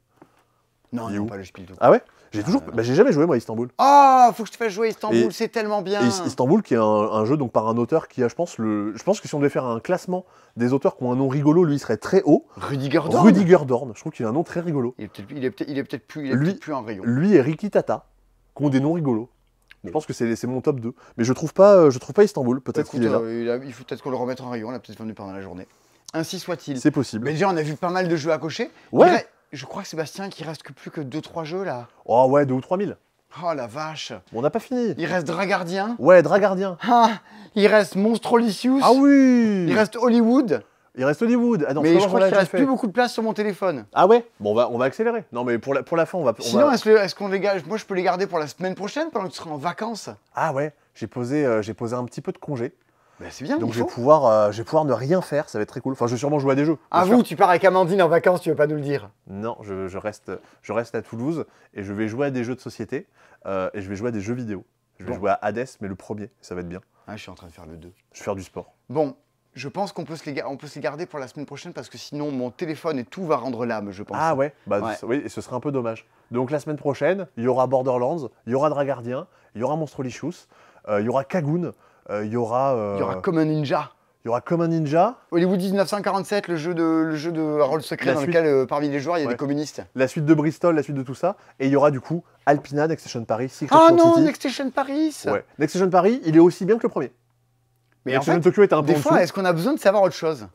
Non, Il est non, où pas le Spiel tout court. Ah ouais J'ai Ah, toujours. non. Bah, j'ai jamais joué moi à Istanbul. Ah, faut que je te fasse jouer à Istanbul, Et- c'est tellement bien. Et Istanbul, qui est un jeu donc par un auteur qui a, je pense que si on devait faire un classement des auteurs qui ont un nom rigolo, lui il serait très haut. Rudiger Dorn. Rudiger Dorn. Je trouve qu'il a un nom très rigolo. Il est peut-être plus un rayon. Lui et Riki Tata, qui ont des noms rigolos. Je pense que c'est mon top 2. Mais je trouve pas Istanbul. Peut-être qu'il est là. Il faut peut-être qu'on le remette en rayon, on l'a peut-être venu pendant la journée. Ainsi soit-il. C'est possible. Mais déjà, on a vu pas mal de jeux à cocher. Ouais. Je crois que Sébastien, qu'il reste que plus que 2-3 jeux là. Oh ouais, 2 ou 3 000. Oh la vache. Bon, on n'a pas fini. Il reste Dragardien. Ouais, Dragardien. Ah, il reste Monstrolicious. Ah oui. Il reste Hollywood. Il reste Hollywood. Ah non, mais Florent, je on crois l'a qu'il déjà reste fait. plus beaucoup de place sur mon téléphone. Ah ouais. Bon, on va accélérer. Non, mais pour la fin, on va. Sinon, est-ce qu'on les garde? Moi, je peux les garder pour la semaine prochaine pendant que tu seras en vacances. Ah ouais. J'ai posé un petit peu de congé. Ben, c'est bien, Donc il je vais faut. pouvoir ne rien faire. Ça va être très cool. Enfin, je vais sûrement jouer à des jeux. Ah Bien sûr. vous, tu pars avec Amandine en vacances, tu veux pas nous le dire? Non, je reste à Toulouse et je vais jouer à des jeux de société et je vais jouer à des jeux vidéo. Je vais Bon. jouer à Hades, mais le premier, ça va être bien. Ah, je suis en train de faire le 2. Je vais faire du sport. Bon, je pense qu'on peut se les garder pour la semaine prochaine parce que sinon, mon téléphone et tout va rendre l'âme, je pense. Ah ouais, bah Ouais. oui, et ce serait un peu dommage. Donc la semaine prochaine, il y aura Borderlands, il y aura Dragardien, il y aura Monstrolicious, il y aura Kagoon, il y aura Il y aura comme un ninja. il y aura Comme un Ninja, Hollywood 1947, le jeu de rôle secret La dans suite. lequel, parmi les joueurs, il y a Ouais. des communistes. la suite de Bristol, la suite de tout ça, et il y aura du coup Alpina, Next Station Paris, Secret Ah Store non, City. Next Station Paris. Ouais. Next Station Paris, il est aussi bien que le premier. Mais en Next Station fait, Tokyo était un peu des en fois, dessous. est-ce qu'on a besoin de savoir autre chose?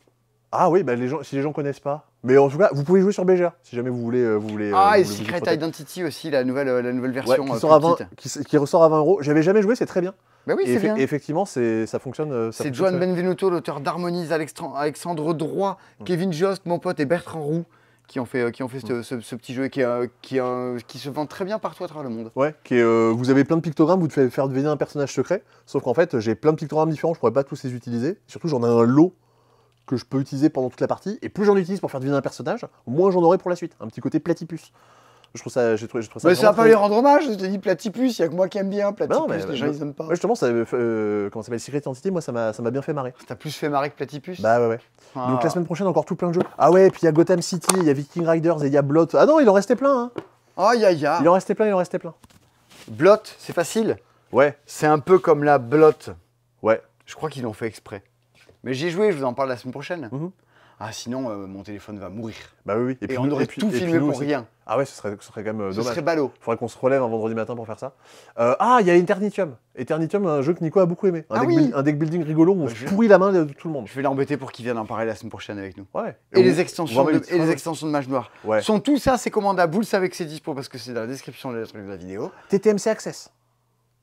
Ah oui, bah si les gens connaissent pas. Mais en tout cas, vous pouvez jouer sur BGA si jamais vous voulez. Ah, vous et voulez vous Secret frotter. Identity aussi, la nouvelle Ouais, version qui, sort à plus 20 petite. qui ressort à 20 euros. J'avais jamais joué, c'est très bien. Bah oui, Et, c'est bien. et effectivement, ça fonctionne. C'est Joan Benvenuto, l'auteur d'Harmonies, Alexandre Droit, Kevin Jost, mon pote, et Bertrand Roux qui ont fait ce petit jeu et qui se vend très bien partout à travers le monde. Ouais, vous avez plein de pictogrammes, vous devez faire deviner un personnage secret. Sauf qu'en fait, j'ai plein de pictogrammes différents, je pourrais pas tous les utiliser. Surtout, j'en ai un lot que je peux utiliser pendant toute la partie. Et plus j'en utilise pour faire deviner un personnage, moins j'en aurai pour la suite. Un petit côté platypus. Je trouve ça. J'ai trouvé ça. Mais ça vraiment va pas très- lui rendre hommage, je te dis Platypus, il y a que moi qui aime bien Platypus, Non, mais- les gens ils aiment pas. Ouais, justement, comment ça s'appelle Secret Identity, moi ça m'a bien fait marrer. T'as plus fait marrer que Platypus? Bah ouais. Ah. Donc la semaine prochaine, encore tout plein de jeux. Ah ouais, et puis il y a Gotham City, il y a Viking Riders et il y a Blot. Ah non, il en restait plein, hein. Aïe aïe aïe. Il en restait plein. Blot, c'est facile. Ouais, C'est un peu comme la blotte. ouais. Je crois qu'ils l'ont fait exprès. Mais j'y ai joué, je vous en parle la semaine prochaine. Mhm. Ah sinon, mon téléphone va mourir. Bah oui. Et puis on nous- aurait et puis- tout et puis filmé nous pour aussi. rien. Ah ouais, ce serait quand même Ce dommage. serait ballot. Faudrait qu'on se relève un vendredi matin pour faire ça. Il y a Eternitium. Eternitium, un jeu que Nico a beaucoup aimé. Ah oui. Un deck building rigolo où on Bah, se je- pourrit la main de tout le monde. Je vais l'embêter pour qu'il vienne en parler la semaine prochaine avec nous. Ouais. Et on- les on extensions va de, mettre- et les extensions de Mage Noir. Ouais. Sont tout ça, c'est commandable. Vous le savez que c'est dispo parce que c'est dans la description de la vidéo. TTMC Access.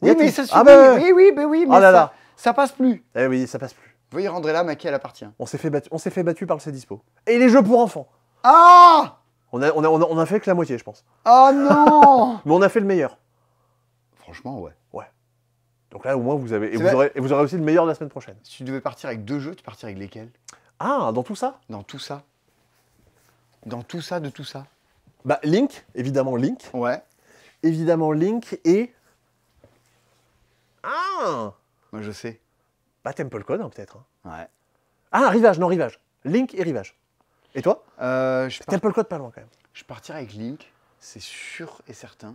Oui, Y a mais tout. ça suffit. Ah bah ouais. oui, mais Oh là là. ça passe plus. Eh oui, ça passe plus. Veuillez rendre l'âme à qui elle appartient. On s'est fait battu par le C'est Dispo. Et les jeux pour enfants. Ah On a fait que la moitié, je pense. Oh non. Mais on a fait le meilleur. Franchement, ouais. Donc là, au moins, vous avez. Et C'est vous vrai. aurez aussi le meilleur de la semaine prochaine. Si tu devais partir avec 2 jeux, tu partirais avec lesquels? Ah, dans tout ça Dans tout ça. Dans tout ça, de tout ça. Bah, Link, évidemment Link. Ouais. Évidemment Link et. Ah Moi, je sais. Bah, Temple Code, hein, peut-être. hein. Ouais. Ah, Rivage, non, Rivage. Link et Rivage. Et toi Je Temple Code, pas loin quand même. partirais avec Link, c'est sûr et certain.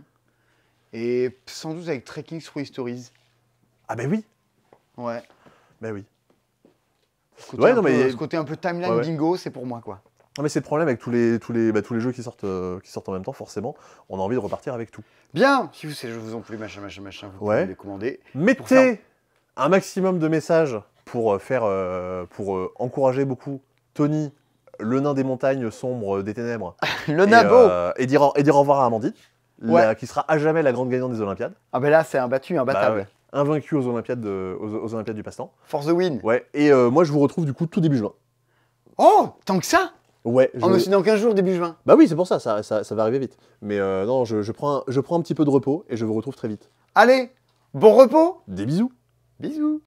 Et sans doute avec Trekking Through Histories. Ah, bah oui. Ouais. Bah oui. Ce côté, Ouais, un non, peu, mais- ce côté un peu timeline Ouais, ouais. bingo, c'est pour moi, quoi. Ah, mais c'est le problème avec tous les jeux qui sortent en même temps, forcément, on a envie de repartir avec tout. Bien, si ces jeux vous ont plu, machin, vous pouvez les commander. Mettez un maximum de messages pour encourager beaucoup Tony, le nain des montagnes sombres des ténèbres. Le nabo. Et dire au revoir à Amandine, Ouais. qui sera à jamais la grande gagnante des Olympiades. Ah ben là, c'est imbattable. Bah ouais. Invaincue aux Olympiades du passe-temps. For the win. Ouais. Et moi, je vous retrouve du coup tout début juin. Oh, tant que ça. Ouais. Oh, mais c'est dans 15 jours, début juin. Bah oui, c'est pour ça, ça va arriver vite. Mais non, je prends un petit peu de repos et je vous retrouve très vite. Allez, bon repos. Des bisous. Bisous.